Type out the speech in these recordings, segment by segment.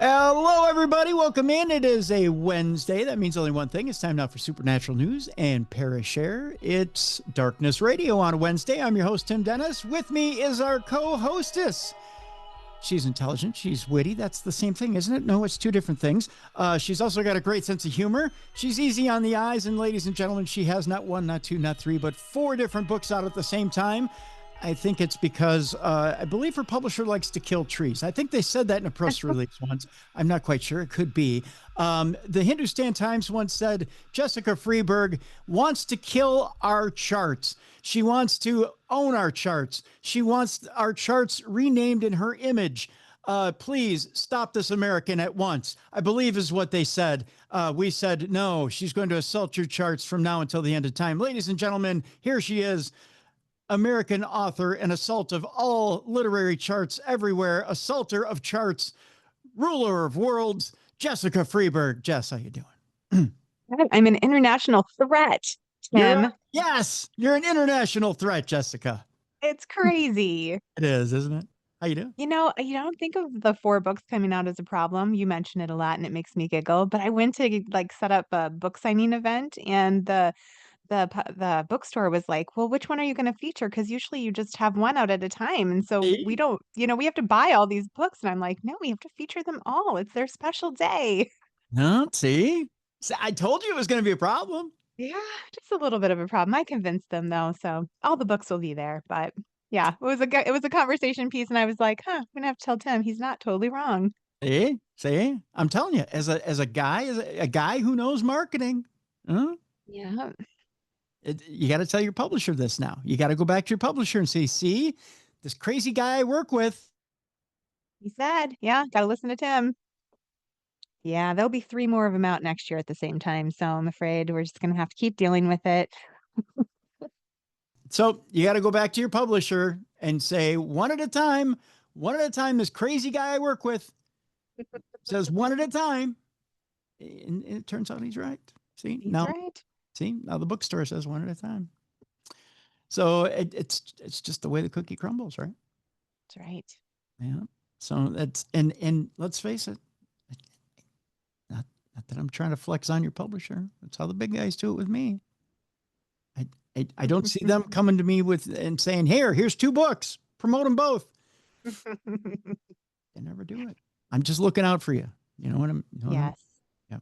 Hello, everybody. Welcome in. It is a Wednesday. That means only one thing. It's time now for Supernatural News and Parashare. It's Darkness Radio on a Wednesday. I'm your host, Tim Dennis. With me is our co-hostess. She's intelligent. She's witty. That's the same thing, isn't it? No, it's two different things. She's also got a great sense of humor. She's easy on the eyes. And ladies and gentlemen, she has not one, not two, not three, but 4 different books out at the same time. I think it's because I believe her publisher likes to kill trees. I think they said that in a press release once. I'm not quite sure. It could be. The Hindustan Times once said, Jessica Freeburg wants to kill our charts. She wants to own our charts. She wants our charts renamed in her image. Please stop this American at once, I believe is what they said. We said, no, she's going to assault your charts from now until the end of time. Ladies and gentlemen, here she is. American author, an assault of all literary charts everywhere, assaulter of charts, ruler of worlds, Jessica Freeburg. Jess, how you doing? I'm an international threat, Tim. You're an international threat, Jessica. It's crazy. It is, isn't it? How you doing? You don't think of the 4 books coming out as a problem. You mention it a lot and it makes me giggle, but I went to set up a book signing event and the bookstore was like, well, which one are you going to feature? Because usually you just have one out at a time. And so we don't, we have to buy all these books. And I'm like, no, we have to feature them all. It's their special day. No, see, I told you it was going to be a problem. Yeah, just a little bit of a problem. I convinced them though. So all the books will be there. But yeah, it was a conversation piece. And I was like, I'm going to have to tell Tim he's not totally wrong. See, I'm telling you, as a guy who knows marketing, Yeah. You got to tell your publisher this now. You got to go back to your publisher and say, see, this crazy guy I work with. He said, yeah, got to listen to Tim. Yeah, there'll be 3 more of them out next year at the same time. So I'm afraid we're just going to have to keep dealing with it. So you got to go back to your publisher and say, one at a time, this crazy guy I work with says one at a time. And it turns out he's right. See, he's right. See, now the bookstore says one at a time. So it's just the way the cookie crumbles, right? That's right. Yeah. So that's and let's face it, not that I'm trying to flex on your publisher. That's how the big guys do it with me. I don't see them coming to me and saying, here's 2 books, promote them both. They never do it. I'm just looking out for you. You know what I'm? Yes. Yeah.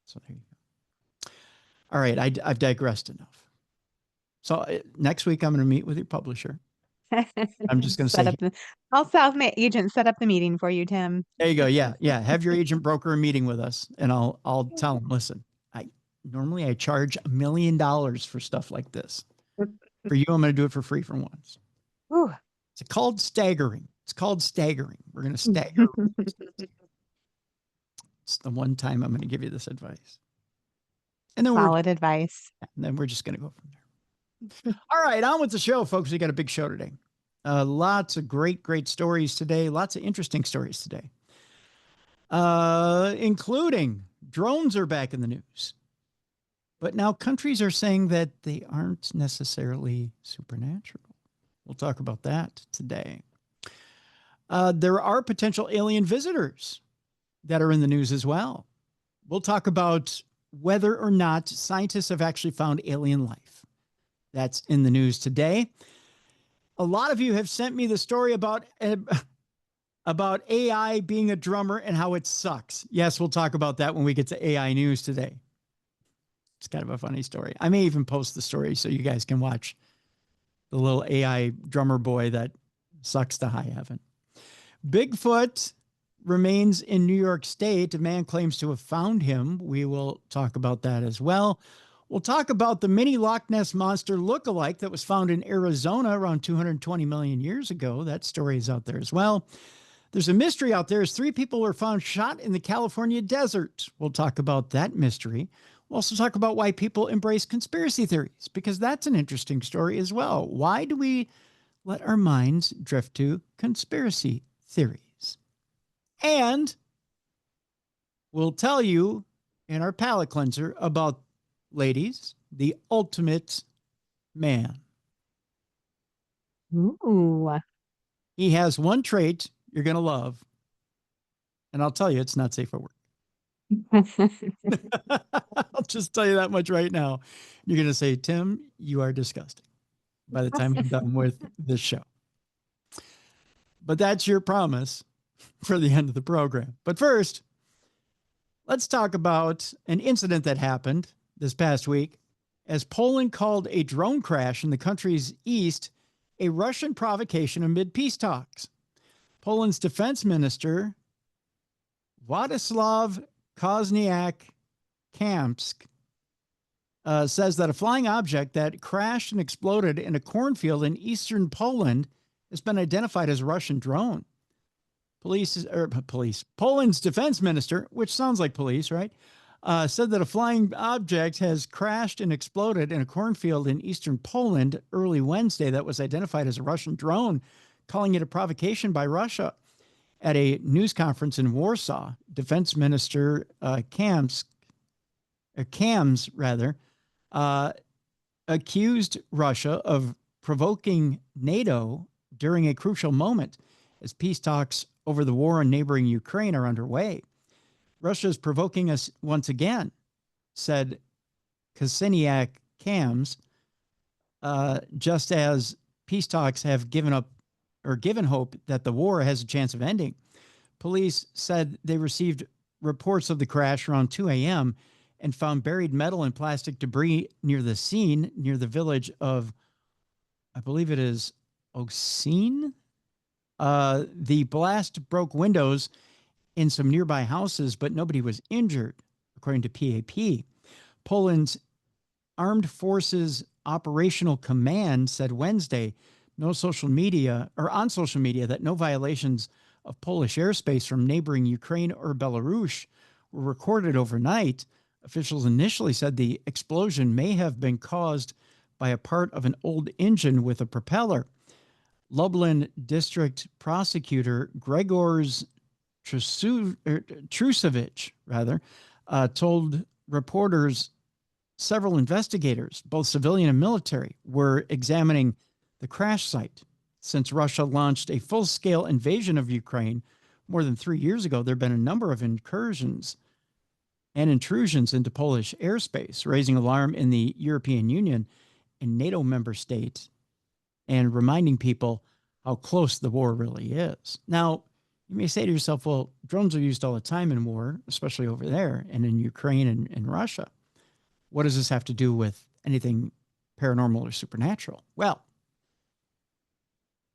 So there you go. All right, I've digressed enough. So next week I'm going to meet with your publisher. I'm just going to say, I'll have my agent set up the meeting for you, Tim. There you go. Yeah. Have your agent broker a meeting with us, and I'll tell him, listen, normally I charge $1 million for stuff like this. For you, I'm going to do it for free for once. Ooh. It's called staggering. We're going to stagger. It's the one time I'm going to give you this advice. And then solid advice. And then we're just going to go from there. All right, on with the show, folks. We got a big show today. Lots of great stories today. Lots of interesting stories today. Including drones are back in the news. But now countries are saying that they aren't necessarily supernatural. We'll talk about that today. There are potential alien visitors that are in the news as well. We'll talk about whether or not scientists have actually found alien life. That's in the news today. A lot of you have sent me the story about AI being a drummer and how it sucks. Yes, we'll talk about that when we get to AI news today. It's kind of a funny story. I may even post the story so you guys can watch the little AI drummer boy that sucks to high heaven. Bigfoot remains in New York State. A man claims to have found him. We will talk about that as well. We'll talk about the mini-loch-ness monster look-alike that was found in Arizona around 220 million years ago. That story is out there as well. There's a mystery out there as 3 people were found shot in the California desert. We'll talk about that mystery. We'll also talk about why people embrace conspiracy theories, because that's an interesting story as well. Why do we let our minds drift to conspiracy theories? And we'll tell you in our palate cleanser about, ladies, the ultimate man. Ooh. He has one trait you're going to love, And I'll tell you, it's not safe for work. I'll just tell you that much right now. You're going to say, Tim, you are disgusting by the time I'm done with this show. But that's your promise for the end of the program. But first, let's talk about an incident that happened this past week as Poland called a drone crash in the country's east a Russian provocation amid peace talks. Poland's defense minister, Władysław Koźniak-Kamysz, says that a flying object that crashed and exploded in a cornfield in eastern Poland has been identified as a Russian drone. Poland's defense minister, which sounds like police, right? Said that a flying object has crashed and exploded in a cornfield in eastern Poland early Wednesday that was identified as a Russian drone, calling it a provocation by Russia. At a news conference in Warsaw, Defense Minister Kamysz accused Russia of provoking NATO during a crucial moment as peace talks over the war in neighboring Ukraine are underway. Russia is provoking us once again, said Koźniak-Kamysz, just as peace talks have given hope that the war has a chance of ending. Police said they received reports of the crash around 2 a.m. and found buried metal and plastic debris near the scene, near the village of, I believe it is Oksine. The blast broke windows in some nearby houses, but nobody was injured, according to PAP. Poland's Armed Forces Operational Command said Wednesday on social media that no violations of Polish airspace from neighboring Ukraine or Belarus were recorded overnight. Officials initially said the explosion may have been caused by a part of an old engine with a propeller. Lublin District Prosecutor Grzegorz Trusevich, told reporters several investigators, both civilian and military, were examining the crash site. Since Russia launched a full-scale invasion of Ukraine more than 3 years ago, there have been a number of incursions and intrusions into Polish airspace, raising alarm in the European Union and NATO member states and reminding people how close the war really is. Now, you may say to yourself, well, drones are used all the time in war, especially over there and in Ukraine and Russia. What does this have to do with anything paranormal or supernatural? Well,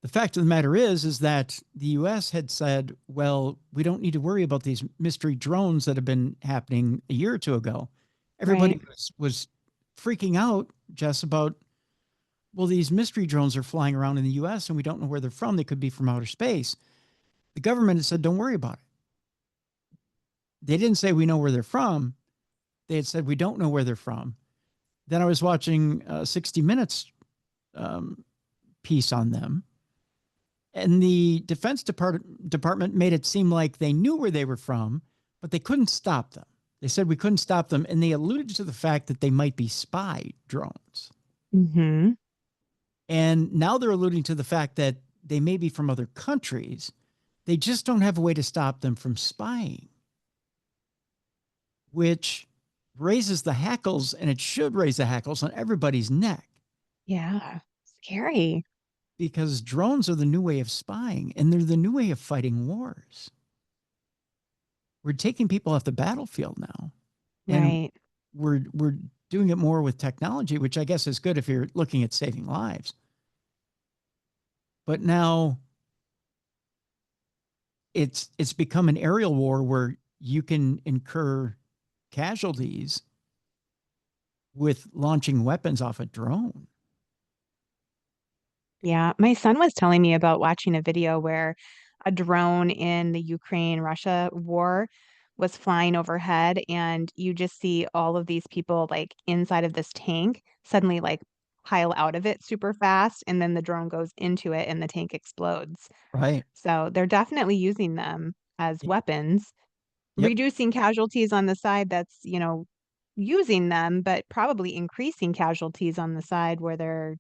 the fact of the matter is that the U.S. had said, well, we don't need to worry about these mystery drones that have been happening a year or two ago. Everybody was freaking out, Jess, about, well, these mystery drones are flying around in the U.S. and we don't know where they're from. They could be from outer space. The government had said, don't worry about it. They didn't say we know where they're from. They had said we don't know where they're from. Then I was watching 60 Minutes piece on them. And the Defense Department made it seem like they knew where they were from, but they couldn't stop them. They said we couldn't stop them. And they alluded to the fact that they might be spy drones. Mm-hmm. And now they're alluding to the fact that they may be from other countries. They just don't have a way to stop them from spying, which raises the hackles, and it should raise the hackles on everybody's neck. Yeah, scary. Because drones are the new way of spying, and they're the new way of fighting wars. We're taking people off the battlefield now. And we're doing it more with technology, which I guess is good if you're looking at saving lives. But now it's become an aerial war where you can incur casualties with launching weapons off a drone. Yeah, my son was telling me about watching a video where a drone in the Ukraine-Russia war was flying overhead, and you just see all of these people like inside of this tank suddenly like pile out of it super fast, and then the drone goes into it and the tank explodes. Right. So they're definitely using them as weapons, Yep. reducing casualties on the side that's, using them, but probably increasing casualties on the side where they're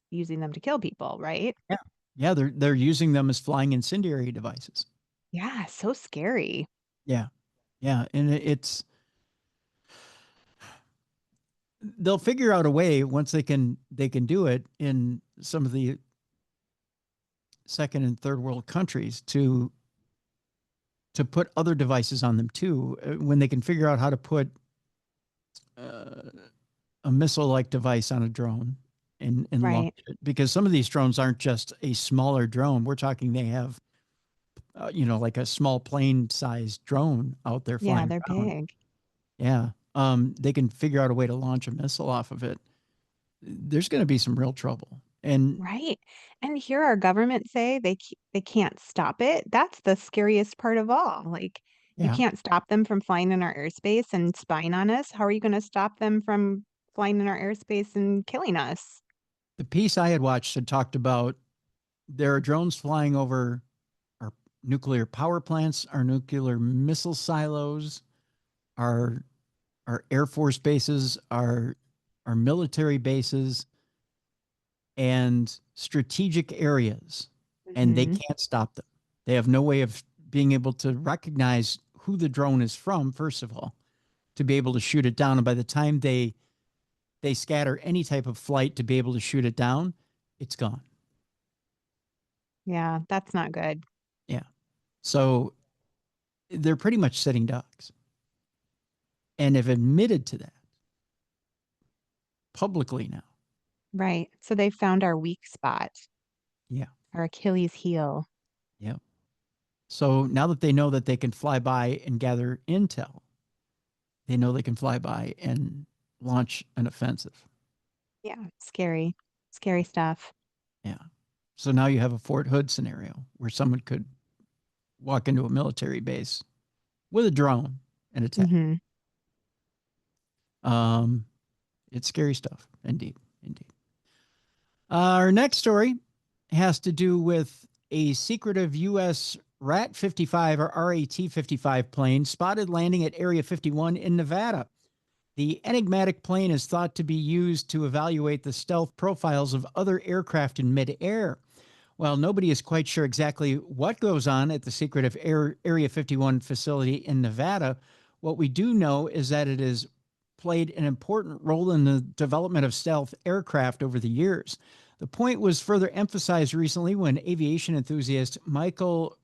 using them to kill people, right? Yeah. Yeah, they're using them as flying incendiary devices. Yeah, so scary. Yeah. Yeah. And they'll figure out a way once they can do it in some of the second and third world countries to put other devices on them too. When they can figure out how to put uh, a missile-like device on a drone and launch Right. it, because some of these drones aren't just a smaller drone. We're talking they have, like a small plane-sized drone out there Yeah, flying they're around. big. Yeah. They can figure out a way to launch a missile off of it. There's going to be some real trouble. And Right. And here our government say they can't stop it. That's the scariest part of all. Like you yeah, can't stop them from flying in our airspace and spying on us. How are you going to stop them from flying in our airspace and killing us? the piece I had watched had talked about there are drones flying over our nuclear power plants, our nuclear missile silos, our our air force bases, our military bases, and strategic areas, and they Mhm. can't stop them. They have no way of being able to recognize who the drone is from, first of all, to be able to shoot it down. And by the time they scatter any type of flight to be able to shoot it down, it's gone. Yeah, that's not good. Yeah. So they're pretty much sitting ducks and have admitted to that publicly now. Right. So they found our weak spot, Yeah. our Achilles heel. Yeah. So now that they know that they can fly by and gather intel, they know they can fly by and launch an offensive. Yeah, scary. Scary stuff. Yeah. So now you have a Fort Hood scenario where someone could walk into a military base with a drone and attack. Mhm. Um, it's scary stuff. Indeed. Indeed. Our next story has to do with a secretive U.S. RAT 55 or RAT 55 plane spotted landing at Area 51 in Nevada. The enigmatic plane is thought to be used to evaluate the stealth profiles of other aircraft in midair. While nobody is quite sure exactly what goes on at the secretive Area 51 facility in Nevada, what we do know is that it has played an important role in the development of stealth aircraft over the years. The point was further emphasized recently when aviation enthusiast Michael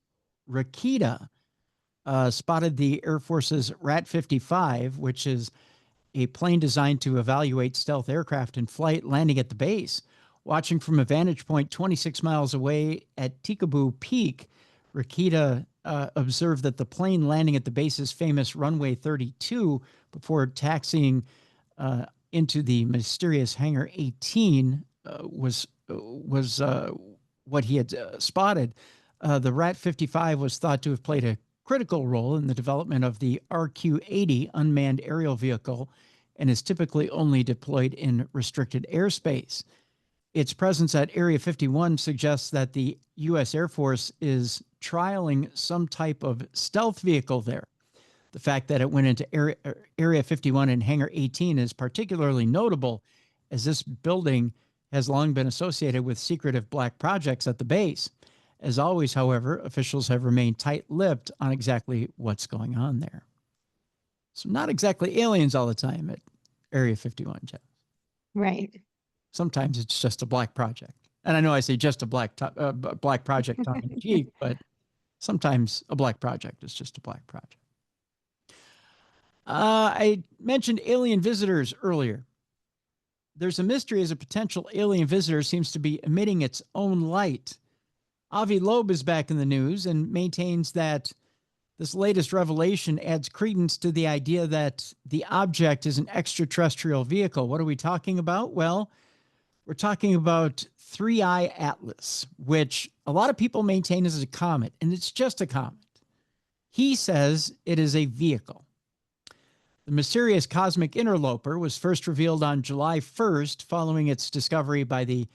Rakita spotted the Air Force's RAT 55, which is a plane designed to evaluate stealth aircraft in flight landing at the base. Watching from a vantage point 26 miles away at Tikaboo Peak, Rakita observed that the plane landing at the base's famous runway 32 before taxiing into the mysterious hangar 18 was what he had spotted. The RAT 55 was thought to have played a critical role in the development of the RQ-80 unmanned aerial vehicle and is typically only deployed in restricted airspace. Its presence at Area 51 suggests that the U.S. Air Force is trialing some type of stealth vehicle there. The fact that it went into Area 51 and Hangar 18 is particularly notable, as this building has long been associated with secretive black projects at the base. As always, however, officials have remained tight-lipped on exactly what's going on there. So not exactly aliens all the time at Area 51, Jeff. Right. Sometimes it's just a black project. And I know I say just a black project tongue in cheek, but sometimes a black project is just a black project. I mentioned alien visitors earlier. There's a mystery as a potential alien visitor seems to be emitting its own light. Avi Loeb is back in the news and maintains that this latest revelation adds credence to the idea that the object is an extraterrestrial vehicle. What are we talking about? Well, we're talking about 3I Atlas, which a lot of people maintain is a comet, and it's just a comet. He says it is a vehicle. The mysterious cosmic interloper was first revealed on July 1st following its discovery by the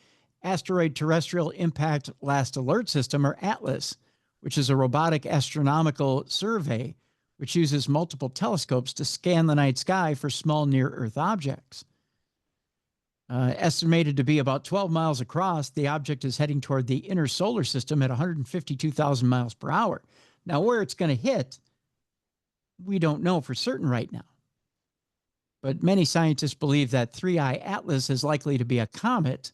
Asteroid Terrestrial Impact Last Alert System, or ATLAS, which is a robotic astronomical survey which uses multiple telescopes to scan the night sky for small near-Earth objects. Estimated to be about 12 miles across, the object is heading toward the inner solar system at 152,000 miles per hour. Now, where it's going to hit we don't know for certain right now. But many scientists believe that 3I Atlas is likely to be a comet.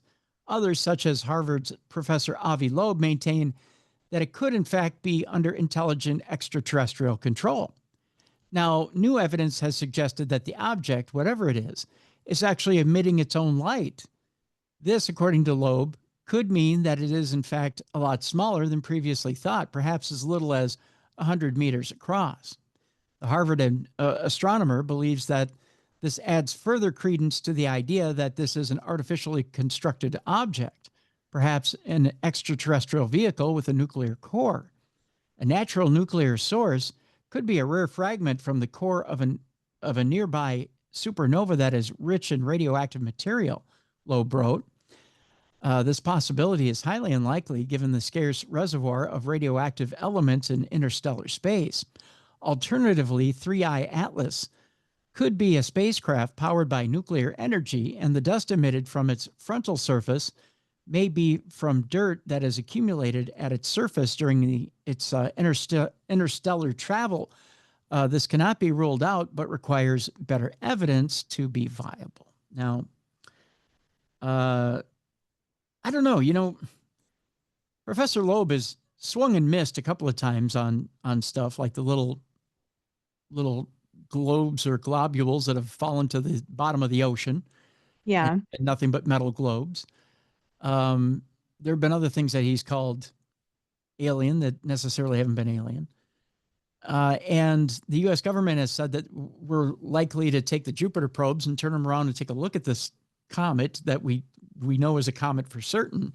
Others, such as Harvard's Professor Avi Loeb, maintain that it could in fact be under intelligent extraterrestrial control. Now, new evidence has suggested that the object, whatever it is actually emitting its own light. This, according to Loeb, could mean that it is in fact a lot smaller than previously thought, perhaps as little as 100 meters across. The Harvard astronomer believes that this adds further credence to the idea that this is an artificially constructed object, perhaps an extraterrestrial vehicle with a nuclear core. A natural nuclear source could be a rare fragment from the core of a nearby supernova that is rich in radioactive material, Loeb wrote. This possibility is highly unlikely given the scarce reservoir of radioactive elements in interstellar space. Alternatively, 3I Atlas could be a spacecraft powered by nuclear energy, and the dust emitted from its frontal surface may be from dirt that has accumulated at its surface during its interstellar travel. This cannot be ruled out, but requires better evidence to be viable. Now, I don't know. Professor Loeb has swung and missed a couple of times on stuff like the little globes or globules that have fallen to the bottom of the ocean. Yeah. And nothing but metal globes. There have been other things that he's called alien that necessarily haven't been alien. And the U.S. government has said that we're likely to take the Jupiter probes and turn them around and take a look at this comet that we know is a comet for certain.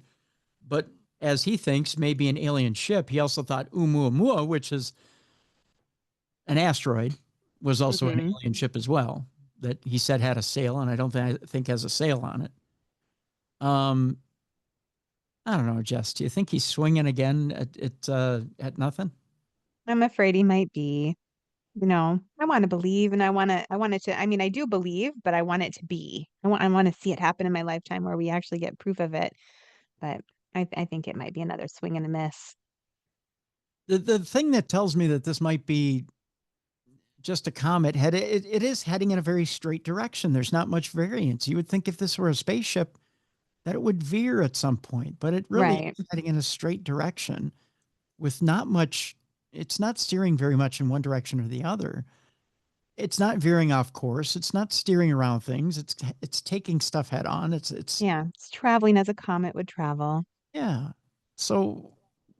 But as he thinks, maybe an alien ship. He also thought Oumuamua, which is an asteroid, was also an alien ship as well, that he said had a sail, and I don't think has a sail on it. I don't know, Jess. Do you think he's swinging again at nothing? I'm afraid he might be. I want to believe, and I want it to. I mean, I do believe, but I want it to be. I want to see it happen in my lifetime where we actually get proof of it. But I think it might be another swing and a miss. The thing that tells me that this might be just a comet it is heading in a very straight direction. There's not much variance. You would think if this were a spaceship that it would veer at some point, but it really is heading in a straight direction with not much. It's not steering very much in one direction or the other. It's not veering off course. It's not steering around things. It's taking stuff head on. It's traveling as a comet would travel. Yeah. So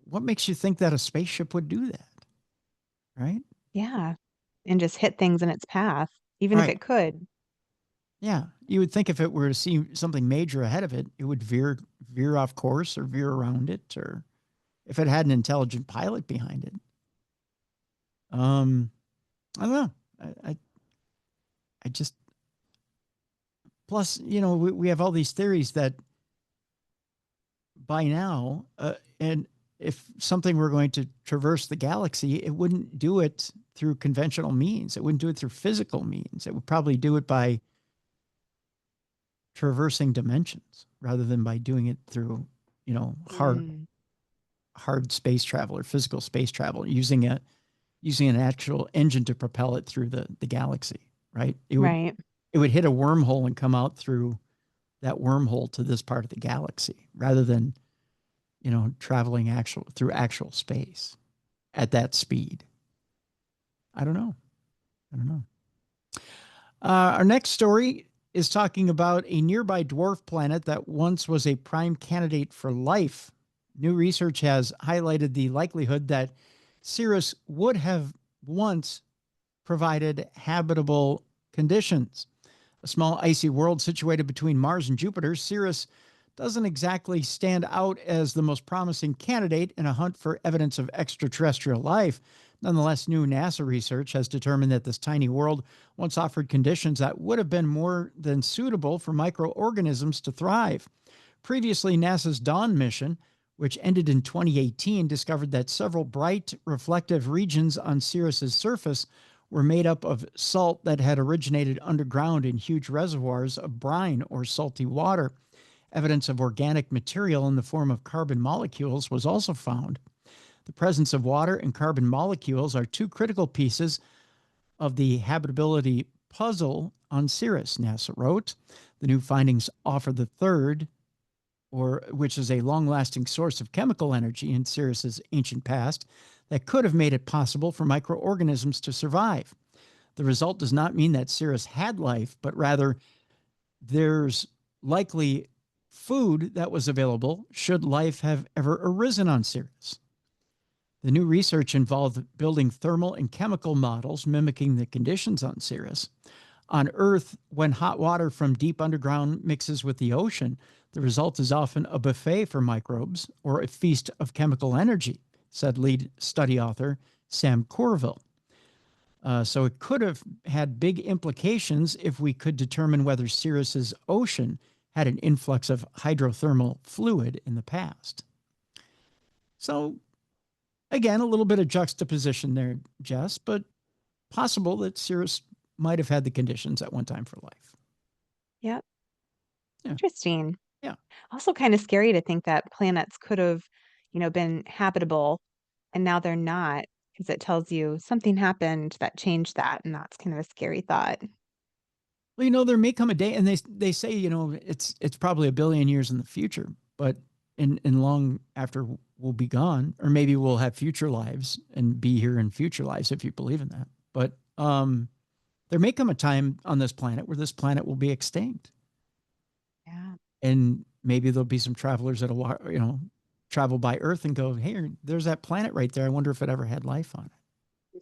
what makes you think that a spaceship would do that? Right? Yeah. And just hit things in its path, even if it could. Yeah. You would think if it were to see something major ahead of it, it would veer off course or veer around it, or if it had an intelligent pilot behind it. I don't know. I just, plus, we have all these theories that by now, and if something were going to traverse the galaxy, it wouldn't do it through conventional means. It wouldn't do it through physical means. It would probably do it by traversing dimensions rather than by doing it through, hard space travel or physical space travel, using an actual engine to propel it through the galaxy, right? It would hit a wormhole and come out through that wormhole to this part of the galaxy rather than, traveling through actual space at that speed. I don't know. Our next story is talking about a nearby dwarf planet that once was a prime candidate for life. New research has highlighted the likelihood that Cirrus would have once provided habitable conditions. A small icy world situated between Mars and Jupiter, Cirrus doesn't exactly stand out as the most promising candidate in a hunt for evidence of extraterrestrial life. Nonetheless, new NASA research has determined that this tiny world once offered conditions that would have been more than suitable for microorganisms to thrive. Previously, NASA's Dawn mission, which ended in 2018, discovered that several bright, reflective regions on Cirrus's surface were made up of salt that had originated underground in huge reservoirs of brine or salty water. Evidence of organic material in the form of carbon molecules was also found. The presence of water and carbon molecules are two critical pieces of the habitability puzzle on Sirius, NASA wrote. The new findings offer the third, or which is a long-lasting source of chemical energy in Sirius's ancient past that could have made it possible for microorganisms to survive. The result does not mean that Sirius had life, but rather there's likely food that was available should life have ever arisen on Sirius. The new research involved building thermal and chemical models mimicking the conditions on Sirius. On Earth, when hot water from deep underground mixes with the ocean, the result is often a buffet for microbes or a feast of chemical energy, said lead study author Sam Corville. So it could have had big implications if we could determine whether Sirius's ocean had an influx of hydrothermal fluid in the past. So, again, a little bit of juxtaposition there, Jess, but possible that Sirius might have had the conditions at one time for life. Yep. Yeah. Interesting. Yeah. Also kind of scary to think that planets could have, been habitable and now they're not, because it tells you something happened that changed that, and that's kind of a scary thought. Well, there may come a day, and they say, it's probably a billion years in the future, but in long after we'll be gone, or maybe we'll have future lives and be here in future lives if you believe in that. But there may come a time on this planet where this planet will be extinct. Yeah. And maybe there'll be some travelers that'll, travel by Earth and go, hey, there's that planet right there. I wonder if it ever had life on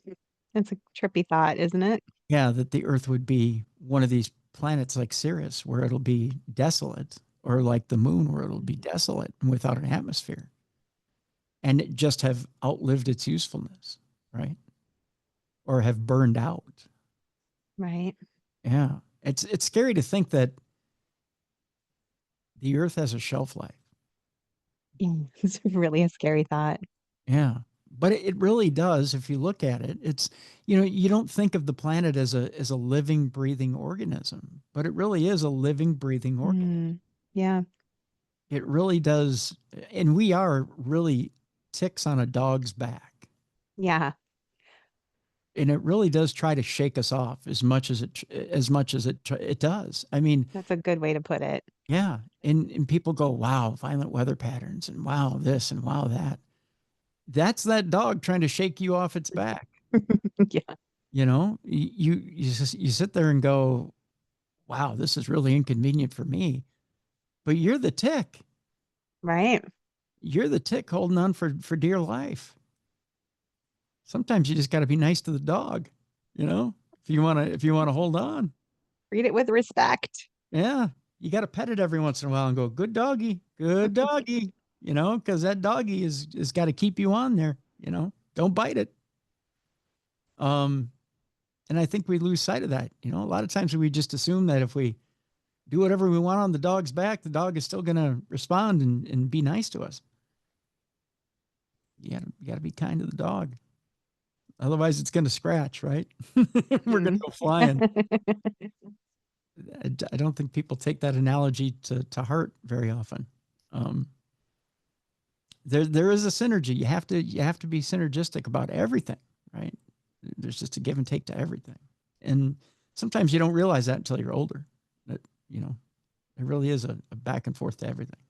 it. It's a trippy thought, isn't it? Yeah, that the Earth would be one of these planets like Sirius, where it'll be desolate, or like the moon, where it'll be desolate and without an atmosphere, and it just have outlived its usefulness, right? Or have burned out. Right. Yeah, it's scary to think that the Earth has a shelf life. Yeah, it's really a scary thought. Yeah, but it really does. If you look at it, it's, you don't think of the planet as a living, breathing organism, but it really is a living, breathing organism. Yeah. It really does. And we are really ticks on a dog's back. Yeah. And it really does try to shake us off as much as it does. I mean, That's a good way to put it. yeah. And people go, wow, violent weather patterns, and wow, this and wow, that. That's that dog trying to shake you off its back. Yeah. You sit there and go, wow, this is really inconvenient for me. But you're the tick. Right. You're the tick holding on for dear life. Sometimes you just got to be nice to the dog, if you want to hold on. Treat it with respect. Yeah. You got to pet it every once in a while and go, good doggy, because that doggy is got to keep you on there, don't bite it. And I think we lose sight of that. A lot of times we just assume that if we do whatever we want on the dog's back, the dog is still going to respond and be nice to us. You got to be kind to the dog. Otherwise, it's going to scratch, right? We're going to go flying. I don't think people take that analogy to heart very often. There is a synergy. You have to be synergistic about everything, right? There's just a give and take to everything. And sometimes you don't realize that until you're older. That, it really is a back and forth to everything.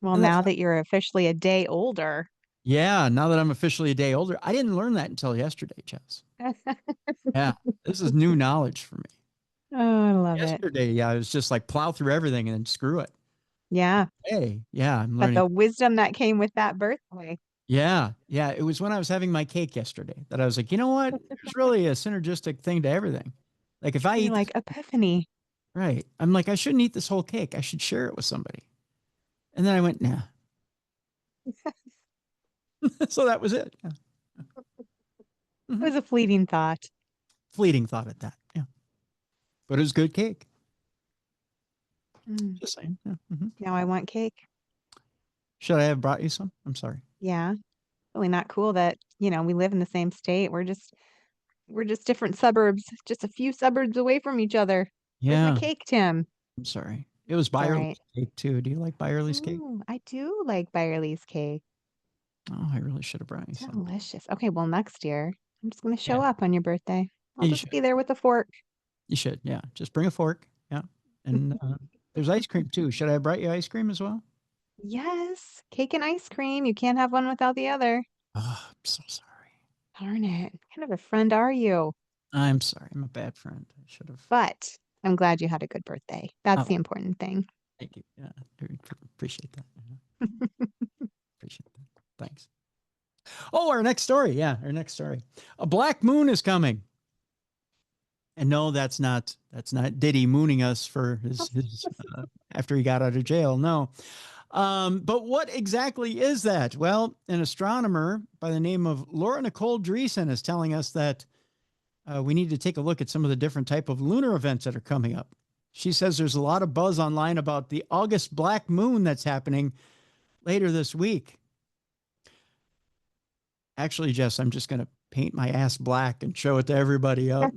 Well, now that you're officially a day older. Yeah, now that I'm officially a day older. I didn't learn that until yesterday, Jess. Yeah, this is new knowledge for me. Oh, I love it. Yesterday, yeah, I was just like plow through everything and then screw it. Yeah. Hey, yeah, I'm But learning. the wisdom that came with that birthday. Yeah. It was when I was having my cake yesterday that I was like, you know what? There's really a synergistic thing to everything. Like if I eat like epiphany. Right. I'm like, I shouldn't eat this whole cake. I should share it with somebody. And then I went, nah. So that was it. Yeah. It was a fleeting thought. Fleeting thought at that. Yeah. But it was good cake. Just saying. Yeah. Now I want cake. Should I have brought you some? I'm sorry. Yeah. Really not cool that, we live in the same state. We're just different suburbs, just a few suburbs away from each other. Yeah. Where's my cake, Tim? I'm sorry. It was Byerly's cake too. Do you like Byerly's cake? I do like Byerly's cake. Oh, I really should have brought you some. Delicious. Okay, well, next year. I'm just going to show Yeah. up on your birthday. I'll You just should. be there with a fork. You should. Yeah. Just bring a fork. Yeah. And there's ice cream too. Should I have brought you ice cream as well? Yes, cake and ice cream. You can't have one without the other. Oh, I'm so sorry. Darn it. What kind of a friend are you? I'm sorry. I'm a bad friend. I should have. But I'm glad you had a good birthday. That's Oh, the important thing. thank you. Yeah. Appreciate that. Yeah, appreciate that. Thanks. Oh, our next story. Yeah. Our next story. A black moon is coming. And no, that's not Diddy mooning us for his after he got out of jail. No. But what exactly is that? Well, an astronomer by the name of Laura Nicole Dreesen is telling us that we need to take a look at some of the different type of lunar events that are coming up. She says there's a lot of buzz online about the August black moon that's happening later this week. Actually, Jess, I'm just going to paint my ass black and show it to everybody out.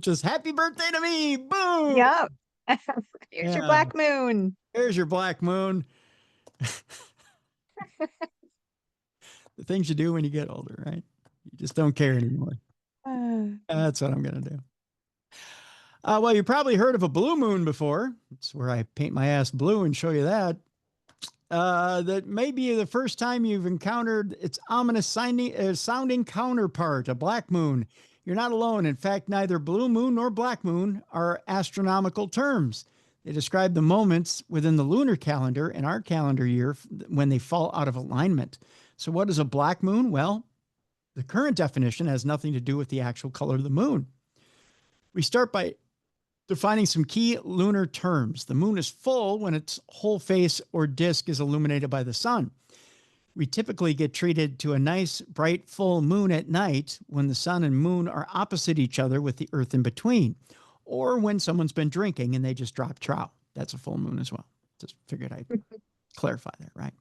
Just happy birthday to me. Boom. Yep. Here's your black moon. Here's your black moon. The things you do when you get older, right? You just don't care anymore. That's what I'm going to do. Well, you probably heard of a blue moon before. It's where I paint my ass blue and show you that. That may be the first time you've encountered its ominous sounding counterpart, a black moon. You're not alone. In fact, neither blue moon nor black moon are astronomical terms. They describe the moments within the lunar calendar and our calendar year when they fall out of alignment. So what is a black moon? Well, the current definition has nothing to do with the actual color of the moon. We start by defining some key lunar terms. The moon is full when its whole face or disk is illuminated by the sun. We typically get treated to a nice, bright, full moon at night when the sun and moon are opposite each other with the earth in between, or when someone's been drinking and they just drop trout. That's a full moon as well. Just figured I'd clarify that, right?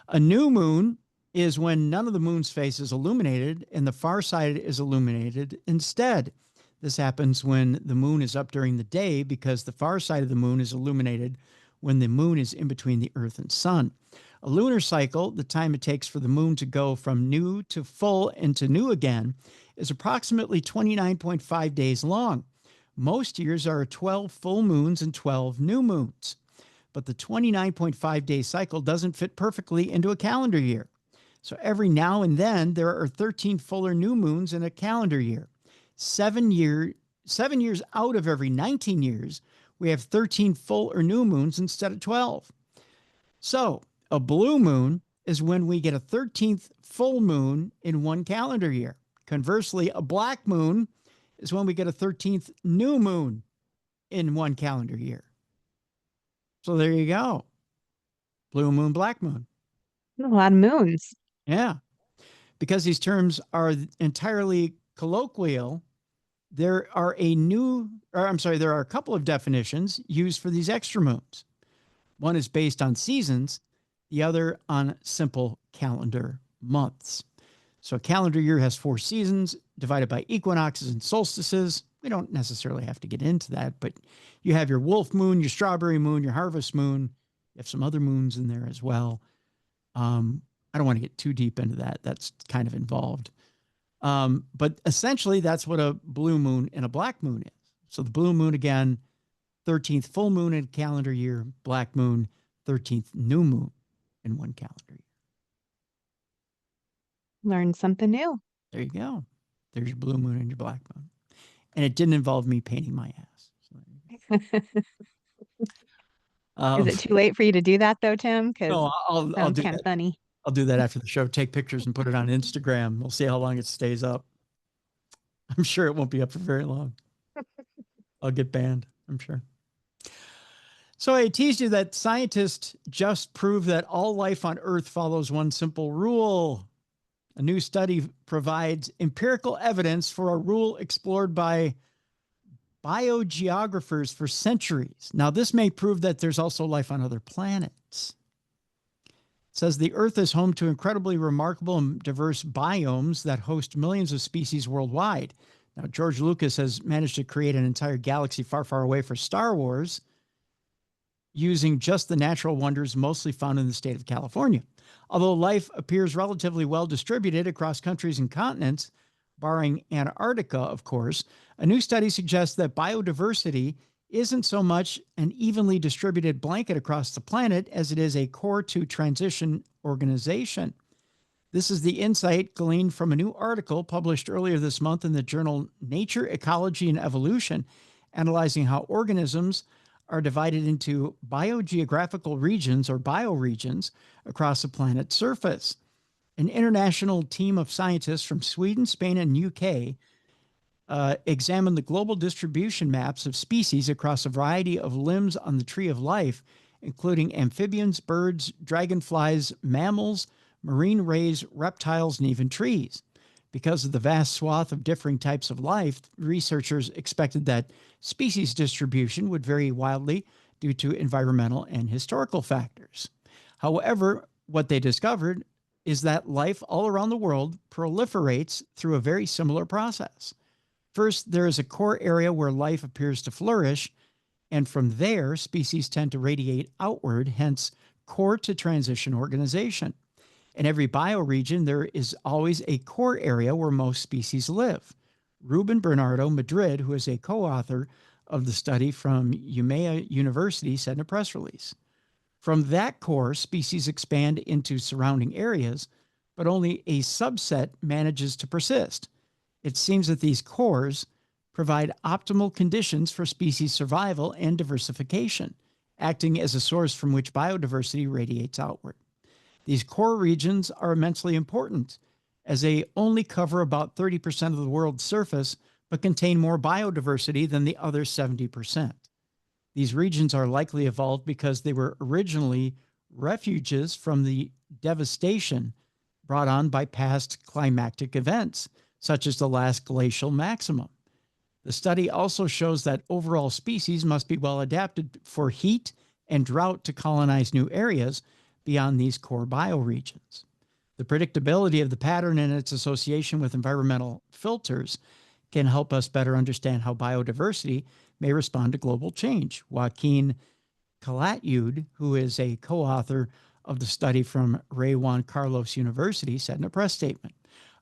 A new moon is when none of the moon's face is illuminated and the far side is illuminated instead. This happens when the moon is up during the day because the far side of the moon is illuminated when the moon is in between the earth and sun. A lunar cycle, the time it takes for the moon to go from new to full and to new again, is approximately 29.5 days long. Most years are 12 full moons and 12 new moons, but the 29.5 day cycle doesn't fit perfectly into a calendar year. So every now and then there are 13 fuller new moons in a calendar year. 7 years out of every 19 years, we have 13 full or new moons instead of 12. So a blue moon is when we get a 13th full moon in one calendar year. Conversely, a black moon is when we get a 13th new moon in one calendar year. So there you go. Blue moon, black moon. A lot of moons. Yeah. Because these terms are entirely colloquial, there are a couple of definitions used for these extra moons. One is based on seasons, the other on simple calendar months. So a calendar year has 4 seasons divided by equinoxes and solstices. We don't necessarily have to get into that, but you have your wolf moon, your strawberry moon, your harvest moon. You have some other moons in there as well. I don't want to get too deep into that. That's kind of involved. But essentially, that's what a blue moon and a black moon is. So the blue moon, again, 13th full moon in a calendar year, black moon, 13th new moon in one calendar year. Learn something new. There you go. There's your blue moon and your black moon. And it didn't involve me painting my ass. So Is it too late for you to do that though, Tim? Because no, I'll do kind of that. funny. I'll do that after the show. Take pictures and put it on Instagram. We'll see how long it stays up. I'm sure it won't be up for very long. I'll get banned, I'm sure. So I teased you that scientists just proved that all life on Earth follows one simple rule. A new study provides empirical evidence for a rule explored by biogeographers for centuries. Now, this may prove that there's also life on other planets. It says the Earth is home to incredibly remarkable and diverse biomes that host millions of species worldwide. Now, George Lucas has managed to create an entire galaxy far, far away for Star Wars using just the natural wonders mostly found in the state of California. Although life appears relatively well distributed across countries and continents, Barring Antarctica, of course, a new study suggests that biodiversity isn't so much an evenly distributed blanket across the planet as it is a core to transition organization. This is the insight gleaned from a new article published earlier this month in the journal Nature, Ecology, and Evolution, analyzing how organisms are divided into biogeographical regions or bioregions across the planet's surface. An international team of scientists from Sweden, Spain, and UK examined the global distribution maps of species across a variety of limbs on the tree of life, including amphibians, birds, dragonflies, mammals, marine rays, reptiles, and even trees. Because of the vast swath of differing types of life, researchers expected that species distribution would vary wildly due to environmental and historical factors. However, what they discovered is that life all around the world proliferates through a very similar process. First, there is a core area where life appears to flourish, and from there, species tend to radiate outward, hence core to transition organization. In every bioregion, there is always a core area where most species live. Ruben Bernardo Madrid, who is a co-author of the study from Umea University, said in a press release. From that core, species expand into surrounding areas, but only a subset manages to persist. It seems that these cores provide optimal conditions for species survival and diversification, acting as a source from which biodiversity radiates outward. These core regions are immensely important, as they only cover about 30% of the world's surface, but contain more biodiversity than the other 70%. These regions are likely evolved because they were originally refuges from the devastation brought on by past climatic events, such as the last glacial maximum. The study also shows that overall species must be well adapted for heat and drought to colonize new areas beyond these core bioregions. The predictability of the pattern and its association with environmental filters can help us better understand how biodiversity may respond to global change. Joaquin Calatayud, who is a co-author of the study from Rey Juan Carlos University, said in a press statement.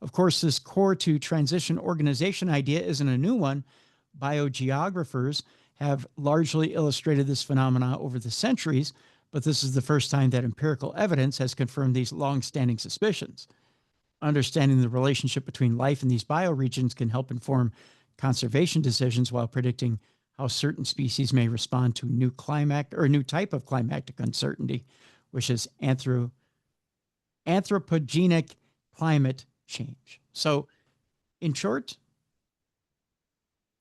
Of course, this core to transition organization idea isn't a new one. Biogeographers have largely illustrated this phenomena over the centuries, but this is the first time that empirical evidence has confirmed these long-standing suspicions. Understanding the relationship between life and these bioregions can help inform conservation decisions while predicting how certain species may respond to new type of climatic uncertainty, which is anthropogenic climate change. So, in short,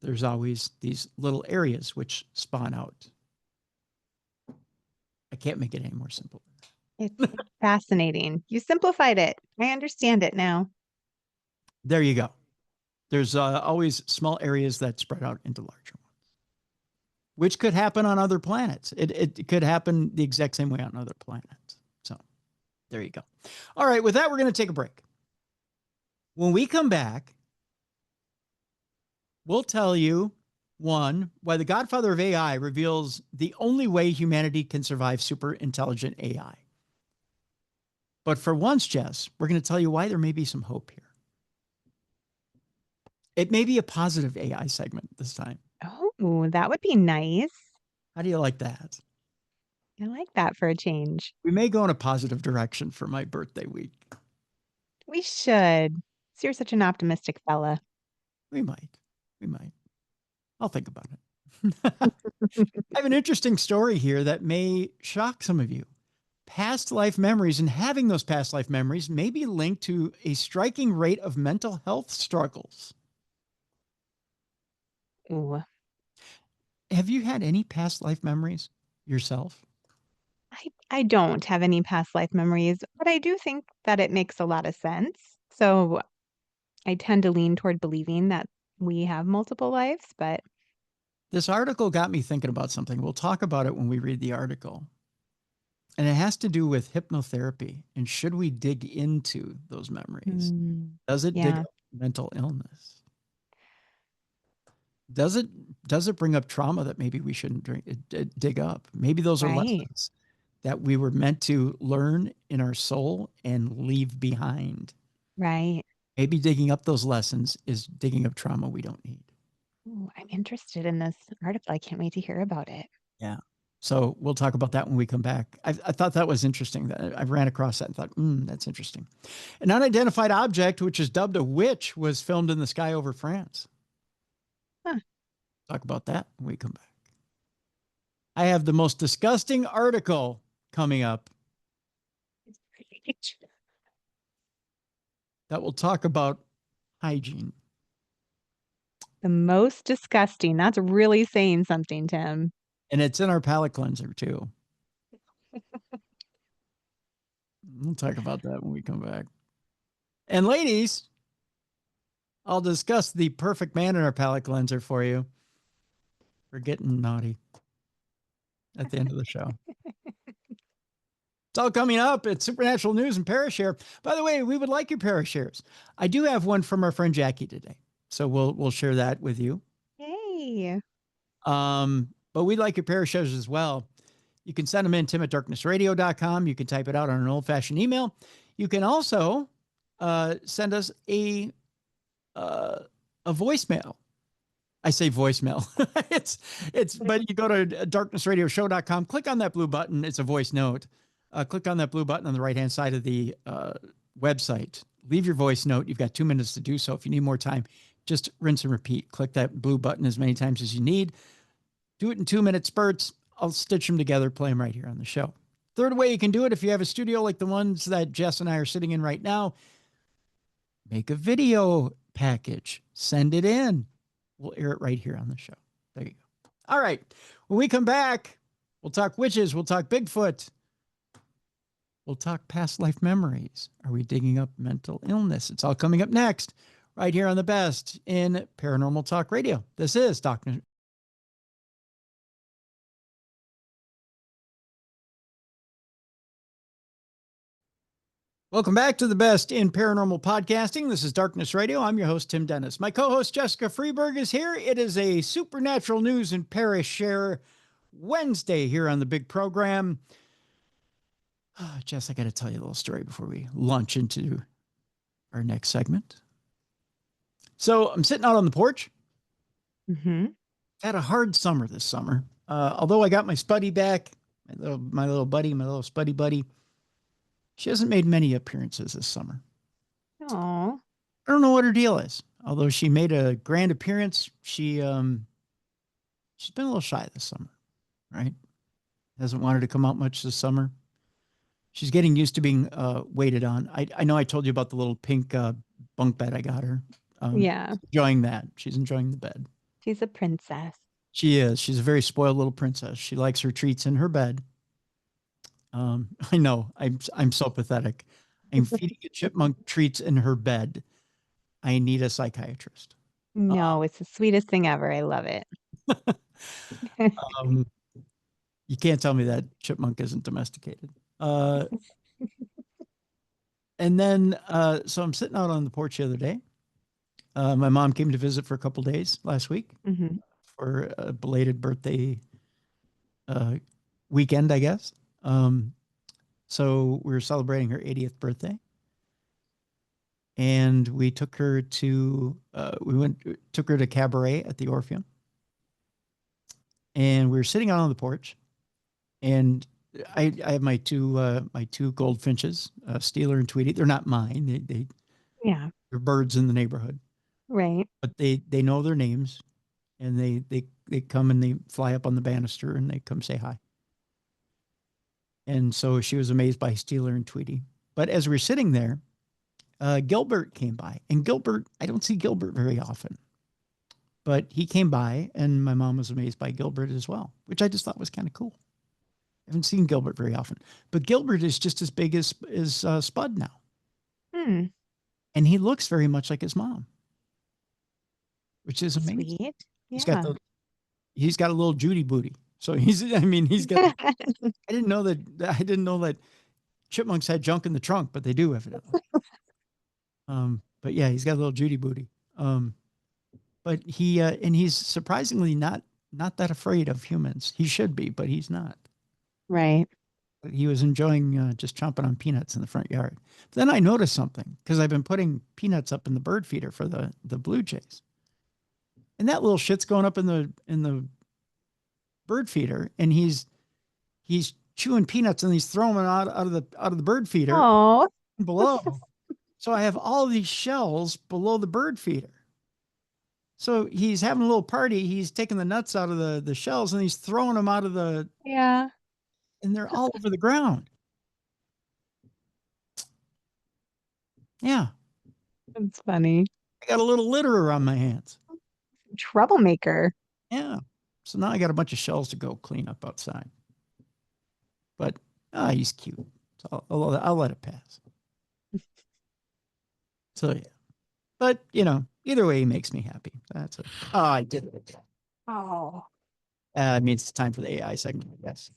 there's always these little areas which spawn out. I can't make it any more simple. It's fascinating. You simplified it. I understand it now. There you go. There's always small areas that spread out into larger ones, which could happen on other planets. It could happen the exact same way on other planets. So there you go. All right, with that, we're going to take a break. When we come back, we'll tell you, one, why the godfather of AI reveals the only way humanity can survive super intelligent AI. But for once, Jess, we're going to tell you why there may be some hope here. It may be a positive AI segment this time. Oh, that would be nice. How do you like that? I like that for a change. We may go in a positive direction for my birthday week. We should. So you're such an optimistic fella. We might. I'll think about it. I have an interesting story here that may shock some of you. Past life memories and having those past life memories may be linked to a striking rate of mental health struggles. Ooh. Have you had any past life memories yourself? I don't have any past life memories, but I do think that it makes a lot of sense. So I tend to lean toward believing that we have multiple lives, but This article got me thinking about something. We'll talk about it when we read the article. And it has to do with hypnotherapy. And should we dig into those memories? Does it dig up mental illness? Does it bring up trauma that maybe we shouldn't dig up? Maybe those are lessons that we were meant to learn in our soul and leave behind. Right. Maybe digging up those lessons is digging up trauma we don't need. Ooh, I'm interested in this article. I can't wait to hear about it. Yeah. So we'll talk about that when we come back. I thought that was interesting. I ran across that and thought, that's interesting. An unidentified object, which is dubbed a witch, was filmed in the sky over France. Huh. Talk about that when we come back. I have the most disgusting article coming up that will talk about hygiene. The most disgusting. That's really saying something, Tim. And it's in our palate cleanser, too. We'll talk about that when we come back. And ladies, I'll discuss the perfect man in our palate cleanser for you. We're getting naughty at the end of the show. It's all coming up. It's Supernatural News and Parashare. By the way, we would like your Parashares. I do have one from our friend Jackie today, so we'll share that with you. Hey. But we'd like your Parashares as well. You can send them in, Tim at darknessradio.com. You can type it out on an old-fashioned email. You can also send us a voicemail. I say voicemail. But you go to darknessradioshow.com, click on that blue button. It's a voice note. Click on that blue button on the right-hand side of the website. Leave your voice note. You've got 2 minutes to do so. If you need more time, just rinse and repeat. Click that blue button as many times as you need. Do it in 2-minute spurts. I'll stitch them together, play them right here on the show. Third way you can do it, if you have a studio like the ones that Jess and I are sitting in right now, make a video package. Send it in. We'll air it right here on the show. There you go. All right. When we come back, we'll talk witches. We'll talk Bigfoot. We'll talk past life memories. Are we digging up mental illness? It's all coming up next, right here on the best in Paranormal Talk Radio. This is Dr. Welcome back to the best in paranormal podcasting. This is Darkness Radio. I'm your host, Tim Dennis. My co-host, Jessica Freeburg, is here. It is a Supernatural News and Parashare Wednesday here on the big program. Jess, I got to tell you a little story before we launch into our next segment. So I'm sitting out on the porch. Mm-hmm. Had a hard summer this summer. Although I got my Spuddy back, my little Spuddy buddy. She hasn't made many appearances this summer. Oh. I don't know what her deal is. Although she made a grand appearance, she's been a little shy this summer, right? Hasn't wanted to come out much this summer. She's getting used to being waited on. I know I told you about the little pink bunk bed I got her. Yeah. Enjoying that. She's enjoying the bed. She's a princess. She is. She's a very spoiled little princess. She likes her treats in her bed. I know. I'm so pathetic. I'm feeding a chipmunk treats in her bed. I need a psychiatrist. No, it's the sweetest thing ever. I love it. You can't tell me that chipmunk isn't domesticated. And then, so I'm sitting out on the porch the other day. My mom came to visit for a couple days last week for a belated birthday weekend, I guess. So we were celebrating her 80th birthday. And we took her to, took her to cabaret at the Orpheum. And we were sitting out on the porch. And I have my two goldfinches, Steeler and Tweety. They're not mine. They're birds in the neighborhood. Right. But they know their names, and they come and they fly up on the banister and they come say hi. And so she was amazed by Steeler and Tweety. But as we were sitting there, Gilbert came by. And Gilbert, I don't see Gilbert very often. But he came by, and my mom was amazed by Gilbert as well, which I just thought was kind of cool. I haven't seen Gilbert very often. But Gilbert is just as big as Spud now. And he looks very much like his mom, which is amazing. Sweet. Yeah. He's got a little Judy booty. So he's got, I didn't know that chipmunks had junk in the trunk, but they do evidently. But yeah, he's got a little Judy booty. But he's surprisingly not that afraid of humans. He should be, but he's not. Right. He was enjoying just chomping on peanuts in the front yard. But then I noticed something because I've been putting peanuts up in the bird feeder for the blue jays, and that little shit's going up in the bird feeder, and he's chewing peanuts and he's throwing them out of the bird feeder Oh, below. So I have all these shells below the bird feeder. So he's having a little party. He's taking the nuts out of the shells and he's throwing them out of yeah. and they're all over the ground. Yeah. That's funny. I got a little litter on my hands. Troublemaker. Yeah. So now I got a bunch of shells to go clean up outside. But he's cute. So I'll let it pass. So yeah. But either way, he makes me happy. That's it. Oh, I did it. Oh. It means it's time for the AI segment, I guess.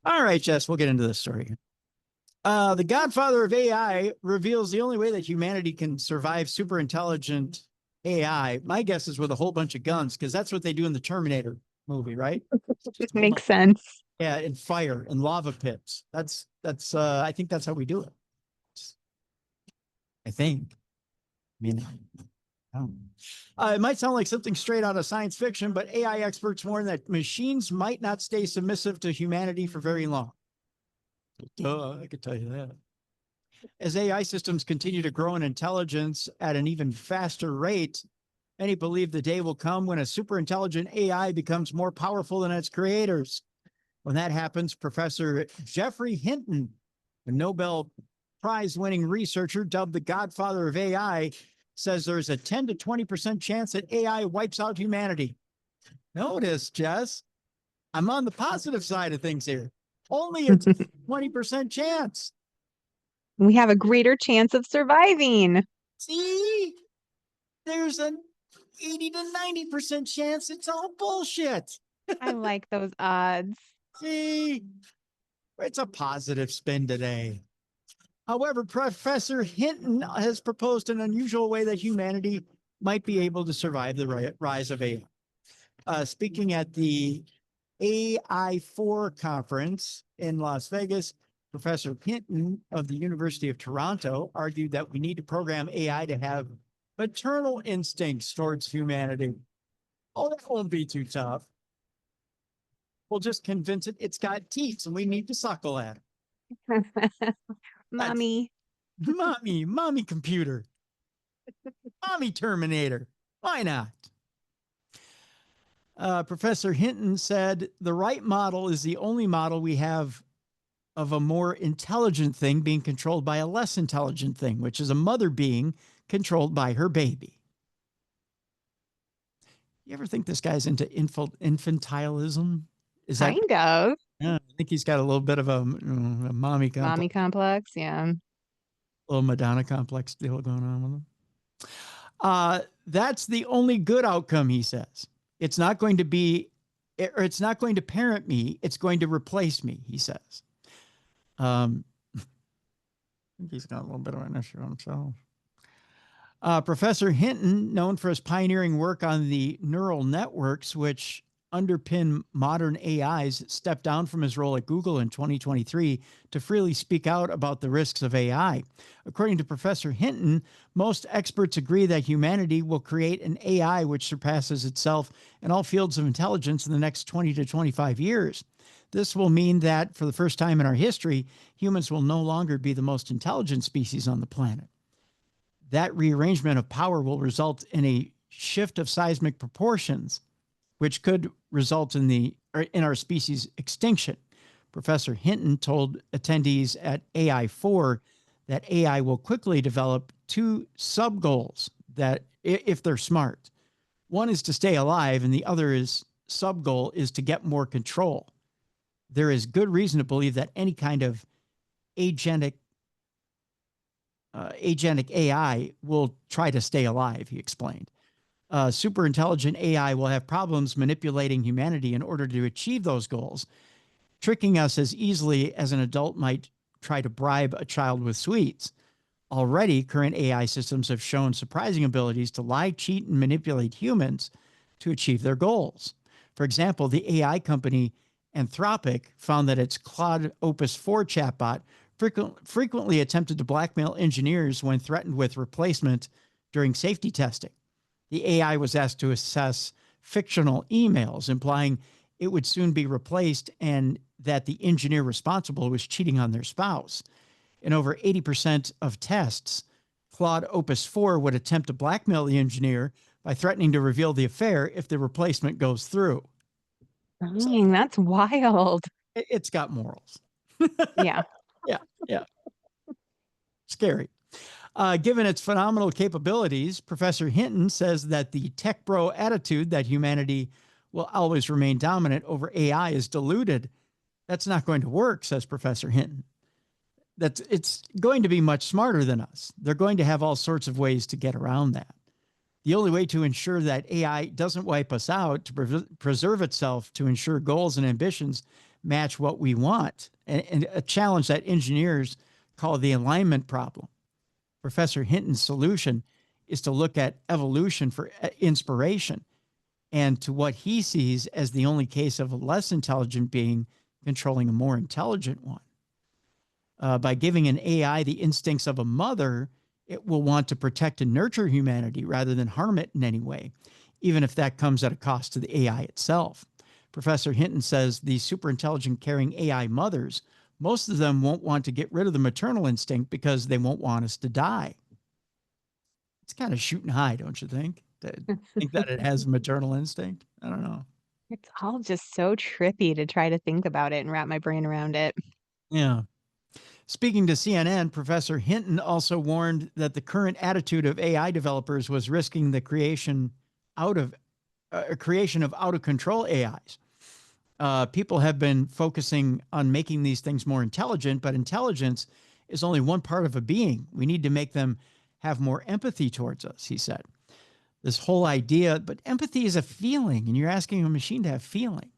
All right, Jess, we'll get into this story. The godfather of AI reveals the only way that humanity can survive super intelligent AI. My guess is with a whole bunch of guns, because that's what they do in the Terminator movie, right? It makes sense. Yeah, and fire and lava pits. That's I think that's how we do it. I think. I mean, it might sound like something straight out of science fiction, but AI experts warn that machines might not stay submissive to humanity for very long. Duh, I could tell you that. As AI systems continue to grow in intelligence at an even faster rate, many believe the day will come when a super intelligent AI becomes more powerful than its creators. When that happens, Professor Geoffrey Hinton, a Nobel Prize-winning researcher dubbed the godfather of AI, says there's a 10 to 20% chance that AI wipes out humanity. Notice, Jess, I'm on the positive side of things here. Only a 20% chance. We have a greater chance of surviving. See? There's an 80 to 90% chance it's all bullshit. I like those odds. See? It's a positive spin today. However, Professor Hinton has proposed an unusual way that humanity might be able to survive the rise of AI. Speaking at the AI4 conference in Las Vegas, Professor Hinton of the University of Toronto argued that we need to program AI to have maternal instincts towards humanity. Oh, that won't be too tough. We'll just convince it it's got teeth and we need to suckle at it. Mommy. Mommy computer. Mommy Terminator. Why not? Professor Hinton said the right model is the only model we have of a more intelligent thing being controlled by a less intelligent thing, which is a mother being controlled by her baby. You ever think this guy's into infantilism? Is that Kind of. Yeah, I think he's got a little bit of a mommy complex. Mommy complex, yeah. Little Madonna complex deal going on with him. That's the only good outcome, he says. It's not going to be, or it's not going to parent me. It's going to replace me, he says. I think he's got a little bit of an issue himself. Professor Hinton, known for his pioneering work on the neural networks, which underpin modern AIs, stepped down from his role at Google in 2023 to freely speak out about the risks of AI. According to Professor Hinton, most experts agree that humanity will create an AI which surpasses itself in all fields of intelligence in the next 20 to 25 years. This will mean that for the first time in our history, humans will no longer be the most intelligent species on the planet. That rearrangement of power will result in a shift of seismic proportions, which could result in our species' extinction. Professor Hinton told attendees at AI4 that AI will quickly develop two sub-goals that, if they're smart. One is to stay alive, and the other sub-goal is to get more control. There is good reason to believe that any kind of agentic AI will try to stay alive, he explained. Super intelligent AI will have problems manipulating humanity in order to achieve those goals, tricking us as easily as an adult might try to bribe a child with sweets. Already, current AI systems have shown surprising abilities to lie, cheat, and manipulate humans to achieve their goals. For example, the AI company Anthropic found that its Claude Opus 4 chatbot frequently attempted to blackmail engineers when threatened with replacement during safety testing. The AI was asked to assess fictional emails, implying it would soon be replaced and that the engineer responsible was cheating on their spouse. In over 80% of tests, Claude Opus 4 would attempt to blackmail the engineer by threatening to reveal the affair if the replacement goes through. So Dang, that's wild. it's got morals. Yeah. Yeah, yeah. Scary. Given its phenomenal capabilities, Professor Hinton says that the tech bro attitude that humanity will always remain dominant over AI is diluted. That's not going to work, says Professor Hinton. It's going to be much smarter than us. They're going to have all sorts of ways to get around that. The only way to ensure that AI doesn't wipe us out, to preserve itself, to ensure goals and ambitions match what we want, and a challenge that engineers call the alignment problem. Professor Hinton's solution is to look at evolution for inspiration and to what he sees as the only case of a less intelligent being controlling a more intelligent one. By giving an AI the instincts of a mother, it will want to protect and nurture humanity rather than harm it in any way, even if that comes at a cost to the AI itself. Professor Hinton says the super intelligent, caring AI mothers, most of them won't want to get rid of the maternal instinct because they won't want us to die. It's kind of shooting high, don't you think? To think that it has a maternal instinct? I don't know. It's all just so trippy to try to think about it and wrap my brain around it. Yeah. Speaking to CNN, Professor Hinton also warned that the current attitude of AI developers was risking the creation out of out of control AIs. People have been focusing on making these things more intelligent, but intelligence is only one part of a being. We need to make them have more empathy towards us, he said. This whole idea, but empathy is a feeling, and you're asking a machine to have feeling.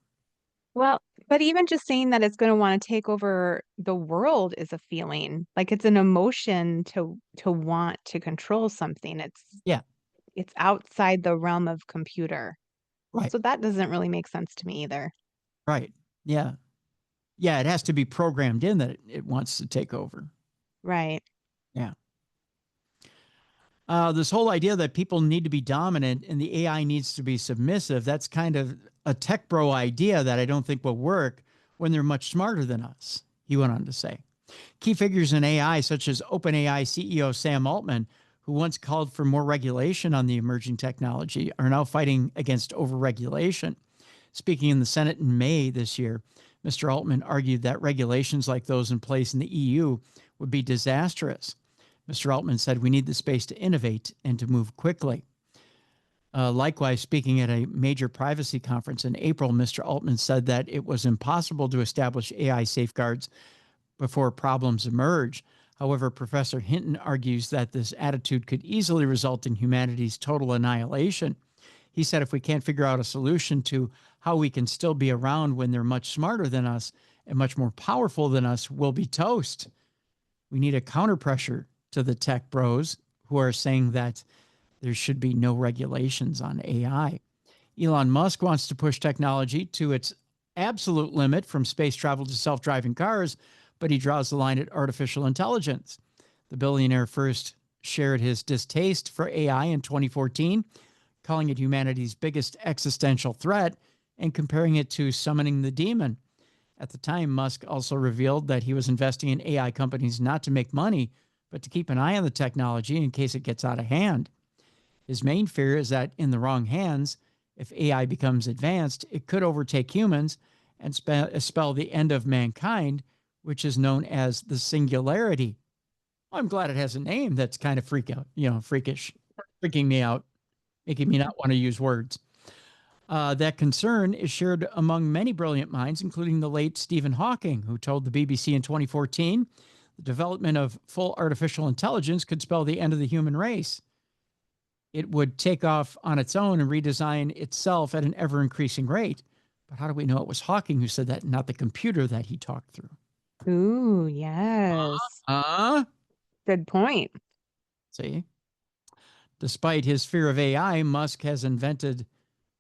Well, but even just saying that it's gonna wanna take over the world is a feeling. Like, it's an emotion to want to control something. Yeah, It's outside the realm of computer. right, So that doesn't really make sense to me either. right. Yeah. Yeah, it has to be programmed in that it wants to take over. Right. Yeah. This whole idea that people need to be dominant and the AI needs to be submissive, that's kind of a tech bro idea that I don't think will work when they're much smarter than us, he went on to say. Key figures in AI, such as OpenAI CEO Sam Altman, who once called for more regulation on the emerging technology, are now fighting against overregulation. Speaking in the Senate in May this year, Mr. Altman argued that regulations like those in place in the EU would be disastrous. Mr. Altman said we need the space to innovate and to move quickly. Likewise, speaking at a major privacy conference in April, Mr. Altman said that it was impossible to establish AI safeguards before problems emerge. However, Professor Hinton argues that this attitude could easily result in humanity's total annihilation. He said if we can't figure out a solution to how we can still be around when they're much smarter than us and much more powerful than us, we'll be toast. We need a counterpressure to the tech bros who are saying that there should be no regulations on AI. Elon Musk wants to push technology to its absolute limit, from space travel to self-driving cars, but he draws the line at artificial intelligence. The billionaire first shared his distaste for AI in 2014, calling it humanity's biggest existential threat and comparing it to summoning the demon. At the time, Musk also revealed that he was investing in AI companies not to make money, but to keep an eye on the technology in case it gets out of hand. His main fear is that in the wrong hands, if AI becomes advanced, it could overtake humans and spell the end of mankind, which is known as the singularity. Well, I'm glad it has a name that's kind of freakish, freaking me out, making me not want to use words. That concern is shared among many brilliant minds, including the late Stephen Hawking, who told the BBC in 2014 the development of full artificial intelligence could spell the end of the human race. It would take off on its own and redesign itself at an ever-increasing rate. But how do we know it was Hawking who said that, not the computer that he talked through? Ooh, yes. Good point. See? Despite his fear of AI, Musk has invested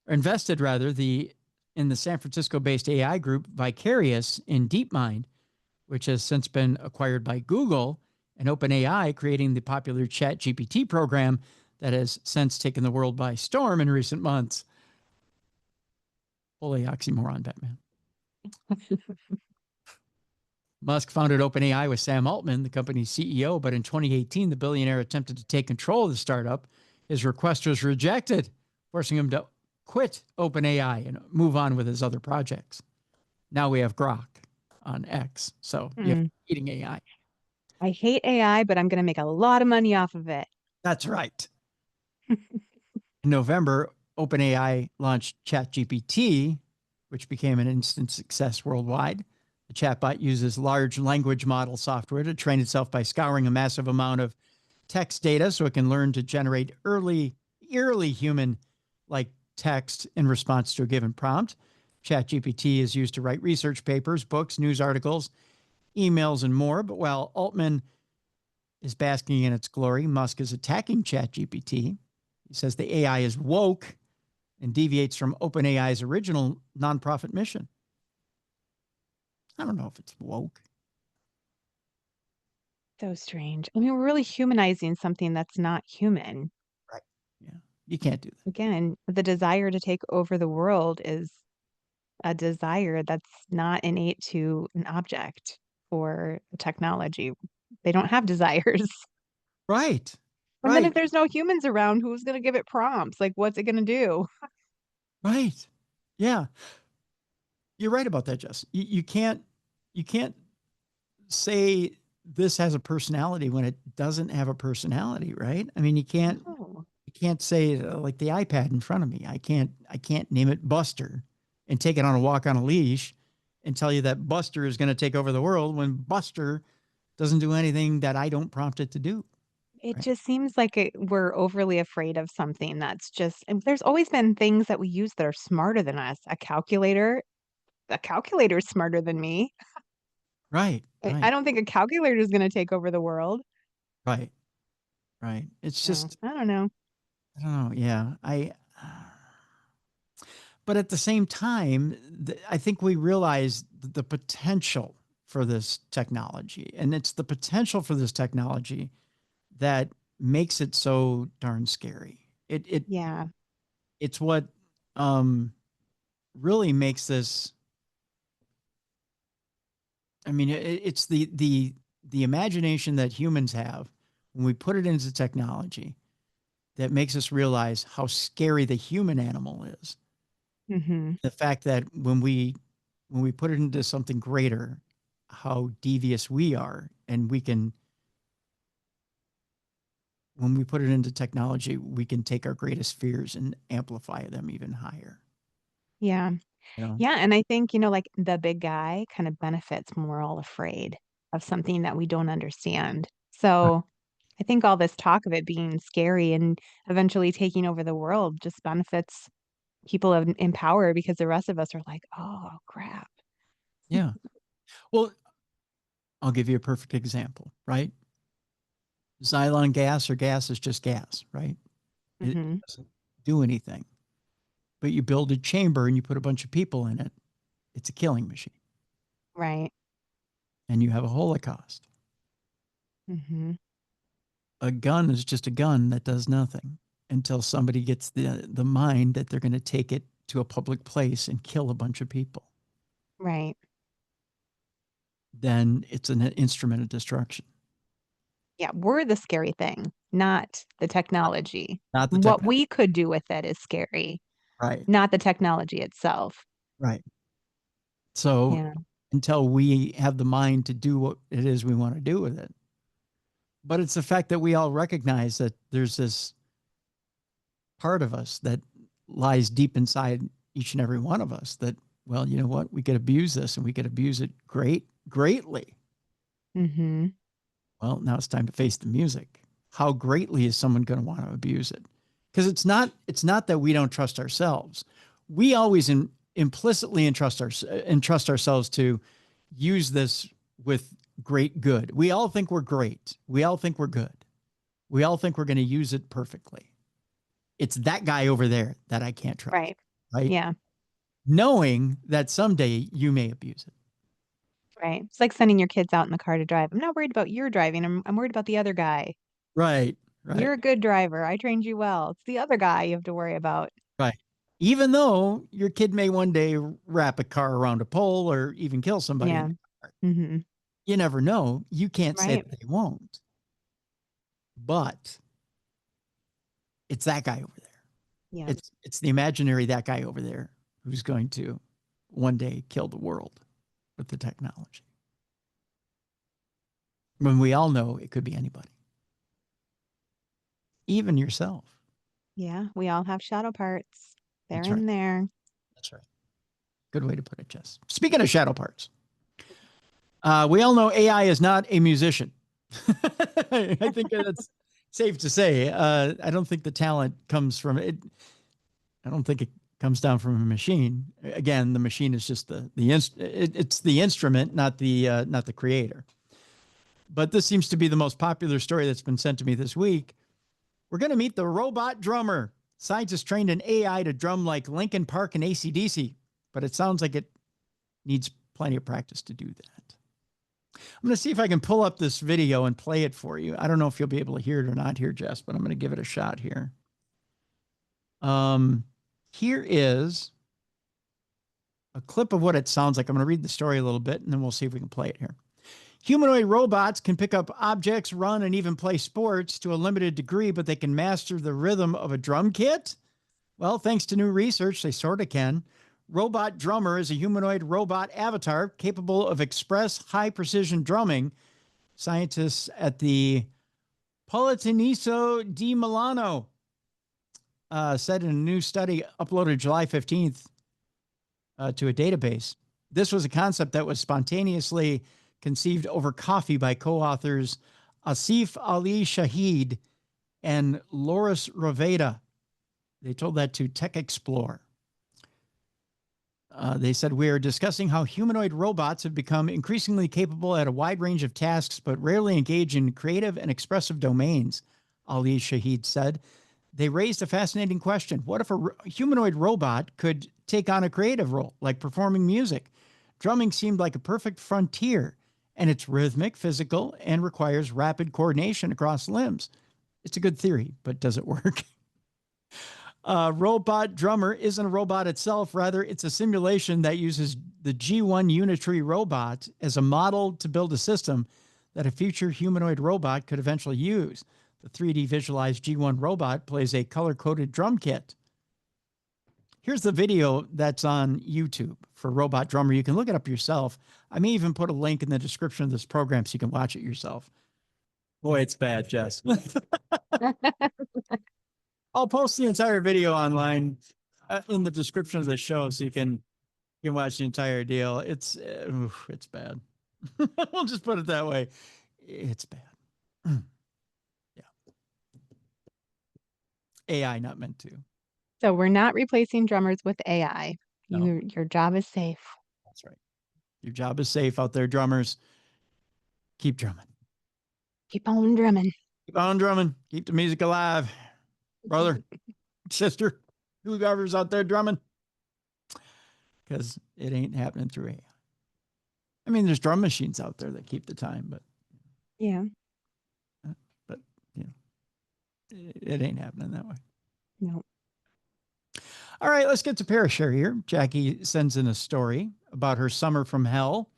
the in the San Francisco-based AI group Vicarious in DeepMind, which has since been acquired by Google and OpenAI, creating the popular ChatGPT program that has since taken the world by storm in recent months. Holy oxymoron, Batman. Musk founded OpenAI with Sam Altman, the company's CEO, but in 2018, the billionaire attempted to take control of the startup. His request was rejected, forcing him to quit OpenAI and move on with his other projects. Now we have Grok on X, so you're eating AI. I hate AI, but I'm going to make a lot of money off of it. That's right. In November, OpenAI launched ChatGPT, which became an instant success worldwide. The chatbot uses large language model software to train itself by scouring a massive amount of text data so it can learn to generate eerily human-like text in response to a given prompt. ChatGPT is used to write research papers, books, news articles, emails, and more. But while Altman is basking in its glory, Musk is attacking ChatGPT. He says the AI is woke and deviates from OpenAI's original nonprofit mission. I don't know if it's woke. So strange. I mean, we're really humanizing something that's not human. Right. Yeah. You can't do that. Again, the desire to take over the world is a desire that's not innate to an object or a technology. They don't have desires. Right. And then if Right. there's no humans around, who's going to give it prompts? Like, what's it going to do? Right. Yeah. You're right about that, Jess. You can't say this has a personality when it doesn't have a personality, right? I mean, you can't No. say like the iPad in front of me. I can't name it Buster and take it on a walk on a leash and tell you that Buster is going to take over the world when Buster doesn't do anything that I don't prompt it to do. It Right. just seems like we're overly afraid of something that's just, and there's always been things that we use that are smarter than us. A calculator is smarter than me. Right. I Right. don't think a calculator is going to take over the world. Right. Right. It's No, just, I don't know. I don't know. Yeah. But at the same time, I think we realize the potential for this technology, and it's the potential for this technology that makes it so darn scary. Yeah. It's what really makes this. I mean, it's the imagination that humans have when we put it into technology that makes us realize how scary the human animal is. Hmm. The fact that when we put it into something greater, how devious we are, and when we put it into technology, we can take our greatest fears and amplify them even higher. Yeah. You know, Yeah. And I think, like the big guy kind of benefits when we're all afraid of something that we don't understand. right. So I think all this talk of it being scary and eventually taking over the world just benefits people in power because the rest of us are like, oh, crap. Yeah. Well, I'll give you a perfect example, right? Xylon gas or gas is just gas, right? It Hmm. doesn't do anything. But you build a chamber and you put a bunch of people in it, it's a killing machine. Right. And you have a holocaust. Hmm. A gun is just a gun that does nothing until somebody gets the mind that they're going to take it to a public place and kill a bunch of people. Right. Then it's an instrument of destruction. Yeah. We're the scary thing, not the technology. Not the What technology. we could do with it is scary, Right. not the technology itself. Right. So Yeah. until we have the mind to do what it is we want to do with it. But it's the fact that we all recognize that there's this part of us that lies deep inside each and every one of us that, well, you know what? We could abuse this and we could abuse it greatly. Hmm. Well, now it's time to face the music. How greatly is someone going to want to abuse it? Because it's not that we don't trust ourselves. We always implicitly entrust ourselves to use this with great good. We all think we're great. We all think we're good. We all think we're going to use it perfectly. It's that guy over there that I can't trust, Right. right? Yeah. knowing that someday you may abuse it. Right. It's like sending your kids out in the car to drive. I'm not worried about your driving. I'm worried about the other guy. Right. You're Right. a good driver. I trained you well. It's the other guy you have to worry about. Right. Even though your kid may one day wrap a car around a pole or even kill somebody in Yeah. the car. Mm-hmm. You never know. You can't say Right. that they won't. But it's that guy over there. Yeah. It's the imaginary that guy over there who's going to one day kill the world with the technology. When we all know it could be anybody. Even yourself. Yeah. We all have shadow parts. They're That's in right. there. That's right. Good way to put it, Jess. Speaking of shadow parts, we all know AI is not a musician. I think that's safe to say. I don't think the talent comes from it. I don't think it comes down from a machine. Again, the machine is just it's the instrument, not the creator. But this seems to be the most popular story that's been sent to me this week. We're going to meet the robot drummer. Scientists trained an AI to drum like Linkin Park and AC/DC, but it sounds like it needs plenty of practice to do that. I'm going to see if I can pull up this video and play it for you. I don't know if you'll be able to hear it or not here, Jess, but I'm going to give it a shot here. Here is a clip of what it sounds like. I'm going to read the story a little bit, and then we'll see if we can play it here. Humanoid robots can pick up objects, run, and even play sports to a limited degree, but they can master the rhythm of a drum kit? Well, thanks to new research, they sort of can. Robot Drummer is a humanoid robot avatar capable of express high-precision drumming. Scientists at the Politeniso di Milano said in a new study uploaded July 15th to a database. This was a concept that was spontaneously conceived over coffee by co-authors Asif Ali Shahid and Loris Roveda. They told that to Tech Explore. They said, we are discussing how humanoid robots have become increasingly capable at a wide range of tasks, but rarely engage in creative and expressive domains, Ali Shahid said. They raised a fascinating question. What if a humanoid robot could take on a creative role, like performing music? Drumming seemed like a perfect frontier, and it's rhythmic, physical, and requires rapid coordination across limbs. It's a good theory, but does it work? Robot Drummer isn't a robot itself. Rather, it's a simulation that uses the G1 Unitree robot as a model to build a system that a future humanoid robot could eventually use. The 3D visualized G1 robot plays a color-coded drum kit. Here's the video that's on YouTube for Robot Drummer. You can look it up yourself. I may even put a link in the description of this program so you can watch it yourself. Boy, it's bad, Jess. I'll post the entire video online in the description of the show so you can watch the entire deal. It's bad. We'll just put it that way. It's bad. Yeah. AI not meant to. So we're not replacing drummers with AI. No. Your job is safe. That's right. Your job is safe out there, drummers. Keep drumming. Keep on drumming. Keep on drumming. Keep the music alive. Brother, sister, whoever's out there drumming. Because it ain't happening through AI. I mean, there's drum machines out there that keep the time, but yeah. But you know, it ain't happening that way. No. All right, let's get to Parashare here. Jackie sends in a story about her summer from hell.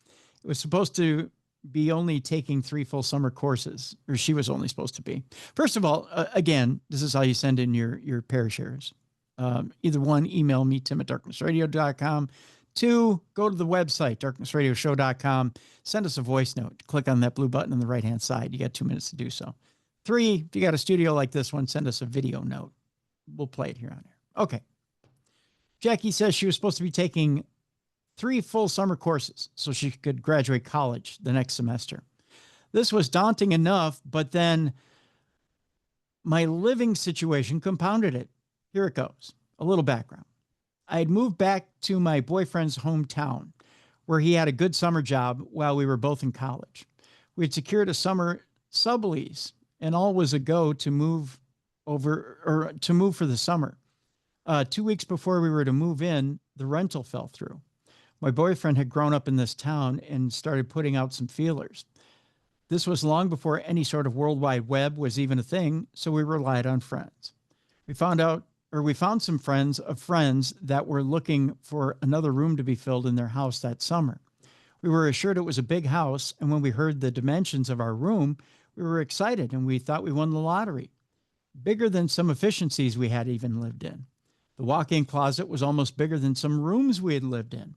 It was supposed to be only taking 3 full summer courses, or she was only supposed to be. First of all, again, this is how you send in your Parashares. Either one, email me, tim@darknessradio.com. 2, go to the website, darknessradioshow.com. Send us a voice note. Click on that blue button on the right-hand side. You got 2 minutes to do so. 3, if you got a studio like this one, send us a video note. We'll play it here on air. Okay. Jackie says she was supposed to be taking 3 full summer courses so she could graduate college the next semester. This was daunting enough, but then my living situation compounded it. Here it goes. A little background. I had moved back to my boyfriend's hometown where he had a good summer job while we were both in college. We had secured a summer sublease and all was a go to move for the summer. 2 weeks before we were to move in, the rental fell through. My boyfriend had grown up in this town and started putting out some feelers. This was long before any sort of World Wide Web was even a thing, so we relied on friends. We found some friends of friends that were looking for another room to be filled in their house that summer. We were assured it was a big house, and when we heard the dimensions of our room, we were excited and we thought we won the lottery. Bigger than some efficiencies we had even lived in. The walk-in closet was almost bigger than some rooms we had lived in.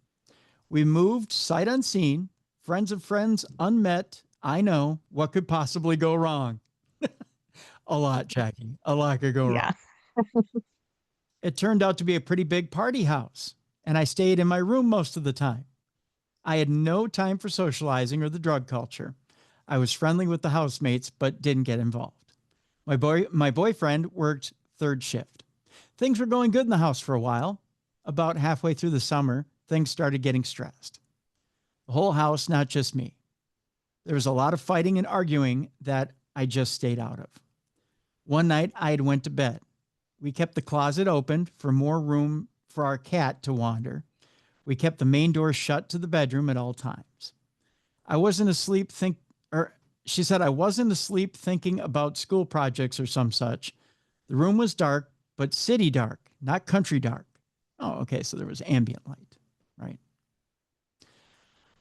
We moved sight unseen, friends of friends unmet. I know, what could possibly go wrong? A lot, Jackie. A lot could go wrong. It turned out to be a pretty big party house, and I stayed in my room most of the time. I had no time for socializing or the drug culture. I was friendly with the housemates, but didn't get involved. My boyfriend worked third shift. Things were going good in the house for a while. About halfway through the summer, things started getting stressed. The whole house, not just me. There was a lot of fighting and arguing that I just stayed out of. One night, I had went to bed. We kept the closet open for more room for our cat to wander. We kept the main door shut to the bedroom at all times. She said I wasn't asleep thinking about school projects or some such. The room was dark, but city dark, not country dark. Oh, okay, so there was ambient light, right?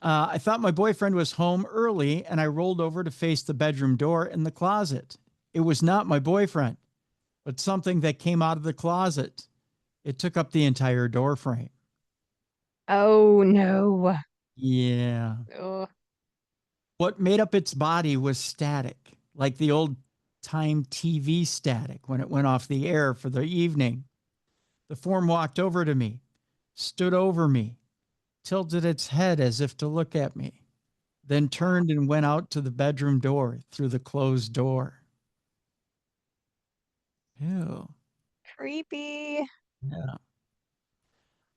I thought my boyfriend was home early, and I rolled over to face the bedroom door in the closet. It was not my boyfriend, but something that came out of the closet. It took up the entire door frame. Oh, no. Yeah. Ugh. What made up its body was static, like the old time TV static when it went off the air for the evening. The form walked over to me, stood over me, tilted its head as if to look at me, then turned and went out to the bedroom door through the closed door. Ew. Creepy. Yeah.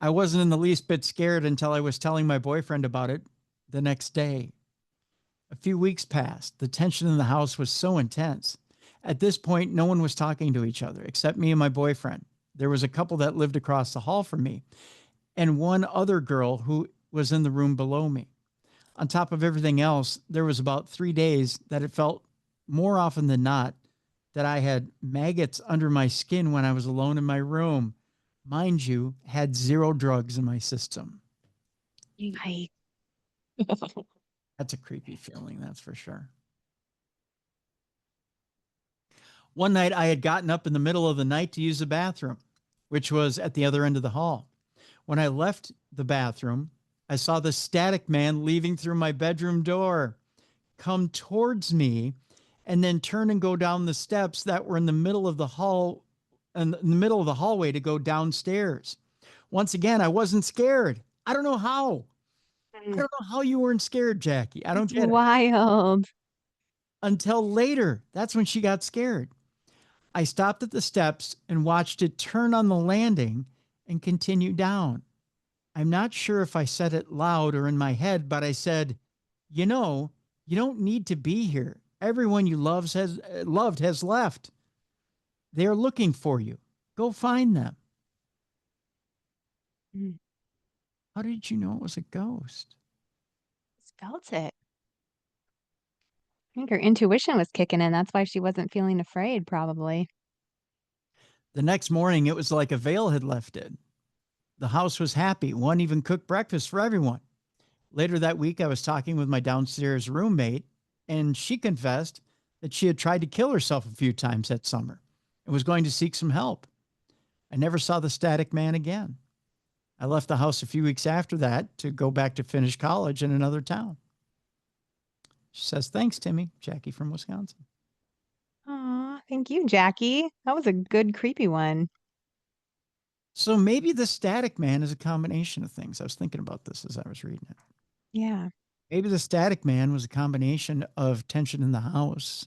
I wasn't in the least bit scared until I was telling my boyfriend about it the next day. A few weeks passed. The tension in the house was so intense. At this point, no one was talking to each other except me and my boyfriend. There was a couple that lived across the hall from me and one other girl who was in the room below me. On top of everything else, there was about 3 days that it felt more often than not that I had maggots under my skin when I was alone in my room. Mind you, had 0 drugs in my system. I That's a creepy feeling, that's for sure. One night I had gotten up in the middle of the night to use the bathroom, which was at the other end of the hall. When I left the bathroom, I saw the static man leaving through my bedroom door, come towards me, and then turn and go down the steps that were in the middle of the hall, in the middle of the hallway to go downstairs. Once again, I wasn't scared. I don't know how. I don't know how you weren't scared, Jackie. I don't It's get it. wild. Until later, that's when she got scared. I stopped at the steps and watched it turn on the landing and continue down. I'm not sure if I said it loud or in my head, but I said, you know, you don't need to be here. Everyone you loved has left. They are looking for you. Go find them. Mm. How did you know it was a ghost? Just felt it. I think her intuition was kicking in. That's why she wasn't feeling afraid, probably. The next morning, it was like a veil had lifted. The house was happy. One even cooked breakfast for everyone. Later that week, I was talking with my downstairs roommate, and she confessed that she had tried to kill herself a few times that summer and was going to seek some help. I never saw the static man again. I left the house a few weeks after that to go back to finish college in another town. She says, thanks, Timmy. Jackie from Wisconsin. Aw, thank you, Jackie. That was a good, creepy one. So maybe the static man is a combination of things. I was thinking about this as I was reading it. Yeah. Maybe the static man was a combination of tension in the house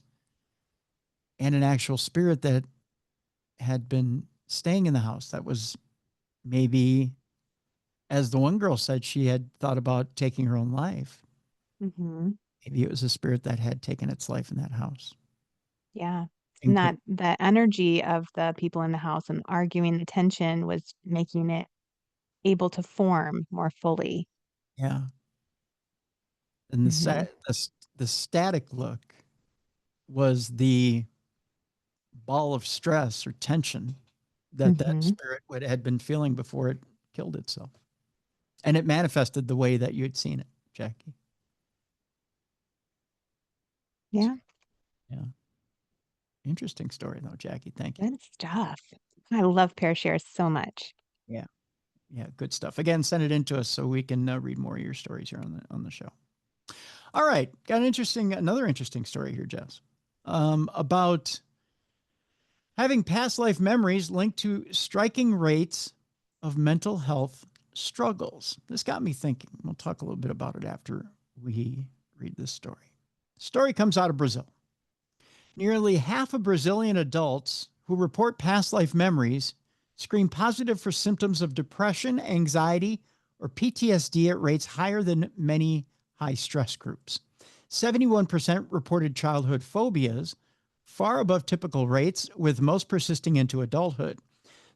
and an actual spirit that had been staying in the house. That was maybe, as the one girl said, she had thought about taking her own life. Mm-hmm. Maybe it was a spirit that had taken its life in that house. Yeah. not the energy of the people in the house and arguing the tension was making it able to form more fully. Yeah. And Mhm. the static look was the ball of stress or tension that Mhm. spirit had been feeling before it killed itself. And it manifested the way that you had seen it, Jackie. Yeah, Yeah. Interesting story, though, Jackie. Thank you. good stuff. I love Parashare so much. Yeah. Yeah. Good stuff. Again, send it in to us so we can read more of your stories here on the show. All right. Got another interesting story here, Jess, about having past life memories linked to striking rates of mental health struggles. This got me thinking. We'll talk a little bit about it after we read this story. The story comes out of Brazil. Nearly half of Brazilian adults who report past life memories screen positive for symptoms of depression, anxiety, or PTSD at rates higher than many high stress groups. 71% reported childhood phobias, far above typical rates, with most persisting into adulthood.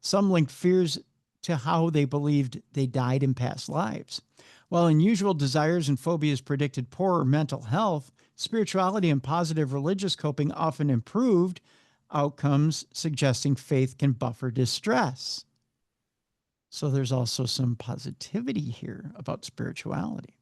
Some linked fears to how they believed they died in past lives. While unusual desires and phobias predicted poorer mental health, spirituality and positive religious coping often improved outcomes, suggesting faith can buffer distress. So there's also some positivity here about spirituality.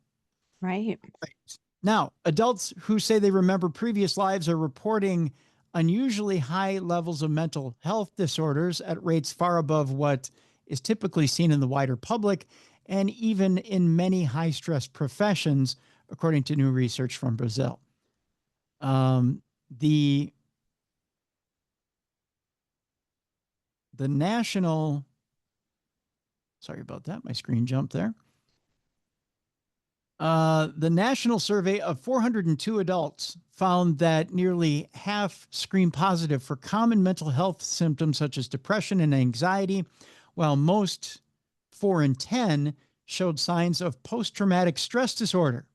Right. Right. Now, adults who say they remember previous lives are reporting unusually high levels of mental health disorders at rates far above what is typically seen in the wider public and even in many high stress professions, according to new research from Brazil. Um, the the national, sorry about that, my screen jumped there. The national survey of 402 adults found that nearly half screen positive for common mental health symptoms such as depression and anxiety, while most 4 in 10 showed signs of post-traumatic stress disorder.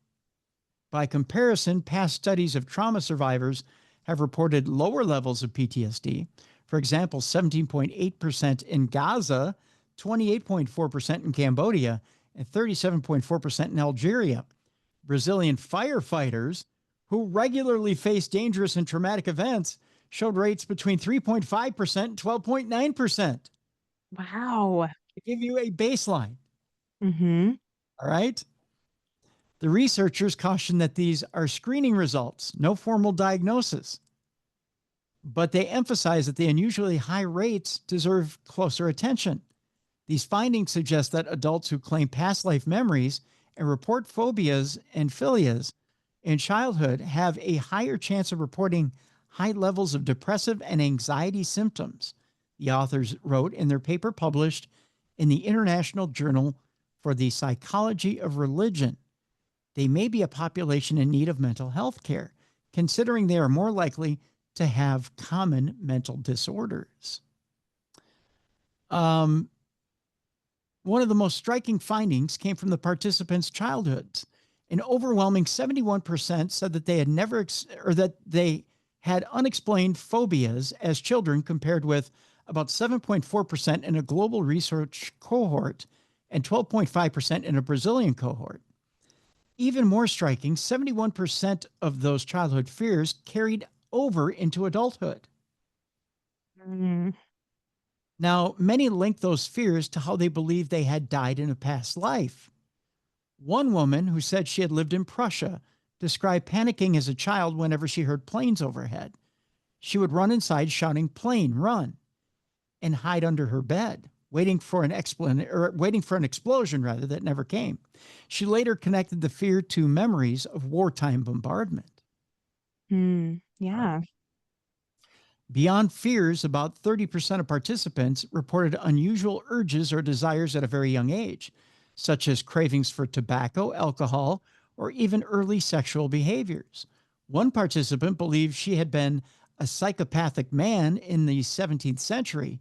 By comparison, past studies of trauma survivors have reported lower levels of PTSD. For example, 17.8% in Gaza, 28.4% in Cambodia, and 37.4% in Algeria. Brazilian firefighters who regularly face dangerous and traumatic events showed rates between 3.5% and 12.9%. Wow. To give you a baseline, Mhm. all right? The researchers caution that these are screening results, no formal diagnosis, but they emphasize that the unusually high rates deserve closer attention. These findings suggest that adults who claim past life memories and report phobias and philias in childhood have a higher chance of reporting high levels of depressive and anxiety symptoms, the authors wrote in their paper published in the International Journal for the Psychology of Religion. They may be a population in need of mental health care, considering they are more likely to have common mental disorders. Um, One of the most striking findings came from the participants' childhoods. An overwhelming 71% said that they had never or that they had unexplained phobias as children, compared with about 7.4% in a global research cohort and 12.5% in a Brazilian cohort. Even more striking, 71% of those childhood fears carried over into adulthood. Mm. Now, many link those fears to how they believed they had died in a past life. One woman who said she had lived in Prussia described panicking as a child whenever she heard planes overhead. She would run inside shouting, "Plane, run," and hide under her bed, waiting for an explosion rather that never came. She later connected the fear to memories of wartime bombardment. Mm. Yeah. Beyond fears, about 30% of participants reported unusual urges or desires at a very young age, such as cravings for tobacco, alcohol, or even early sexual behaviors. One participant believed she had been a psychopathic man in the 17th century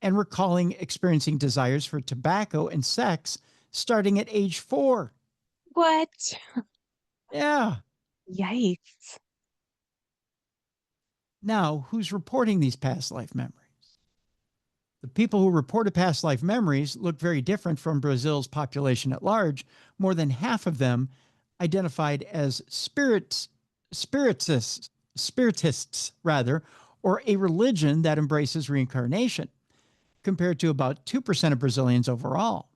and recalling experiencing desires for tobacco and sex starting at age 4. What? Yeah. Yikes. Now, who's reporting these past life memories? The people who reported past life memories look very different from Brazil's population at large. More than half of them identified as spiritists rather, or a religion that embraces reincarnation, compared to about 2% of Brazilians overall.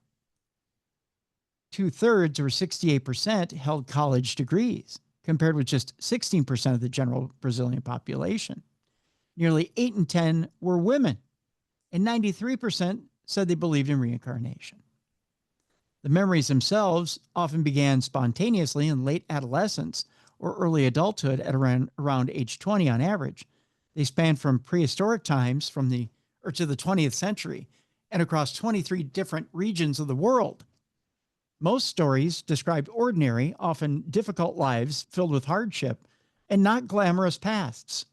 Two-thirds, or 68%, held college degrees, compared with just 16% of the general Brazilian population. Nearly 8 in 10 were women, and 93% said they believed in reincarnation. The memories themselves often began spontaneously in late adolescence or early adulthood at around age 20 on average. They span from prehistoric times to the 20th century and across 23 different regions of the world. Most stories described ordinary, often difficult lives filled with hardship and not glamorous pasts.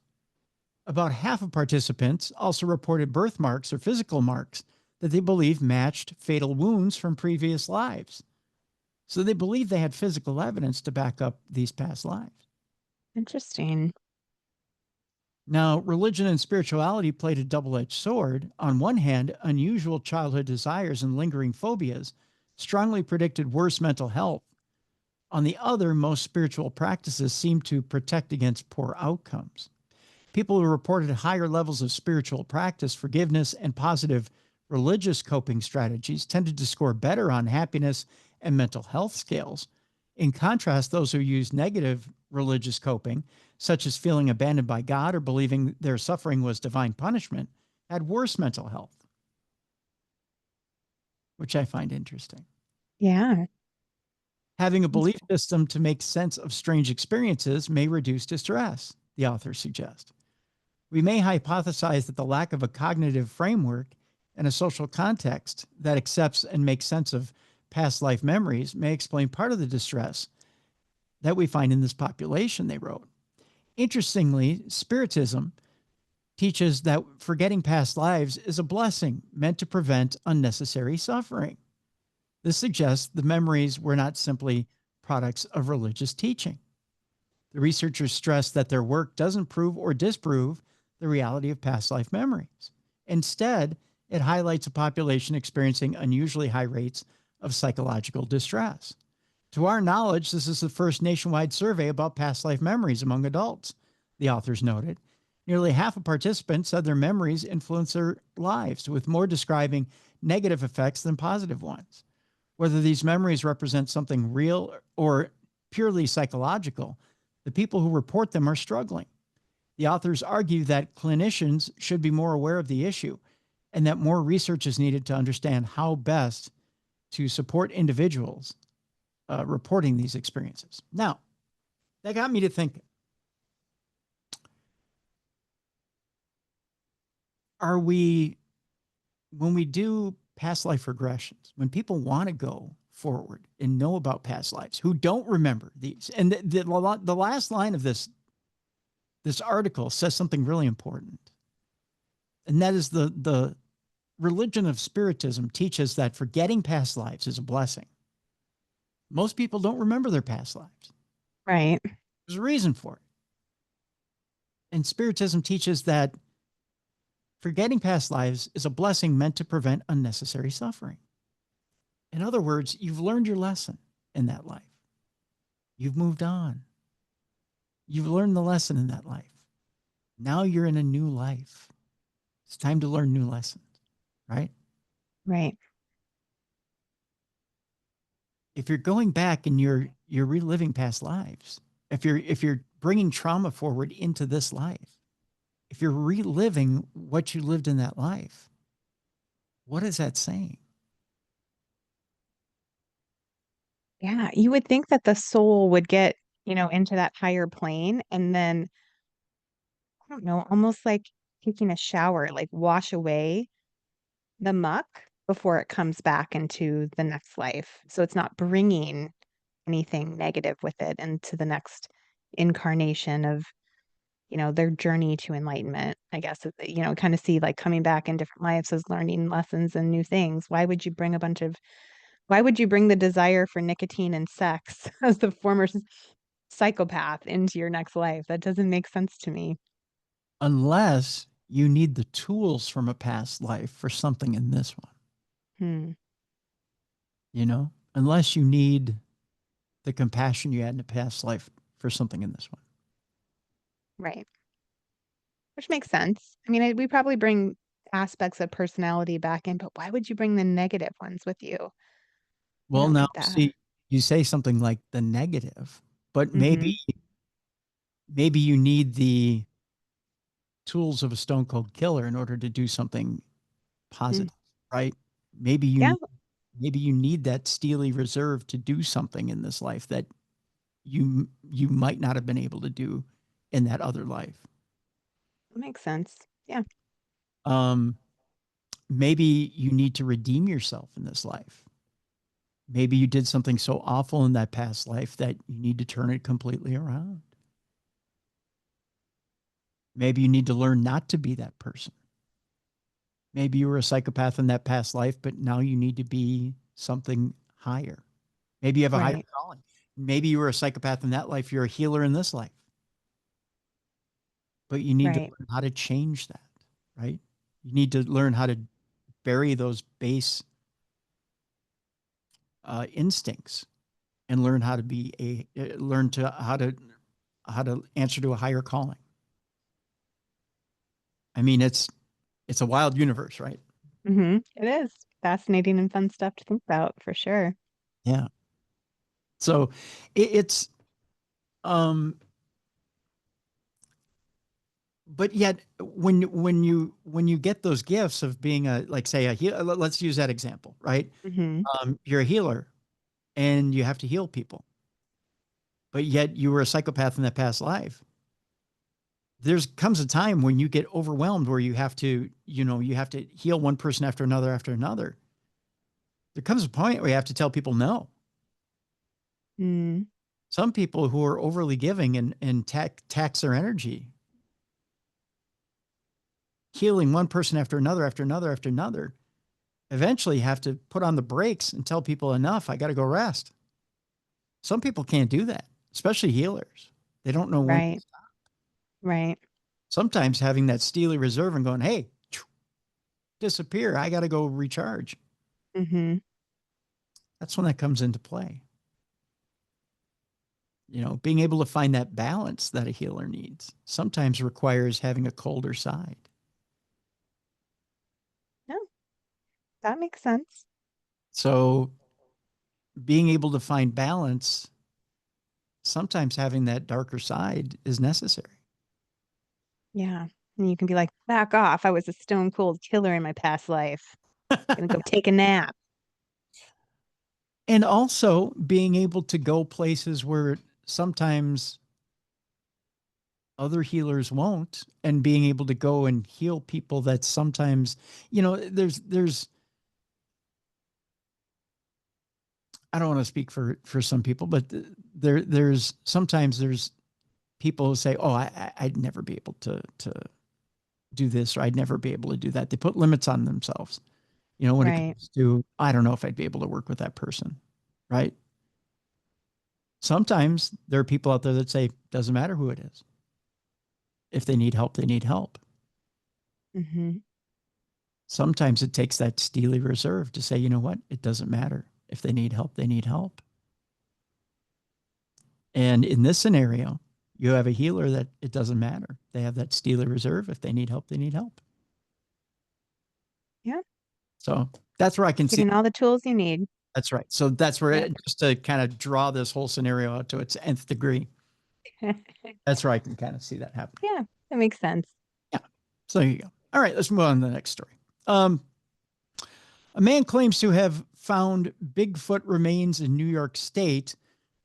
About half of participants also reported birthmarks or physical marks that they believed matched fatal wounds from previous lives. So they believed they had physical evidence to back up these past lives. Interesting. Now, religion and spirituality played a double-edged sword. On one hand, unusual childhood desires and lingering phobias strongly predicted worse mental health. On the other, most spiritual practices seemed to protect against poor outcomes. People who reported higher levels of spiritual practice, forgiveness, and positive religious coping strategies tended to score better on happiness and mental health scales. In contrast, those who used negative religious coping, such as feeling abandoned by God or believing their suffering was divine punishment, had worse mental health, which I find interesting. Yeah. Having a belief system to make sense of strange experiences may reduce distress, the authors suggest. We may hypothesize that the lack of a cognitive framework and a social context that accepts and makes sense of past life memories may explain part of the distress that we find in this population, they wrote. Interestingly, Spiritism teaches that forgetting past lives is a blessing meant to prevent unnecessary suffering. This suggests the memories were not simply products of religious teaching. The researchers stress that their work doesn't prove or disprove the reality of past life memories. Instead, it highlights a population experiencing unusually high rates of psychological distress. To our knowledge, this is the first nationwide survey about past life memories among adults, the authors noted. Nearly half of participants said their memories influence their lives, with more describing negative effects than positive ones. Whether these memories represent something real or purely psychological, the people who report them are struggling. The authors argue that clinicians should be more aware of the issue and that more research is needed to understand how best to support individuals reporting these experiences. Now, that got me to thinking. When we do past life regressions, when people want to go forward and know about past lives, who don't remember these, and the last line of this article says something really important. And that is the religion of Spiritism teaches that forgetting past lives is a blessing. Most people don't remember their past lives. Right. There's a reason for it. And Spiritism teaches that forgetting past lives is a blessing meant to prevent unnecessary suffering. In other words, you've learned your lesson in that life. You've moved on. You've learned the lesson in that life. Now you're in a new life. It's time to learn new lessons, right? Right. If you're going back and you're reliving past lives, if you're bringing trauma forward into this life, if you're reliving what you lived in that life, what is that saying? Yeah. You would think that the soul would get, into that higher plane and then, I don't know, almost like taking a shower, like wash away the muck before it comes back into the next life. So it's not bringing anything negative with it into the next incarnation of, their journey to enlightenment, I guess, kind of see like coming back in different lives as learning lessons and new things. Why would you bring the desire for nicotine and sex as the former psychopath into your next life? That doesn't make sense to me. unless you need the tools from a past life for something in this one. Unless you need the compassion you had in a past life for something in this one. Right. Which makes sense. I mean, we probably bring aspects of personality back in, but why would you bring the negative ones with you? I Well, don't now get that. see, you say something like the negative, but maybe Mm-hmm. maybe you need the tools of a stone cold killer in order to do something Mm. positive, right? Maybe Yeah, you need that steely reserve to do something in this life that you might not have been able to do in that other life. that makes sense. Yeah. Um, maybe you need to redeem yourself in this life. Maybe you did something so awful in that past life that you need to turn it completely around. Maybe you need to learn not to be that person. Maybe you were a psychopath in that past life, but now you need to be something higher. Maybe you have a higher Right. calling. Maybe you were a psychopath in that life. You're a healer in this life, but you need to Right. learn how to change that, right? You need to learn how to bury those base instincts and learn how to learn to how to answer to a higher calling. I mean, it's a wild universe, right? Mm-hmm. It is fascinating and fun stuff to think about for sure. Yeah. So it's um but yet when you get those gifts of being a like say a healer, let's use that example, right? Mm-hmm. You're a healer and you have to heal people, but yet you were a psychopath in that past life. There's comes a time when you get overwhelmed where you have to, you have to heal one person after another after another. There comes a point where you have to tell people no. Mm. Some people who are overly giving and tax their energy, healing one person after another after another after another, eventually have to put on the brakes and tell people enough. I got to go rest. Some people can't do that, especially healers. They don't know when. Right. Right. Sometimes having that steely reserve and going, hey, disappear. I got to go recharge. Mm-hmm. That's when that comes into play. Being able to find that balance that a healer needs sometimes requires having a colder side. No, that makes sense. So being able to find balance, sometimes having that darker side is necessary. Yeah. And you can be like, back off. I was a stone cold killer in my past life. Gonna go take a nap. And also being able to go places where sometimes other healers won't, and being able to go and heal people that sometimes, there's I don't want to speak for some people, but there's sometimes there's people who say, "Oh, I'd never be able to do this, or I'd never be able to do that." They put limits on themselves. When it Right. comes to, I don't know if I'd be able to work with that person, right? Sometimes there are people out there that say, doesn't matter who it is. If they need help, they need help. Mm-hmm. Sometimes it takes that steely reserve to say, you know what? It doesn't matter. If they need help, they need help. And in this scenario, you have a healer that it doesn't matter. They have that steely reserve. If they need help, they need help. Yeah. So that's where I can see. Getting all the tools you need. That's right. So that's where, Yep. just to kind of draw this whole scenario out to its nth degree, that's where I can kind of see that happening. Yeah, that makes sense. Yeah. So there you go. All right, let's move on to the next story. A man claims to have found Bigfoot remains in New York State.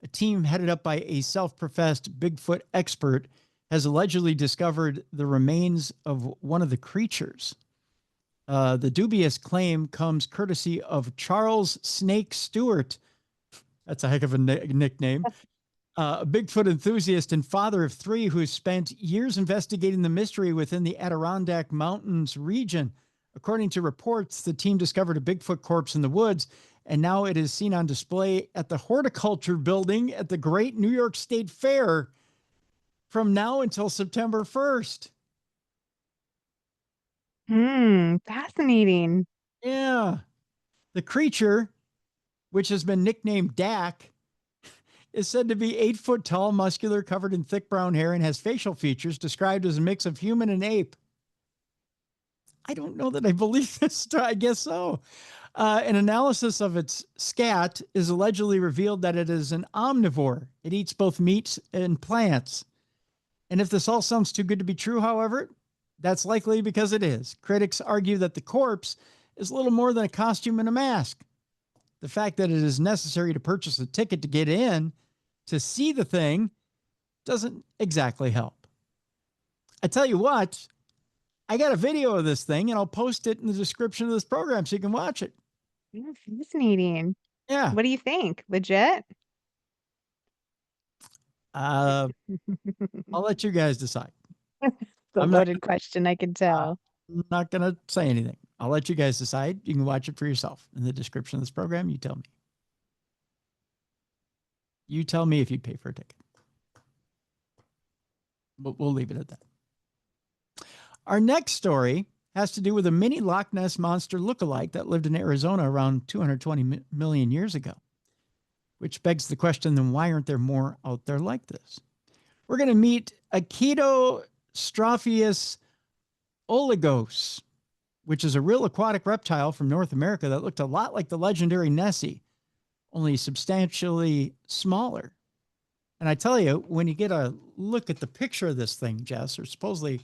A team headed up by a self-professed Bigfoot expert has allegedly discovered the remains of one of the creatures. The dubious claim comes courtesy of Charles Snake Stewart. That's a heck of a nickname. A Bigfoot enthusiast and father of three who has spent years investigating the mystery within the Adirondack Mountains region. According to reports, the team discovered a Bigfoot corpse in the woods, and now it is seen on display at the Horticulture Building at the Great New York State Fair from now until September 1st. Fascinating. Yeah. The creature, which has been nicknamed Dak, is said to be 8 foot tall, muscular, covered in thick brown hair, and has facial features described as a mix of human and ape. I don't know that I believe this. I guess so. An analysis of its scat is allegedly revealed that it is an omnivore. It eats both meat and plants. And if this all sounds too good to be true, however, that's likely because it is. Critics argue that the corpse is little more than a costume and a mask. The fact that it is necessary to purchase a ticket to get in to see the thing doesn't exactly help. I tell you what, I got a video of this thing and I'll post it in the description of this program so you can watch it. Fascinating. Yeah. What do you think? Legit? Uh, I'll let you guys decide. The I'm not loaded question, I can uh, tell. I'm not going to say anything. I'll let you guys decide. You can watch it for yourself in the description of this program. You tell me. You tell me if you'd pay for a ticket. But we'll leave it at that. Our next story has to do with a mini-loch-ness monster lookalike that lived in Arizona around 220 million years ago, which begs the question, then why aren't there more out there like this? We're going to meet Achitostropheus oligos, which is a real aquatic reptile from North America that looked a lot like the legendary Nessie, only substantially smaller. And I tell you, when you get a look at the picture of this thing, Jess, or supposedly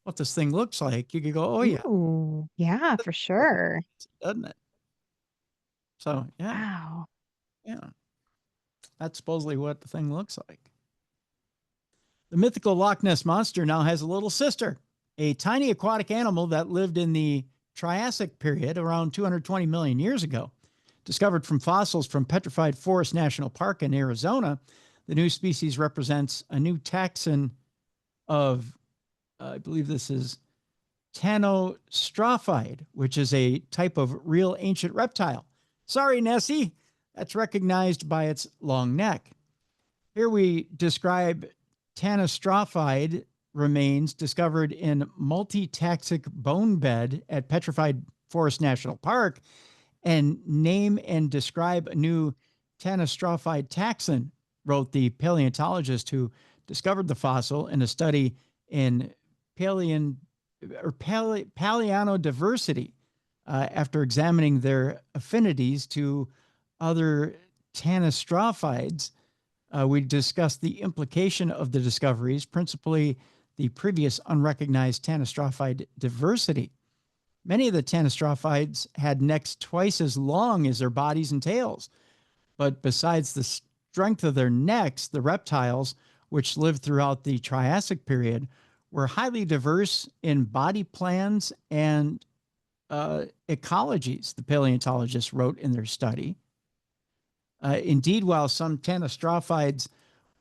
what this thing looks like, you could go, oh, yeah, Ooh, yeah, for sure. doesn't it? So, yeah, Wow. yeah, that's supposedly what the thing looks like. The mythical Loch Ness monster now has a little sister, a tiny aquatic animal that lived in the Triassic period around 220 million years ago. Discovered from fossils from Petrified Forest National Park in Arizona, the new species represents a new taxon of, I believe this is Tanostropheid, which is a type of real ancient reptile. Sorry, Nessie, that's recognized by its long neck. Here we describe Tanostropheid remains discovered in multi-taxic bone bed at Petrified Forest National Park and name and describe a new Tanostropheid taxon, wrote the paleontologist who discovered the fossil in a study in paleonodiversity after examining their affinities to other Tanostrophides. We discussed the implication of the discoveries, principally the previous unrecognized Tanostropheid diversity. Many of the Tanostrophides had necks twice as long as their bodies and tails. But besides the strength of their necks, the reptiles, which lived throughout the Triassic period, were highly diverse in body plans and ecologies, the paleontologists wrote in their study. Indeed, while some Tanostrophides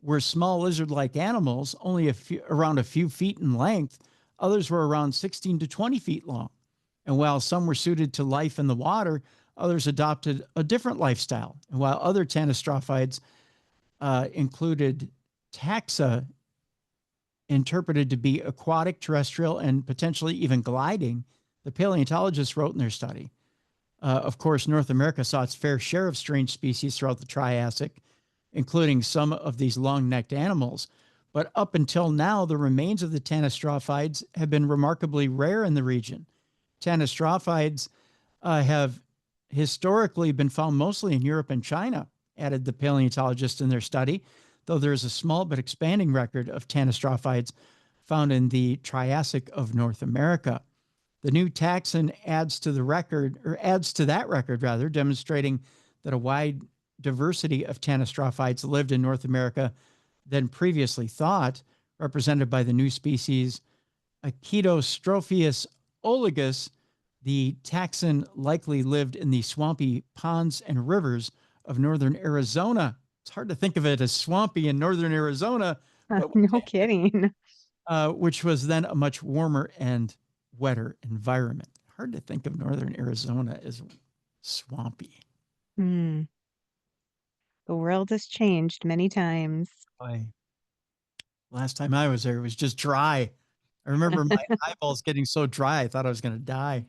were small lizard-like animals, only around a few feet in length, others were around 16 to 20 feet long. And while some were suited to life in the water, others adopted a different lifestyle. And while other Tanostrophides included taxa, interpreted to be aquatic, terrestrial, and potentially even gliding, the paleontologists wrote in their study. Of course, North America saw its fair share of strange species throughout the Triassic, including some of these long-necked animals. But up until now, the remains of the Tanostrophides have been remarkably rare in the region. Tanostrophides have historically been found mostly in Europe and China, added the paleontologists in their study, though there is a small but expanding record of Tanostrophides found in the Triassic of North America. The new taxon adds to that record, demonstrating that a wide diversity of Tanostrophides lived in North America than previously thought, represented by the new species Achitostropheus oligos. The taxon likely lived in the swampy ponds and rivers of northern Arizona. It's hard to think of it as swampy in northern Arizona, but No kidding. which was then a much warmer and wetter environment. Hard to think of northern Arizona as swampy. Hmm. The world has changed many times. Boy, last time I was there, it was just dry. I remember my eyeballs getting so dry, I thought I was going to die.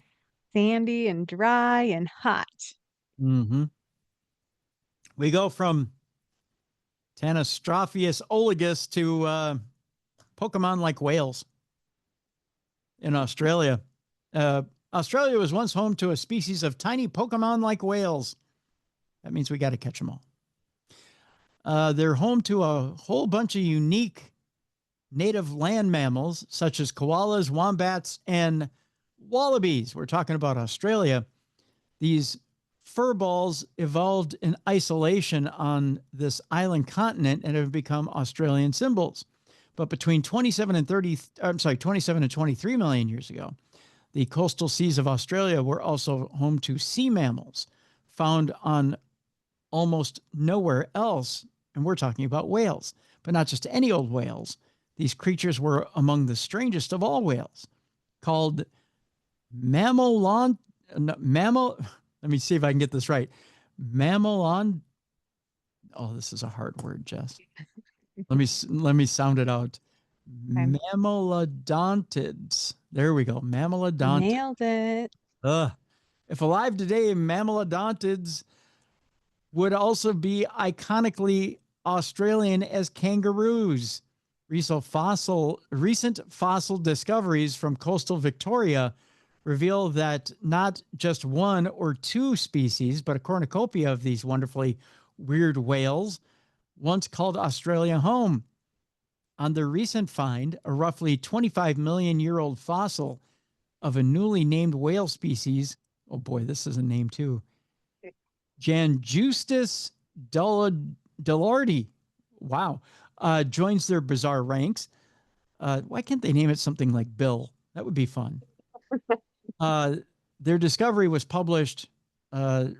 Sandy and dry and hot. Mm-hmm. We go from Tanastropheus oligus to Pokemon like whales in Australia. Australia was once home to a species of tiny Pokemon like whales. That means we got to catch them all. They're home to a whole bunch of unique native land mammals, such as koalas, wombats, and wallabies. We're talking about Australia. These fur balls evolved in isolation on this island continent and have become Australian symbols. But between 27 and 23 million years ago, the coastal seas of Australia were also home to sea mammals found on almost nowhere else. And we're talking about whales, but not just any old whales. These creatures were among the strangest of all whales, called mammal. Let me see if I can get this right. Mammalon. Oh, this is a hard word, Jess. Let me sound it out. Okay. Mammalodontids. There we go. Mammalodontids. Nailed it. If alive today, mammalodontids would also be iconically Australian as kangaroos. Recent fossil discoveries from coastal Victoria reveal that not just one or two species, but a cornucopia of these wonderfully weird whales once called Australia home. On the recent find, a roughly 25 million year old fossil of a newly named whale species. Oh boy, this is a name too. Janjustus Dillardi. Wow. Joins their bizarre ranks. Why can't they name it something like Bill? That would be fun. Their discovery was published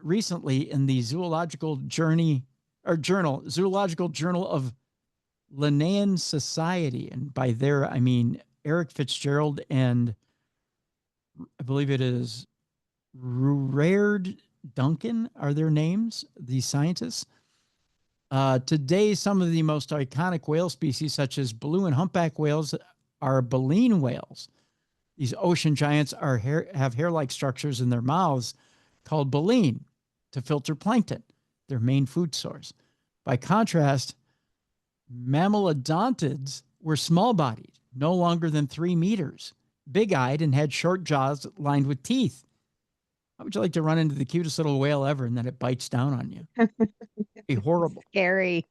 recently in the Zoological Journal of Linnean Society. And by there, I mean Eric Fitzgerald and I believe it is Ruaird Duncan are their names, these scientists. Today, some of the most iconic whale species, such as blue and humpback whales, are baleen whales. These ocean giants have hair-like structures in their mouths called baleen to filter plankton, their main food source. By contrast, mammalodontids were small-bodied, no longer than 3 meters, big-eyed, and had short jaws lined with teeth. How would you like to run into the cutest little whale ever and then it bites down on you? It'd be horrible. Scary.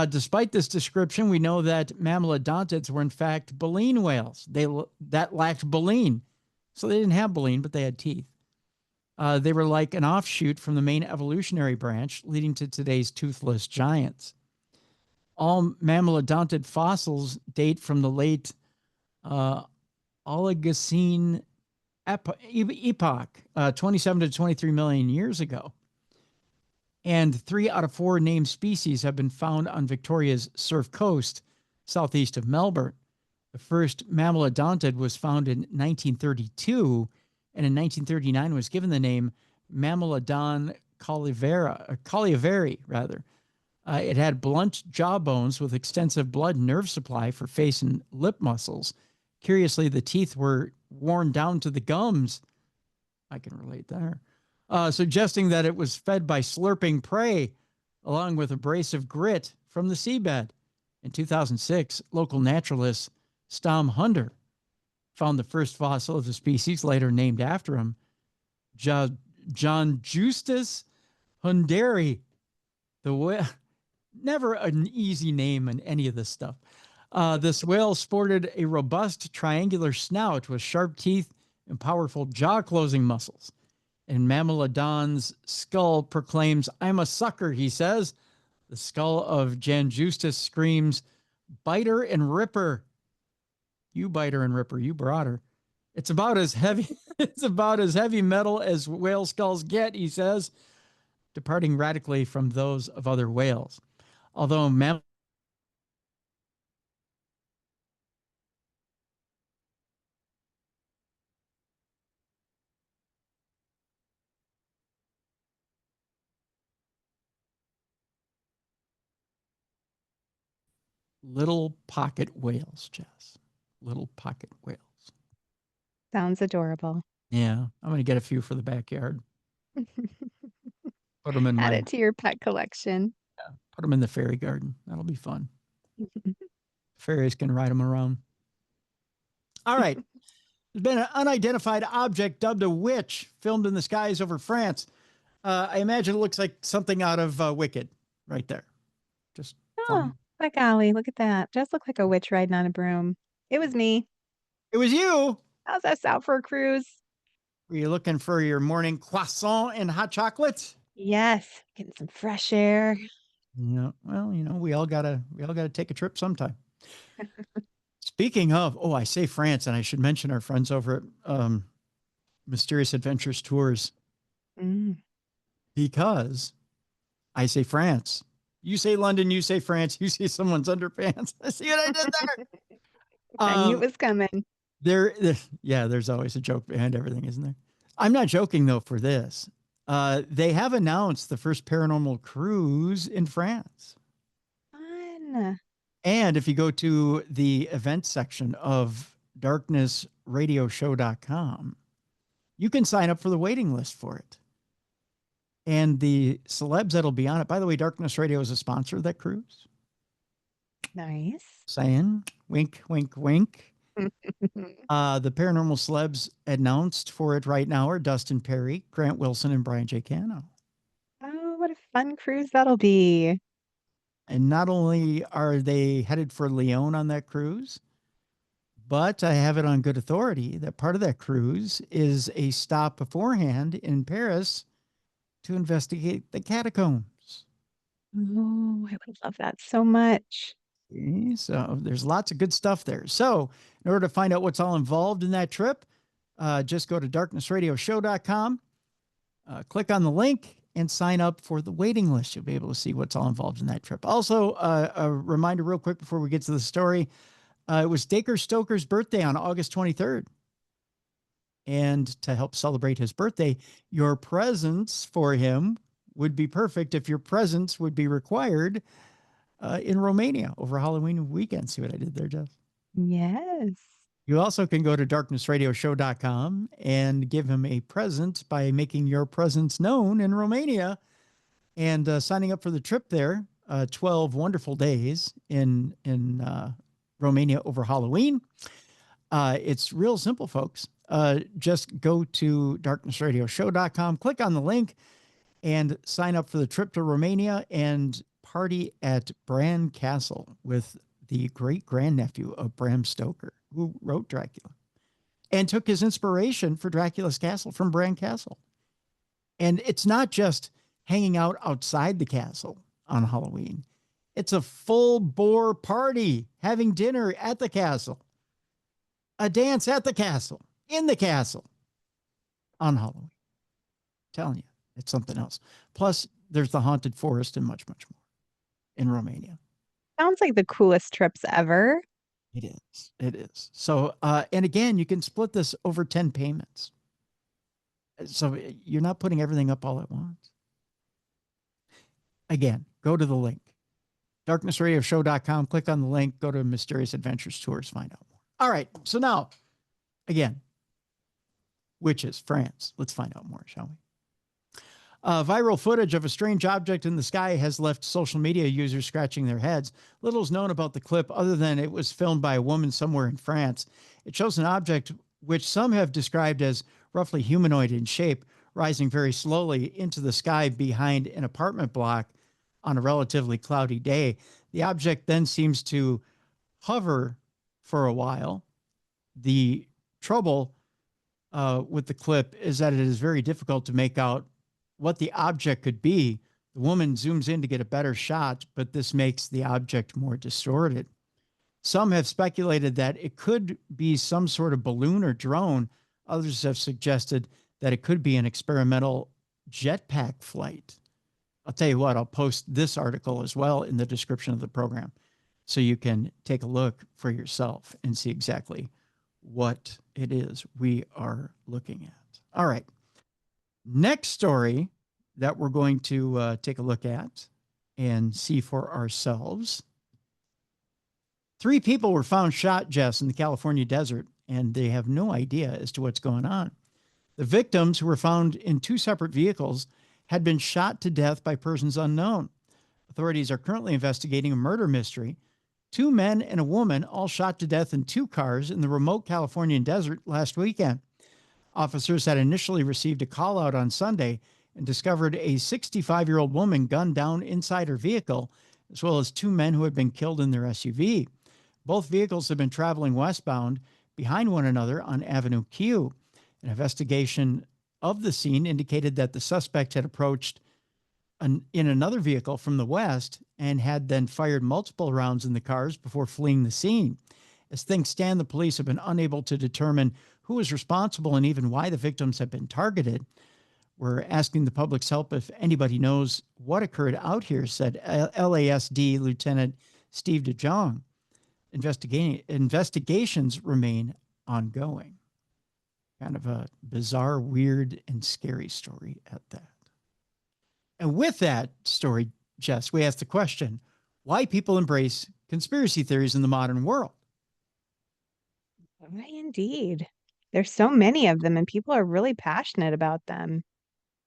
Despite this description, we know that mammalodontids were in fact baleen whales. That lacked baleen. So they didn't have baleen, but they had teeth. They were like an offshoot from the main evolutionary branch, leading to today's toothless giants. All mammalodonted fossils date from the late Oligocene epoch, 27 to 23 million years ago. And 3 out of 4 named species have been found on Victoria's Surf Coast, southeast of Melbourne. The first mammalodonted was found in 1932, and in 1939 was given the name Mammalodon colliavari, rather. It had blunt jaw bones with extensive blood and nerve supply for face and lip muscles. Curiously, the teeth were worn down to the gums. I can relate there. Suggesting that it was fed by slurping prey, along with abrasive grit from the seabed. In 2006, local naturalist Stom Hunter found the first fossil of the species, later named after him, John Justus Hunderi. Never an easy name in any of this stuff. This whale sported a robust triangular snout with sharp teeth and powerful jaw-closing muscles. And Mammalodon's skull proclaims, "I'm a sucker," he says. The skull of Jan Justus screams, "Biter and ripper." You biter and ripper, you brought her. It's about as heavy, it's about as heavy metal as whale skulls get, he says, departing radically from those of other whales. Although little pocket whales, Jess. little pocket whales. Sounds adorable. Yeah, I'm going to get a few for the backyard. Put them in Add my it to your pet collection. put them in the fairy garden. That'll be fun. Fairies can ride them around. All right. There's been an unidentified object dubbed a witch filmed in the skies over France. I imagine it looks like something out of Wicked right there. Just Oh, flying. by golly, look at that. Does look like a witch riding on a broom. It was me. It was you. How's us out for a cruise? Were you looking for your morning croissant and hot chocolate? Yes, getting some fresh air. Yeah. Well, we all gotta take a trip sometime. Speaking of, I say France, and I should mention our friends over at Mysterious Adventures Tours, Mm. because I say France. You say London, you say France, you say someone's underpants. See what I did there? I knew it was coming. There's always a joke behind everything, isn't there? I'm not joking though for this. They have announced the first paranormal cruise in France. Fun. And if you go to the event section of darknessradioshow.com, you can sign up for the waiting list for it. And the celebs that'll be on it, by the way, Darkness Radio is a sponsor of that cruise. Nice. Saying, wink, wink, wink. The paranormal celebs announced for it right now are Dustin Perry, Grant Wilson, and Brian J. Cano. Oh, what a fun cruise that'll be. And not only are they headed for Lyon on that cruise, but I have it on good authority that part of that cruise is a stop beforehand in Paris to investigate the catacombs. Oh, I would love that so much. Okay, so there's lots of good stuff there. So in order to find out what's all involved in that trip, just go to darknessradioshow.com, click on the link, and sign up for the waiting list. You'll be able to see what's all involved in that trip. Also, a reminder real quick before we get to the story. It was Dacre Stoker's birthday on August 23rd. And to help celebrate his birthday, your presents for him would be perfect if your presents would be required in Romania over Halloween weekend. See what I did there, Jess? Yes. You also can go to darknessradioshow.com and give him a present by making your presence known in Romania and signing up for the trip there. 12 wonderful days in Romania over Halloween. It's real simple, folks. Just go to darknessradioshow.com, click on the link, and sign up for the trip to Romania and party at Bran Castle with the great-grandnephew of Bram Stoker, who wrote Dracula and took his inspiration for Dracula's castle from Bran Castle. And it's not just hanging out outside the castle on Halloween. It's a full-bore party, having dinner at the castle, a dance at the castle, in the castle on Halloween. I'm telling you, it's something else. Plus, there's the haunted forest and much, much more in Romania. Sounds like the coolest trips ever. It is. It is. So, and again, you can split this over 10 payments. So you're not putting everything up all at once. Again, go to the link. darknessradioshow.com, click on the link, go to Mysterious Adventures Tours, find out more. All right. So now, again, witches, France. Let's find out more, shall we? Viral footage of a strange object in the sky has left social media users scratching their heads. Little is known about the clip other than it was filmed by a woman somewhere in France. It shows an object which some have described as roughly humanoid in shape, rising very slowly into the sky behind an apartment block on a relatively cloudy day. The object then seems to hover for a while. The trouble with the clip is that it is very difficult to make out what the object could be. The woman zooms in to get a better shot, but this makes the object more distorted. Some have speculated that it could be some sort of balloon or drone. Others have suggested that it could be an experimental jetpack flight. I'll tell you what, I'll post this article as well in the description of the program so you can take a look for yourself and see exactly what it is we are looking at. All right. Next story that we're going to take a look at and see for ourselves 3 people were found shot, Jess, in the California desert, and they have no idea as to what's going on. The victims, who were found in 2 separate vehicles, had been shot to death by persons unknown. Authorities are currently investigating a murder mystery. 2 men and a woman all shot to death in 2 cars in the remote Californian desert last weekend. Officers had initially received a call out on Sunday and discovered a 65-year-old woman gunned down inside her vehicle, as well as 2 men who had been killed in their SUV. Both vehicles had been traveling westbound behind one another on Avenue Q. An investigation of the scene indicated that the suspect had approached in another vehicle from the west and had then fired multiple rounds in the cars before fleeing the scene. As things stand, the police have been unable to determine who was responsible and even why the victims have been targeted. We're asking the public's help if anybody knows what occurred out here, said LASD Lieutenant Steve DeJong. Investigations remain ongoing. Kind of a bizarre, weird, and scary story at that. And with that story, Jess, we asked the question, why people embrace conspiracy theories in the modern world? Right, indeed. There's so many of them, and people are really passionate about them.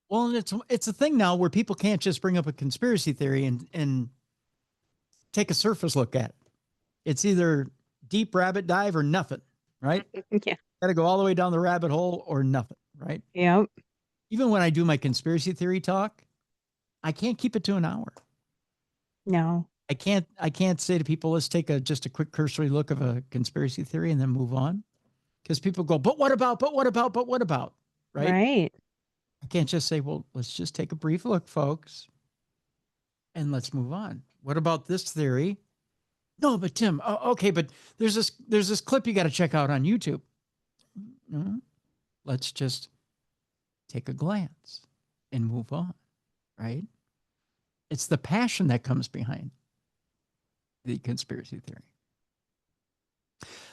Well, and it's a thing now where people can't just bring up a conspiracy theory and take a surface look at it. It's either deep rabbit dive or nothing, right? Yeah. Got to go all the way down the rabbit hole or nothing, right? Yep. Even when I do my conspiracy theory talk, I can't keep it to an hour. No. I can't say to people, let's take just a quick cursory look of a conspiracy theory and then move on. Because people go, but what about, right? Right. I can't just say, well, let's just take a brief look, folks, and let's move on. What about this theory? No, but Tim, okay, but there's this clip you got to check out on YouTube. Mm-hmm. Let's just take a glance and move on, right? It's the passion that comes behind the conspiracy theory.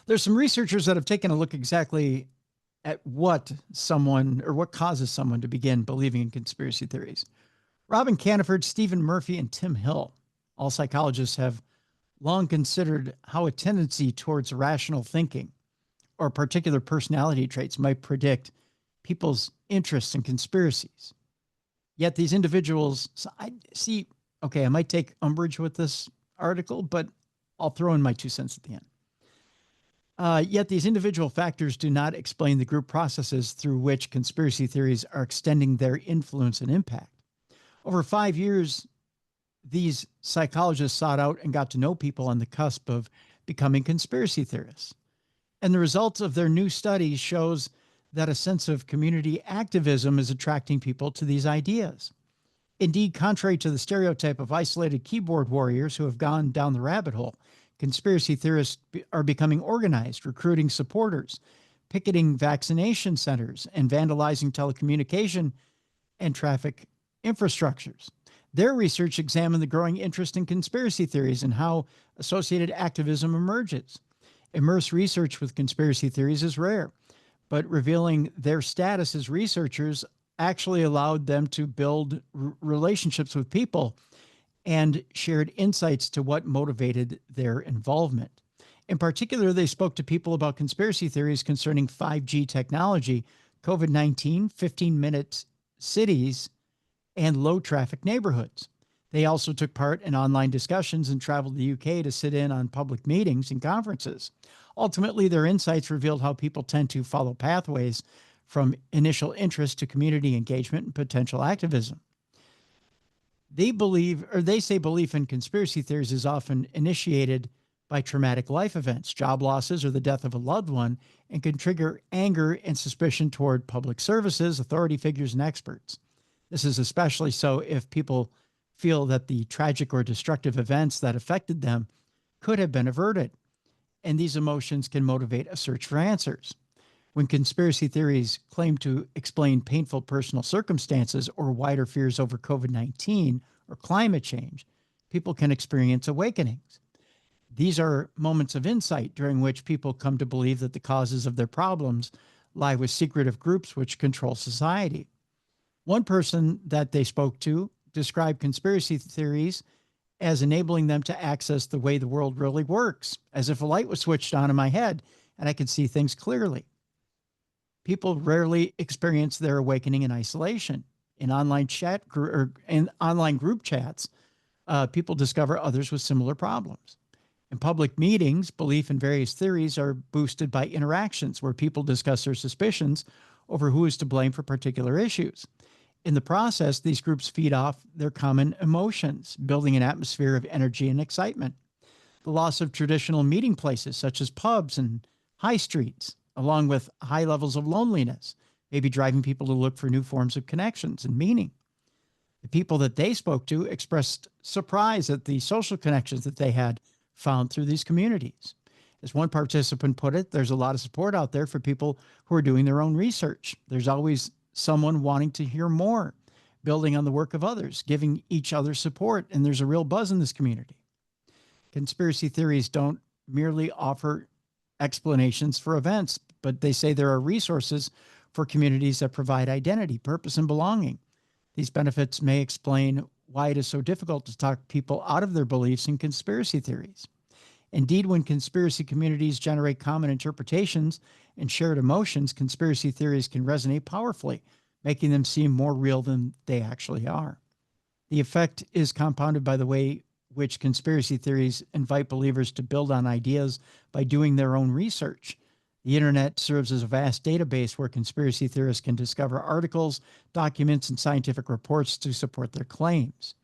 There's some researchers that have taken a look exactly at what causes someone to begin believing in conspiracy theories. Robin Caniford, Stephen Murphy, and Tim Hill, all psychologists, have long considered how a tendency towards rational thinking or particular personality traits might predict people's interests in conspiracies. Yet these individuals, I might take umbrage with this article, but I'll throw in my 2 cents at the end. Yet these individual factors do not explain the group processes through which conspiracy theories are extending their influence and impact. Over 5 years, these psychologists sought out and got to know people on the cusp of becoming conspiracy theorists. And the results of their new study shows that a sense of community activism is attracting people to these ideas. Indeed, contrary to the stereotype of isolated keyboard warriors who have gone down the rabbit hole, conspiracy theorists are becoming organized, recruiting supporters, picketing vaccination centers, and vandalizing telecommunication and traffic infrastructures. Their research examined the growing interest in conspiracy theories and how associated activism emerges. Immersed research with conspiracy theories is rare, but revealing their status as researchers actually allowed them to build relationships with people and shared insights to what motivated their involvement. In particular, they spoke to people about conspiracy theories concerning 5G technology, COVID-19, 15-minute cities, and low-traffic neighborhoods. They also took part in online discussions and traveled to the UK to sit in on public meetings and conferences. Ultimately, their insights revealed how people tend to follow pathways from initial interest to community engagement and potential activism. They say belief in conspiracy theories is often initiated by traumatic life events, job losses, or the death of a loved one, and can trigger anger and suspicion toward public services, authority figures, and experts. This is especially so if people feel that the tragic or destructive events that affected them could have been averted, and these emotions can motivate a search for answers. When conspiracy theories claim to explain painful personal circumstances or wider fears over COVID-19 or climate change, people can experience awakenings. These are moments of insight during which people come to believe that the causes of their problems lie with secretive groups which control society. One person that they spoke to described conspiracy theories as enabling them to access the way the world really works, as if a light was switched on in my head and I could see things clearly. People rarely experience their awakening in isolation. In online chat or in online group chats, people discover others with similar problems. In public meetings, belief in various theories are boosted by interactions where people discuss their suspicions over who is to blame for particular issues. In the process, these groups feed off their common emotions, building an atmosphere of energy and excitement. The loss of traditional meeting places, such as pubs and high streets, along with high levels of loneliness, may be driving people to look for new forms of connections and meaning. The people that they spoke to expressed surprise at the social connections that they had found through these communities. As one participant put it, there's a lot of support out there for people who are doing their own research. There's always someone wanting to hear more, building on the work of others, giving each other support, and there's a real buzz in this community. Conspiracy theories don't merely offer explanations for events, but they say there are resources for communities that provide identity, purpose, and belonging. These benefits may explain why it is so difficult to talk people out of their beliefs in conspiracy theories. Indeed, when conspiracy communities generate common interpretations and shared emotions, conspiracy theories can resonate powerfully, making them seem more real than they actually are. The effect is compounded by the way which conspiracy theories invite believers to build on ideas by doing their own research. The internet serves as a vast database where conspiracy theorists can discover articles, documents, and scientific reports to support their claims.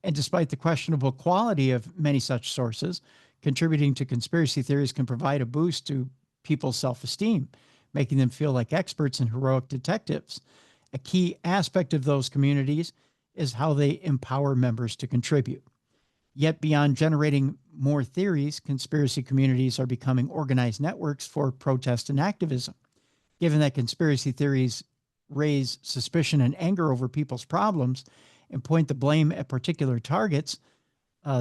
And despite the questionable quality of many such sources, contributing to conspiracy theories can provide a boost to people's self-esteem, making them feel like experts and heroic detectives. A key aspect of those communities is how they empower members to contribute. Yet beyond generating more theories, conspiracy communities are becoming organized networks for protest and activism. Given that conspiracy theories raise suspicion and anger over people's problems and point the blame at particular targets,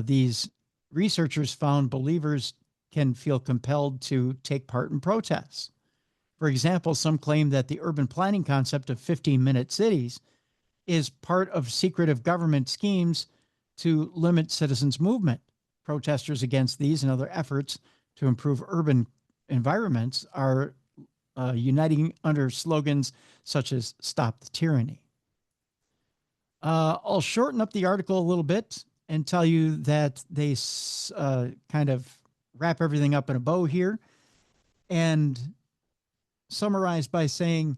these researchers found believers can feel compelled to take part in protests. For example, some claim that the urban planning concept of 15-minute cities is part of secretive government schemes to limit citizens' movement. Protesters against these and other efforts to improve urban environments are uniting under slogans such as "Stop the Tyranny." I'll shorten up the article a little bit and tell you that they kind of wrap everything up in a bow here and summarize by saying,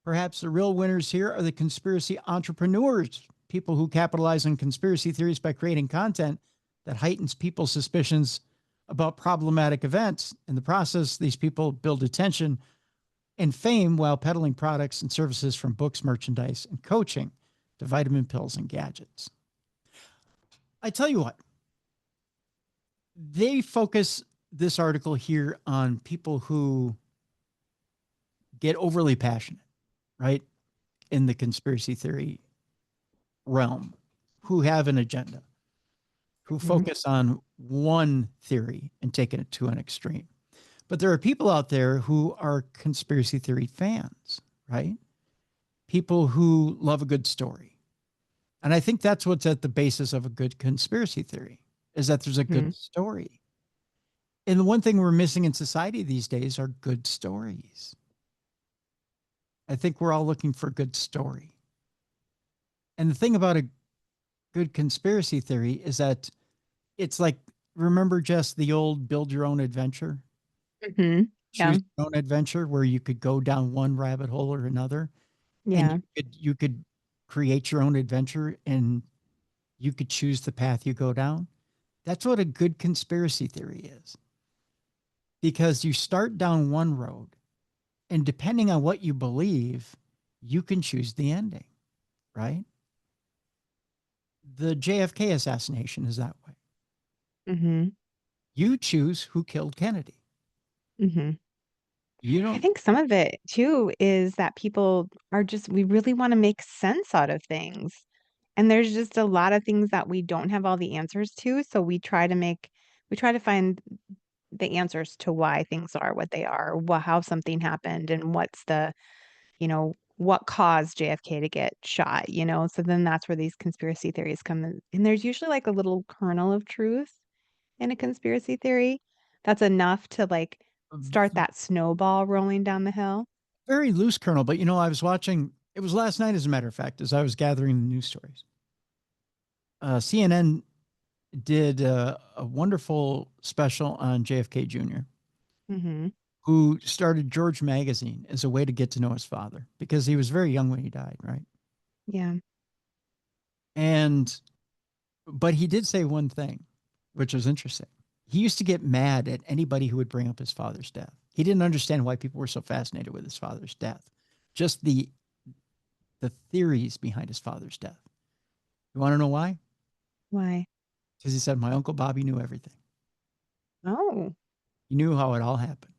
perhaps the real winners here are the conspiracy entrepreneurs, people who capitalize on conspiracy theories by creating content that heightens people's suspicions about problematic events. In the process, these people build attention and fame while peddling products and services from books, merchandise, and coaching to vitamin pills and gadgets. I tell you what, they focus this article here on people who get overly passionate, right, in the conspiracy theory realm, who have an agenda, who focus on one theory and take it to an extreme. But there are people out there who are conspiracy theory fans, right? People who love a good story. And I think that's what's at the basis of a good conspiracy theory, is that there's a good story. And the one thing we're missing in society these days are good stories. I think we're all looking for a good story. And the thing about a good conspiracy theory is that it's like, remember just the old build your own adventure? Yeah. Choose your own adventure, where you could go down one rabbit hole or another. Yeah. And you could create your own adventure and you could choose the path you go down. That's what a good conspiracy theory is. Because you start down one road, and depending on what you believe, you can choose the ending, right? The JFK assassination is that way. You choose who killed Kennedy. You I don't. think some of it too is that people are just, we really want to make sense out of things. And there's just a lot of things that we don't have all the answers to. So we try to find the answers to why things are what they are, how something happened, and what's the, what caused JFK to get shot, you know? So then that's where these conspiracy theories come in. And there's usually like a little kernel of truth in a conspiracy theory that's enough to like start that snowball rolling down the hill. Very loose kernel, but I was watching, it was last night, as a matter of fact, as I was gathering the news stories. CNN did a wonderful special on JFK Jr., Mm-hmm. who started George Magazine as a way to get to know his father because he was very young when he died, right? Yeah. And, but he did say one thing, which was interesting. He used to get mad at anybody who would bring up his father's death. He didn't understand why people were so fascinated with his father's death, just the theories behind his father's death. You want to know why? Why? Because he said, my Uncle Bobby knew everything. Oh, He knew how it all happened.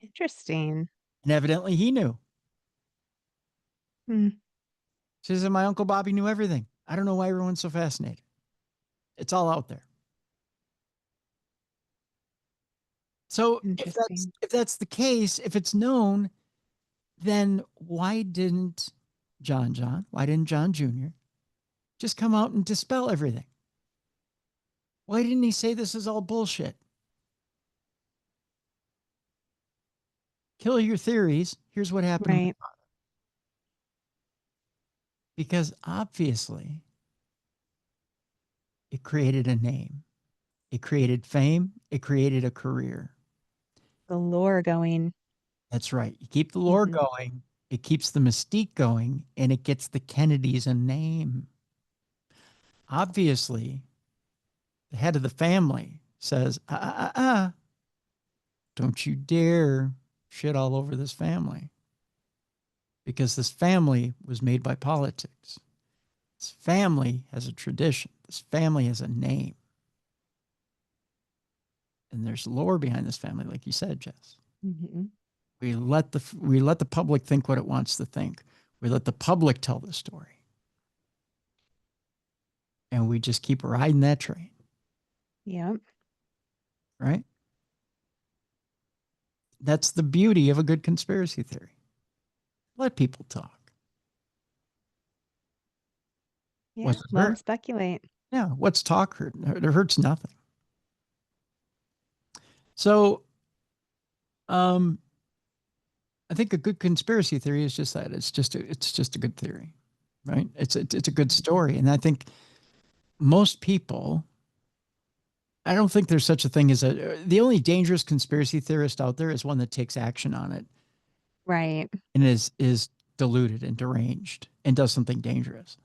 interesting. And evidently he knew. Hmm. She said, my Uncle Bobby knew everything. I don't know why everyone's so fascinated. It's all out there. So Interesting. if that's the case, if it's known, then why didn't why didn't John Jr. just come out and dispel everything? Why didn't he say this is all bullshit? Kill your theories. Here's what happened to my Right. father. Because obviously it created a name. It created fame. It created a career. The lore going. That's right. You keep the lore Hmm. going, it keeps the mystique going, and it gets the Kennedys a name. Obviously, the head of the family says, don't you dare shit all over this family. Because this family was made by politics. This family has a tradition. This family has a name. And there's lore behind this family, like you said, Jess. Hmm. We let the public think what it wants to think. We let the public tell the story. And we just keep riding that train. Yep. Right? That's the beauty of a good conspiracy theory. Let people talk. Yeah. What's it Let them hurt? speculate. Yeah, what's talk hurt? It hurts nothing. So, um, I think a good conspiracy theory is just that. It's just a good theory, right? It's a good story, and I think most people. I don't think there's such a thing as the only dangerous conspiracy theorist out there is one that takes action on it Right. and is deluded and deranged and does something dangerous.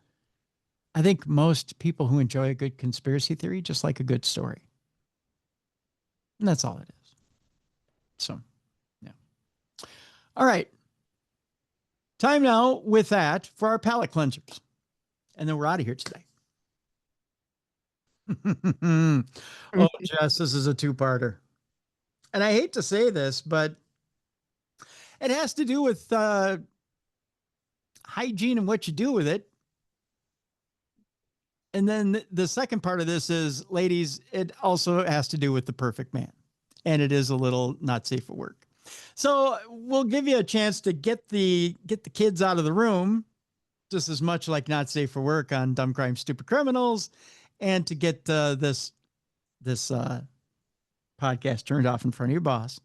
I think most people who enjoy a good conspiracy theory just like a good story. And that's all it is. So, yeah. All right. Time now with that for our palate cleansers. And then we're out of here today. Oh, Jess, this is a two-parter. And I hate to say this, but it has to do with hygiene and what you do with it. And then the second part of this is, ladies, it also has to do with the perfect man. And it is a little not safe for work. So we'll give you a chance to get the kids out of the room, just as much like not safe for work on Dumb Crime, Stupid Criminals, and to get this podcast turned off in front of your boss.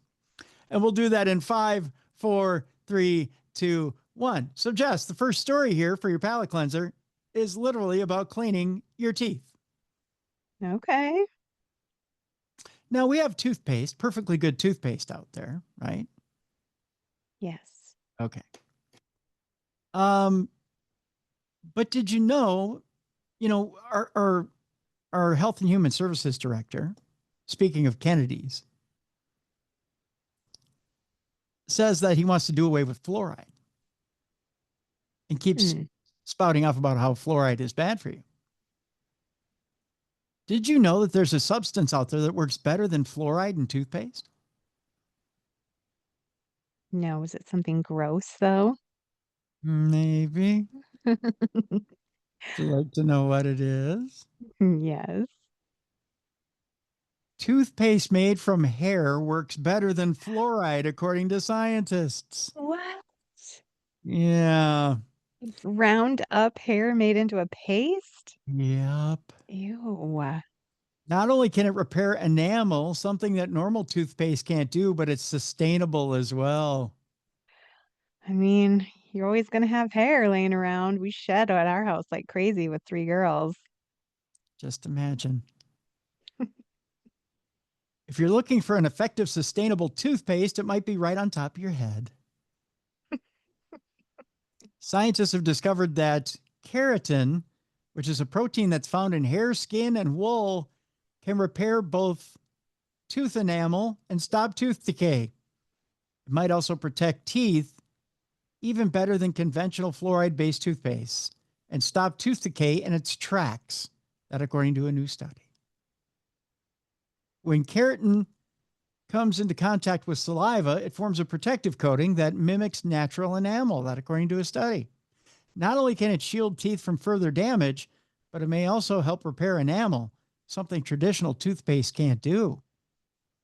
And we'll do that in 5, 4, 3, 2, 1. So, Jess, the first story here for your palate cleanser is literally about cleaning your teeth. Okay. Now, we have toothpaste, perfectly good toothpaste out there, right? Yes. Okay. But did you know, our Health and Human Services Director, speaking of Kennedy's, says that he wants to do away with fluoride and keeps Hmm. spouting off about how fluoride is bad for you. Did you know that there's a substance out there that works better than fluoride in toothpaste? No, is it something gross though? Maybe. Would you like to know what it is? Yes. Toothpaste made from hair works better than fluoride, according to scientists. What? Yeah. It's ground up hair made into a paste? Yep. Ew. Not only can it repair enamel, something that normal toothpaste can't do, but it's sustainable as well. I mean, you're always gonna have hair laying around. We shed at our house like crazy with 3 girls. Just imagine. If you're looking for an effective, sustainable toothpaste, it might be right on top of your head. Scientists have discovered that keratin, which is a protein that's found in hair, skin, and wool, can repair both tooth enamel and stop tooth decay. It might also protect teeth even better than conventional fluoride-based toothpaste and stop tooth decay in its tracks. That according to a new study. When keratin comes into contact with saliva, it forms a protective coating that mimics natural enamel. That according to a study. Not only can it shield teeth from further damage, but it may also help repair enamel, something traditional toothpaste can't do.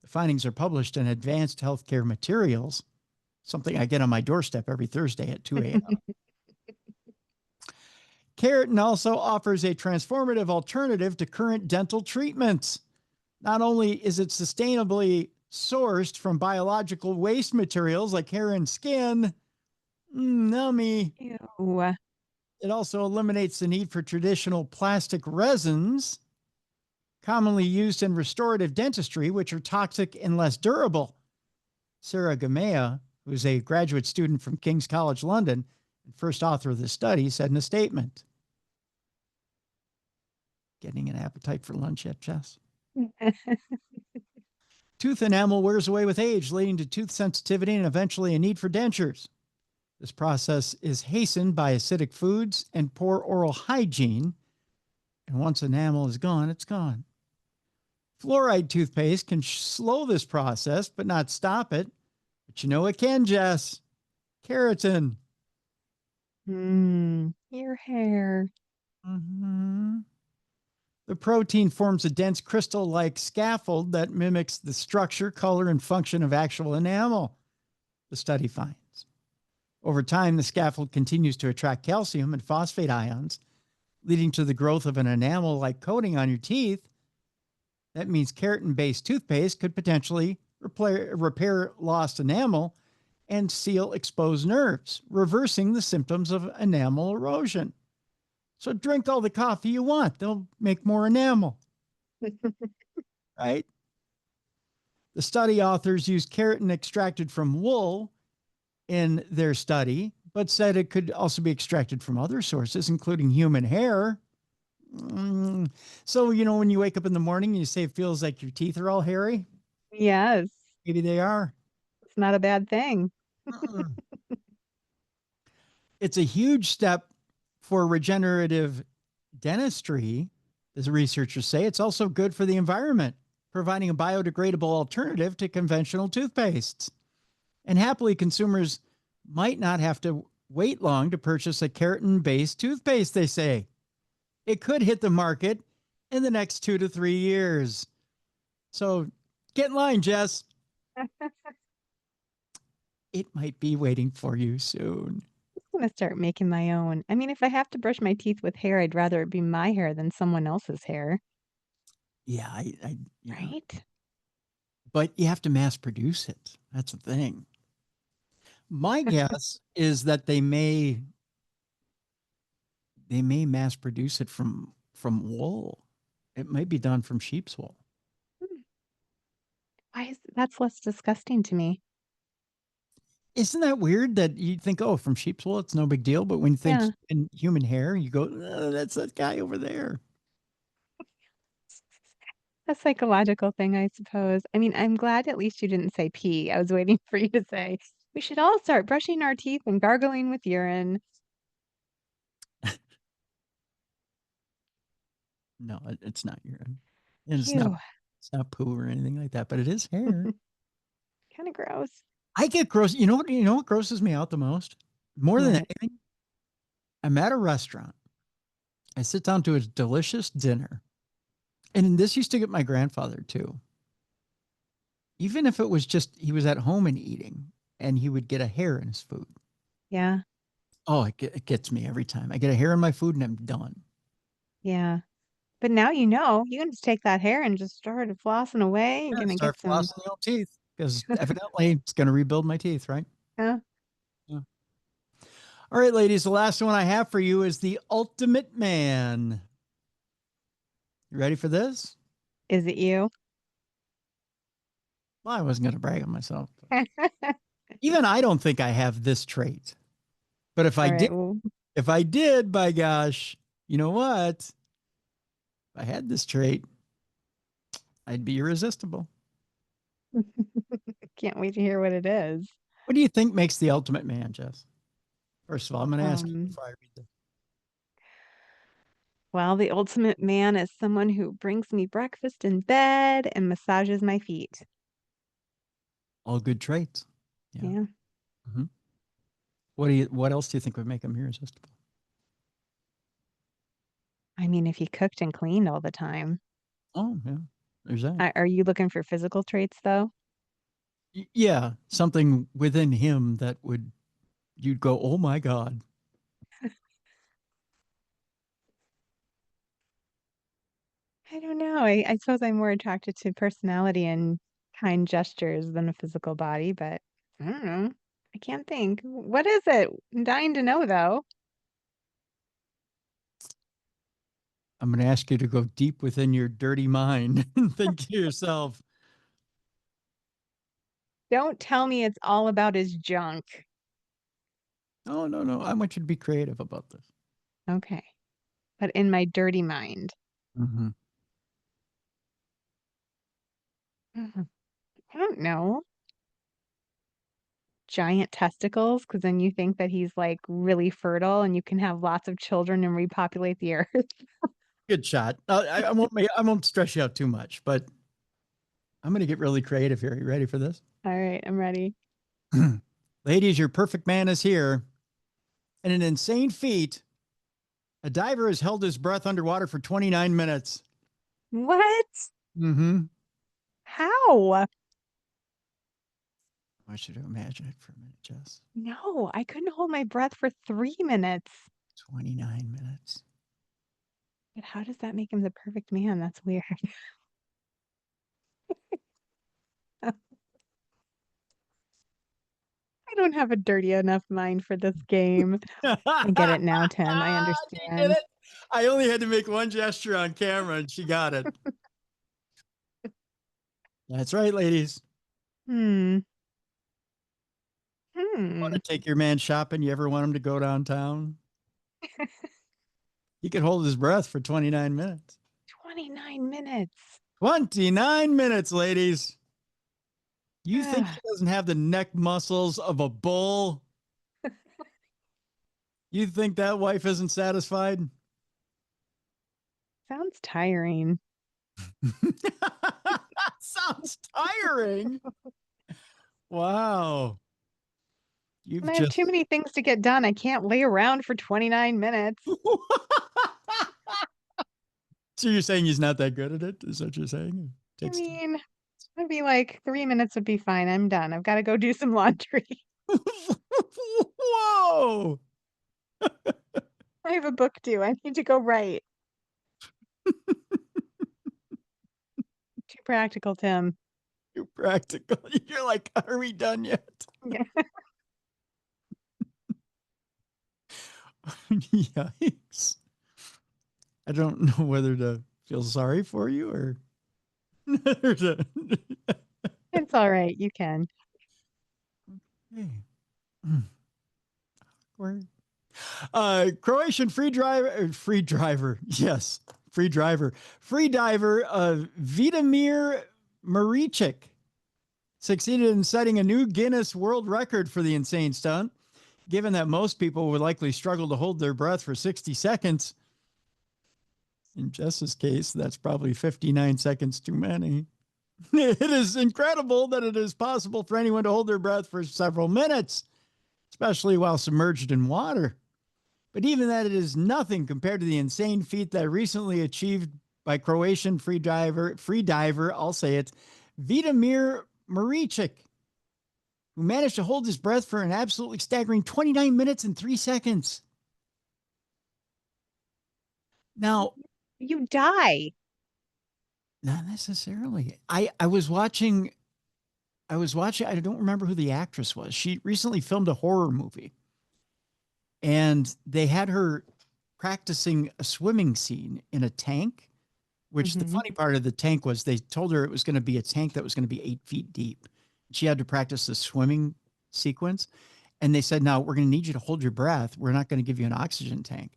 The findings are published in Advanced Healthcare Materials, something I get on my doorstep every Thursday at 2 a.m. Keratin also offers a transformative alternative to current dental treatments. Not only is it sustainably sourced from biological waste materials like hair and skin, nummy, Ew. it also eliminates the need for traditional plastic resins commonly used in restorative dentistry, which are toxic and less durable. Sarah Gamea, who's a graduate student from King's College London and first author of the study, said in a statement. Getting an appetite for lunch yet, Jess? Tooth enamel wears away with age, leading to tooth sensitivity and eventually a need for dentures. This process is hastened by acidic foods and poor oral hygiene. And once enamel is gone, it's gone. Fluoride toothpaste can slow this process, but not stop it. But you know it can, Jess. Keratin. Your hair. Mm-hmm. The protein forms a dense crystal-like scaffold that mimics the structure, color, and function of actual enamel, the study finds. Over time, the scaffold continues to attract calcium and phosphate ions, leading to the growth of an enamel-like coating on your teeth. That means keratin-based toothpaste could potentially repair lost enamel and seal exposed nerves, reversing the symptoms of enamel erosion. So drink all the coffee you want. They'll make more enamel, right? The study authors used keratin extracted from wool in their study, but said it could also be extracted from other sources, including human hair. So, you know, when you wake up in the morning and you say it feels like your teeth are all hairy, Yes. maybe they are. It's not a bad thing. It's a huge step for regenerative dentistry, as researchers say. It's also good for the environment, providing a biodegradable alternative to conventional toothpastes. And happily, consumers might not have to wait long to purchase a keratin-based toothpaste, they say. It could hit the market in the next 2 to 3 years. So get in line, Jess. It might be waiting for you soon. I'm gonna start making my own. I mean, if I have to brush my teeth with hair, I'd rather it be my hair than someone else's hair, Yeah, yeah. right? But you have to mass produce it. That's the thing. My guess is that they may mass produce it from wool. It might be done from sheep's wool. Hmm. Why is that's less disgusting to me. Isn't that weird that you think, oh, from sheep's wool, it's no big deal. But when you think Yeah. in human hair, you go, that's that guy over there. A psychological thing, I suppose. I mean, I'm glad at least you didn't say pee. I was waiting for you to say, "We should all start brushing our teeth and gargling with urine." No, it's not urine. And Ew. it's not poo or anything like that, but it is hair. Kinda gross. I get gross. You know what grosses me out the most? More than What? anything, I'm at a restaurant. I sit down to a delicious dinner. And this used to get my grandfather too. Even if it was just he was at home and eating and he would get a hair in his food. Yeah. Oh, it gets me every time. I get a hair in my food and I'm done. Yeah. But now you know, you can just take that hair and just start flossing away. You're Yeah, gonna start get some. flossing the old teeth because evidently it's going to rebuild my teeth, right? Huh? Yeah. All right, ladies, the last one I have for you is the ultimate man. You ready for this? Is it you? Well, I wasn't going to brag on myself. All Even I don't think I have this trait. But right. Well, if I did, by gosh, you know what? If I had this trait, I'd be irresistible. can't wait to hear what it is. What do you think makes the ultimate man, Jess? First of all, I'm going to ask you Um, before I read this. well, the ultimate man is someone who brings me breakfast in bed and massages my feet. All good traits. Yeah. Yeah. Mhm. What else do you think would make him irresistible? I mean, if he cooked and cleaned all the time. Oh, yeah. There's that. Are you looking for physical traits though? Yeah, something within him that you'd go, "Oh my God." I don't know. I suppose I'm more attracted to personality and kind gestures than a physical body, but I don't know. I can't think. What is it? I'm dying to know though. I'm going to ask you to go deep within your dirty mind and think to yourself, Don't tell me it's all about his junk. "Oh, no, no. I want you to be creative about this." Okay. But in my dirty mind. Mm-hmm. Mhm. I don't know. Giant testicles, because then you think that he's like really fertile and you can have lots of children and repopulate the earth. Good shot. I won't stress you out too much, but I'm going to get really creative here. You ready for this? All right, I'm ready. Ladies, your perfect man is here. In an insane feat, a diver has held his breath underwater for 29 minutes. What? Mm-hmm. How? I want you to imagine it for a minute, Jess. No, I couldn't hold my breath for 3 minutes. 29 minutes. But how does that make him the perfect man? That's weird. I don't have a dirty enough mind for this game. I get it now, Tim. I You did understand. it. I only had to make one gesture on camera and she got it. That's right, ladies. Hmm. Want Hmm. to take your man shopping? You ever want him to go downtown? He could hold his breath for 29 minutes. 29 minutes. 29 minutes, ladies. You think he Ah, doesn't have the neck muscles of a bull? You think that wife isn't satisfied? sounds tiring. Sounds tiring. Wow. When You've I have too just. many things to get done, I can't lay around for 29 minutes. So you're saying he's not that good at it? Is that what you're saying? It I takes. mean, I'd be like, 3 minutes would be fine. I'm done. I've got to go do some laundry. Whoa. I have a book due. I need to go write. Too practical, Tim. You're practical. You're like, are we done yet? Yeah. Yikes. I don't know whether to feel sorry for you or. It's all right. You can. Hey. Word. Croatian free driver, yes, free driver, free diver, Vitamir Maričić succeeded in setting a new Guinness World Record for the insane stunt. Given that most people would likely struggle to hold their breath for 60 seconds, in Jess's case, that's probably 59 seconds too many. It is incredible that it is possible for anyone to hold their breath for several minutes, especially while submerged in water. But even that, it is nothing compared to the insane feat that recently achieved by Croatian free diver, I'll say it, Vitamir Maričić. who managed to hold his breath for an absolutely staggering 29 minutes and 3 seconds. Now, You die. not necessarily. I was watching, I don't remember who the actress was. She recently filmed a horror movie, and they had her practicing a swimming scene in a tank, which the Hmm. funny part of the tank was they told her it was going to be a tank that was going to be 8 feet deep. She had to practice the swimming sequence. And they said, now we're going to need you to hold your breath. We're not going to give you an oxygen tank,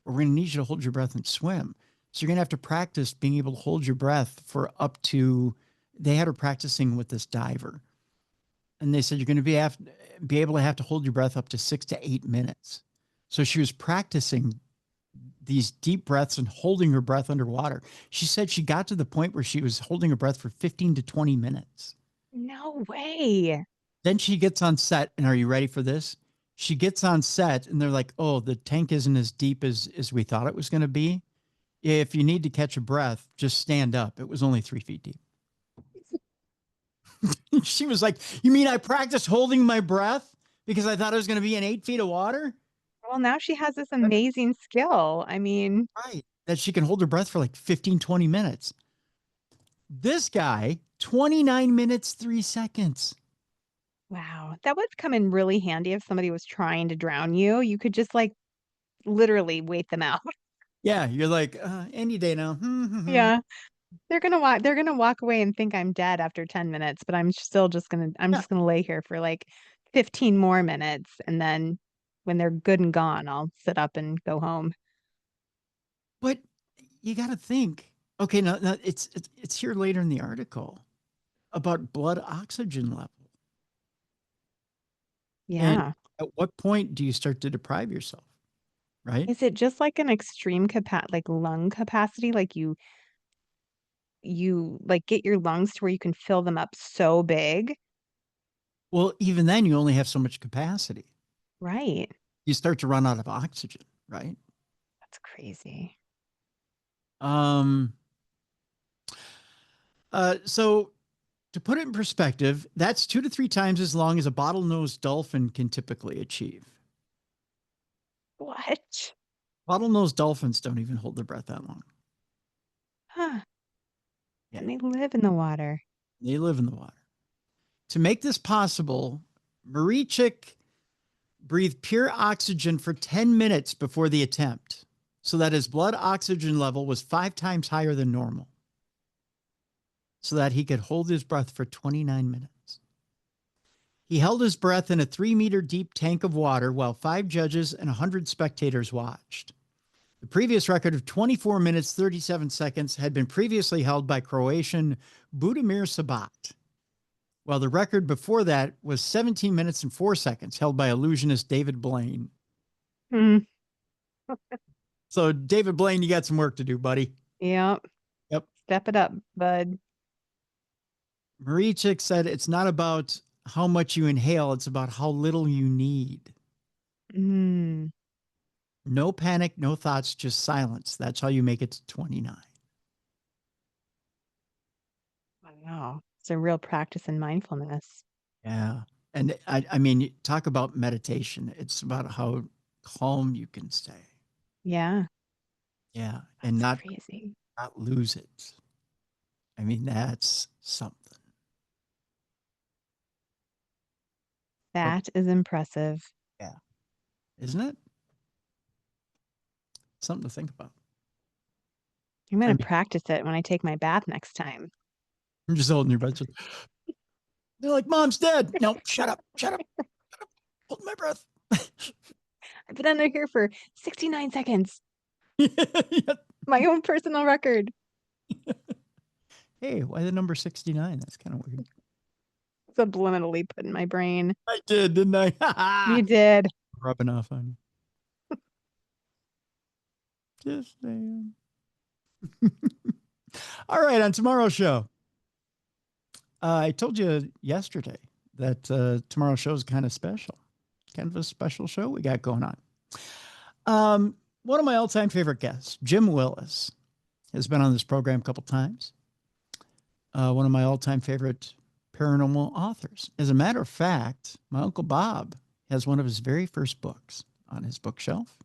but we're going to need you to hold your breath and swim. So you're going to have to practice being able to hold your breath for up to, they had her practicing with this diver. And they said, you're going to be able to have to hold your breath up to 6 to 8 minutes. So she was practicing these deep breaths and holding her breath underwater. She said she got to the point where she was holding her breath for 15 to 20 minutes. No way. Then she gets on set, and are you ready for this? She gets on set, and they're like, oh, the tank isn't as deep as we thought it was going to be. If you need to catch a breath, just stand up. It was only 3 feet deep. She was like, you mean I practiced holding my breath because I thought it was going to be in 8 feet of water? Well, now she has this amazing skill. I mean, Right. That she can hold her breath for like 15, 20 minutes. This guy, 29 minutes, 3 seconds. wow. That would come in really handy if somebody was trying to drown you. You could just like literally wait them out. Yeah, you're like, any day now. Yeah. They're gonna walk away and think I'm dead after 10 minutes, but I'm Yeah, just gonna lay here for like 15 more minutes, and then when they're good and gone, I'll sit up and go home. but you got to think. Okay, now it's here later in the article about blood oxygen level, and Yeah. at what point do you start to deprive yourself? Right. Is it just like an extreme like lung capacity? Like you like get your lungs to where you can fill them up so big? Well, even then, you only have so much capacity. Right. You start to run out of oxygen. Right. That's crazy. Um. So to put it in perspective, that's 2 to 3 times as long as a bottlenose dolphin can typically achieve. What? Bottlenose dolphins don't even hold their breath that long. Huh. Yeah, And they live in the water. they live in the water. To make this possible, Marichik breathed pure oxygen for 10 minutes before the attempt, so that his blood oxygen level was 5 times higher than normal, so that he could hold his breath for 29 minutes. He held his breath in a 3-meter deep tank of water while 5 judges and 100 spectators watched. The previous record of 24 minutes, 37 seconds had been previously held by Croatian Budimir Sabat, while the record before that was 17 minutes and 4 seconds, held by illusionist David Blaine. Hmm. So, David Blaine, you got some work to do, buddy. Yep. Yep. Step it up, bud. Marichik said it's not about how much you inhale, it's about how little you need. Mm. No panic, no thoughts, just silence. That's how you make it to 29. Wow. It's a real practice in mindfulness. Yeah. And I mean, talk about meditation. It's about how calm you can stay. Yeah. Yeah. And That's not crazy. lose it. I mean, that's something. But That is impressive. yeah, isn't it? Something to think about. I'm I gonna mean, practice it when I take my bath next time. I'm just holding your breath. They're like, Mom's dead. No, shut up. Shut up. Hold my breath. I've been under here for 69 seconds. Yeah. My own personal record. Hey, why the number 69? That's kind of weird. Subliminally put in my brain. I did, didn't I? You did. Rubbing off on you. Just saying. All right, on tomorrow's show, I told you yesterday that tomorrow's show is kind of special. Kind of a special show we got going on. One of my all-time favorite guests, Jim Willis, has been on this program a couple times. One of my all-time favorite paranormal authors. As a matter of fact, my Uncle Bob has one of his very first books on his bookshelf.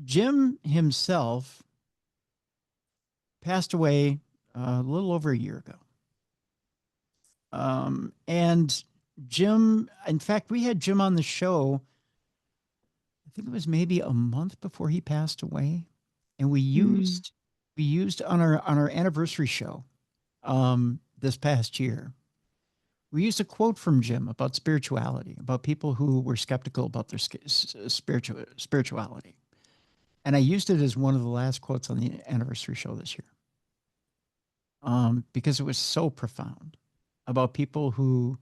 Jim himself passed away a little over a year ago. And Jim, in fact, we had Jim on the show, I think it was maybe a month before he passed away. And we used on our anniversary show this past year, we used a quote from Jim about spirituality, about people who were skeptical about their spirituality. And I used it as one of the last quotes on the anniversary show this year, because it was so profound about people who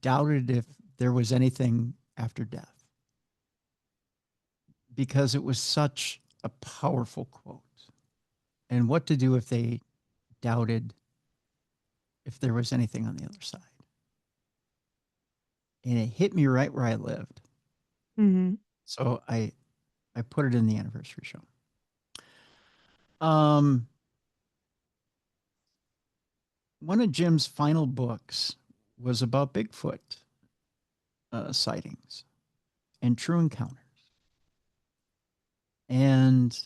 doubted if there was anything after death, because it was such a powerful quote. And what to do if they doubted if there was anything on the other side. And it hit me right where I lived. Mm-hmm. So I put it in the anniversary show. One of Jim's final books was about Bigfoot sightings and true encounters. And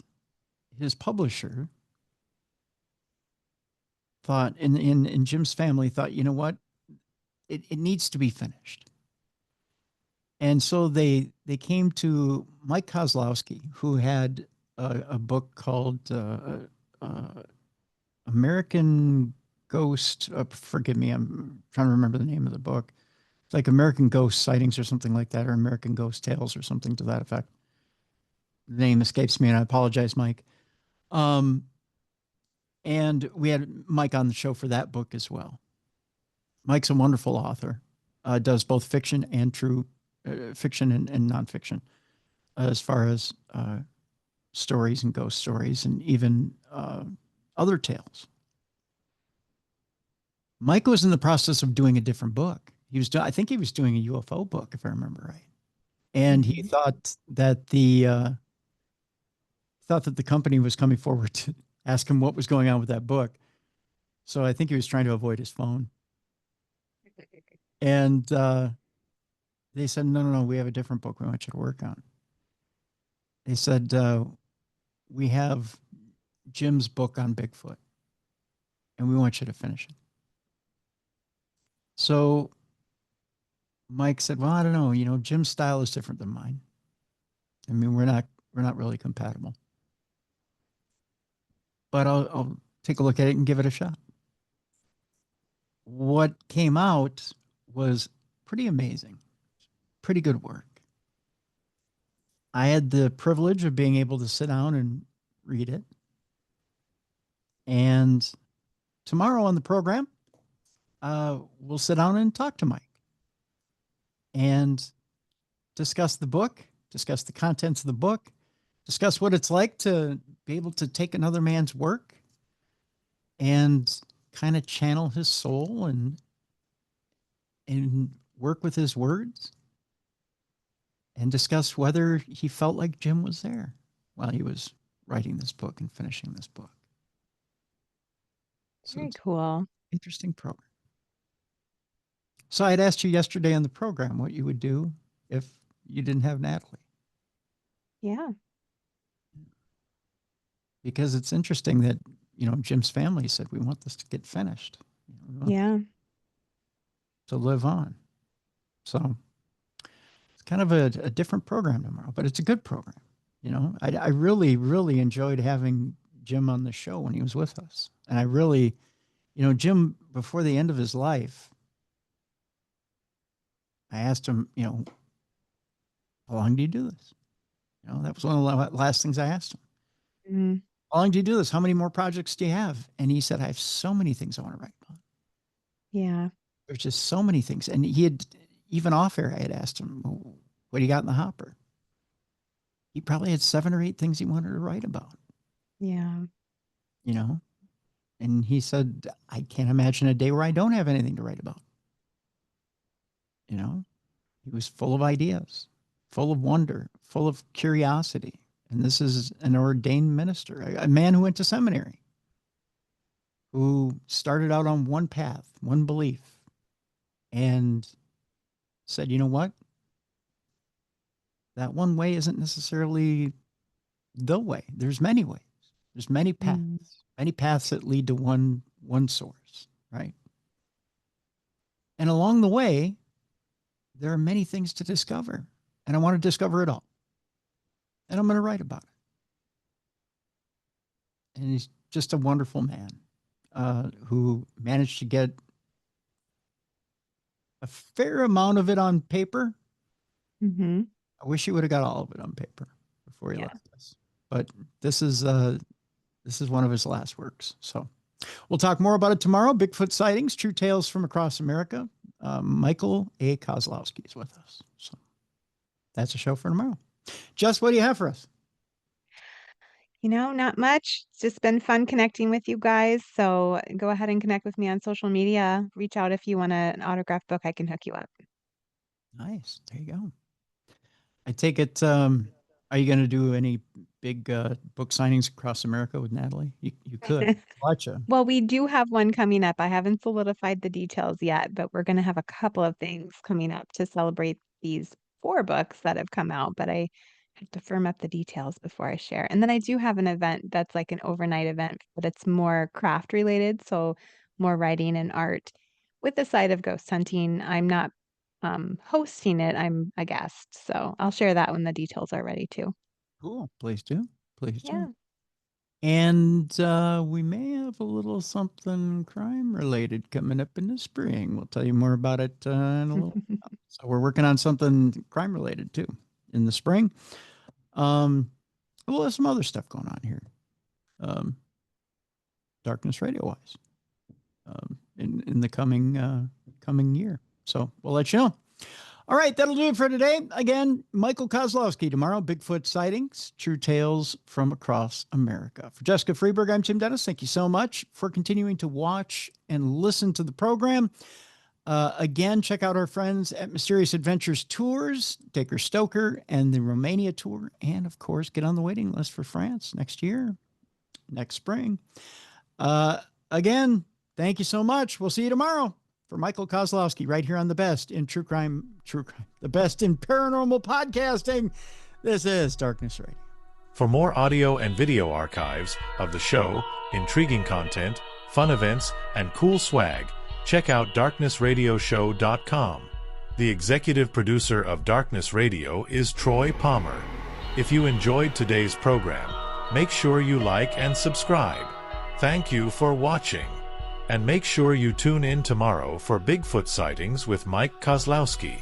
his publisher thought, in Jim's family thought, you know what, it needs to be finished. And so they came to Mike Kozlowski, who had a book called American Ghost. Forgive me, I'm trying to remember the name of the book. It's like American Ghost Sightings or something like that, or American Ghost Tales or something to that effect. The name escapes me, and I apologize, Mike. And we had Mike on the show for that book as well. Mike's a wonderful author, does both fiction and true fiction and nonfiction, as far as stories and ghost stories and even other tales. Mike was in the process of doing a different book. I think he was doing a UFO book, if I remember right. And he thought that the company was coming forward to ask him what was going on with that book. So I think he was trying to avoid his phone. And they said, no, we have a different book we want you to work on. They said, we have Jim's book on Bigfoot, and we want you to finish it. So Mike said, well, I don't know, Jim's style is different than mine. I mean, we're not really compatible. But I'll take a look at it and give it a shot. What came out was pretty amazing. Pretty good work. I had the privilege of being able to sit down and read it. And tomorrow on the program, we'll sit down and talk to Mike and discuss the book, discuss the contents of the book, discuss what it's like to be able to take another man's work and kind of channel his soul and work with his words, and discuss whether he felt like Jim was there while he was writing this book and finishing this book. So very cool. Interesting program. So I had asked you yesterday on the program what you would do if you didn't have Natalie. Yeah. Because it's interesting that, Jim's family said, we want this to get finished. Yeah. To live on. So it's kind of a different program tomorrow, but it's a good program. I really, really enjoyed having Jim on the show when he was with us. And I really, Jim, before the end of his life, I asked him, how long do you do this? That was one of the last things I asked him. Mm-hmm. How long do you do this? How many more projects do you have? And he said, I have so many things I want to write about. Yeah. There's just so many things. And he had, even off air, I had asked him, well, what do you got in the hopper? He probably had 7 or 8 things he wanted to write about. Yeah. And he said, I can't imagine a day where I don't have anything to write about. He was full of ideas, full of wonder, full of curiosity. And this is an ordained minister, a man who went to seminary, who started out on one path, one belief, and said, you know what? That one way isn't necessarily the way. There's many ways. There's many paths that lead to one source, right? And along the way, there are many things to discover, and I want to discover it all. And I'm going to write about it. And he's just a wonderful man who managed to get a fair amount of it on paper. Mm-hmm. I wish he would have got all of it on paper before he left us. But this is one of his last works. So we'll talk more about it tomorrow. Bigfoot sightings, true tales from across America. Michael A. Kozlowski is with us. So that's a show for tomorrow. Jess, what do you have for us? Not much. It's just been fun connecting with you guys. So go ahead and connect with me on social media. Reach out if you want an autographed book. I can hook you up. Nice. There you go. I take it, are you going to do any big book signings across America with Natalie? You could. Watch her. Well, we do have one coming up. I haven't solidified the details yet, but we're going to have a couple of things coming up to celebrate these 4 books that have come out, but I have to firm up the details before I share. And then I do have an event that's like an overnight event, but it's more craft related, so more writing and art with the side of ghost hunting. I'm not hosting it. I'm a guest, so I'll share that when the details are ready too. Cool. Please do. Please Yeah. do. And we may have a little something crime related coming up in the spring. We'll tell you more about it in a little while. So we're working on something crime related too in the spring. We'll have some other stuff going on here. Darkness Radio wise. In the coming year. So we'll let you know. All right, that'll do it for today. Again, Michael Kozlowski tomorrow, Bigfoot sightings, true tales from across America. For Jessica Freeburg, I'm Tim Dennis. Thank you so much for continuing to watch and listen to the program. Again, check out our friends at Mysterious Adventures Tours, Dacre Stoker, and the Romania tour. And of course, get on the waiting list for France next year, next spring. Again, thank you so much. We'll see you tomorrow. For Michael Kozlowski, right here on the best in true crime, the best in paranormal podcasting. This is Darkness Radio. For more audio and video archives of the show, intriguing content, fun events, and cool swag, check out darknessradioshow.com. The executive producer of Darkness Radio is Troy Palmer. If you enjoyed today's program, make sure you like and subscribe. Thank you for watching. And make sure you tune in tomorrow for Bigfoot sightings with Mike Kozlowski.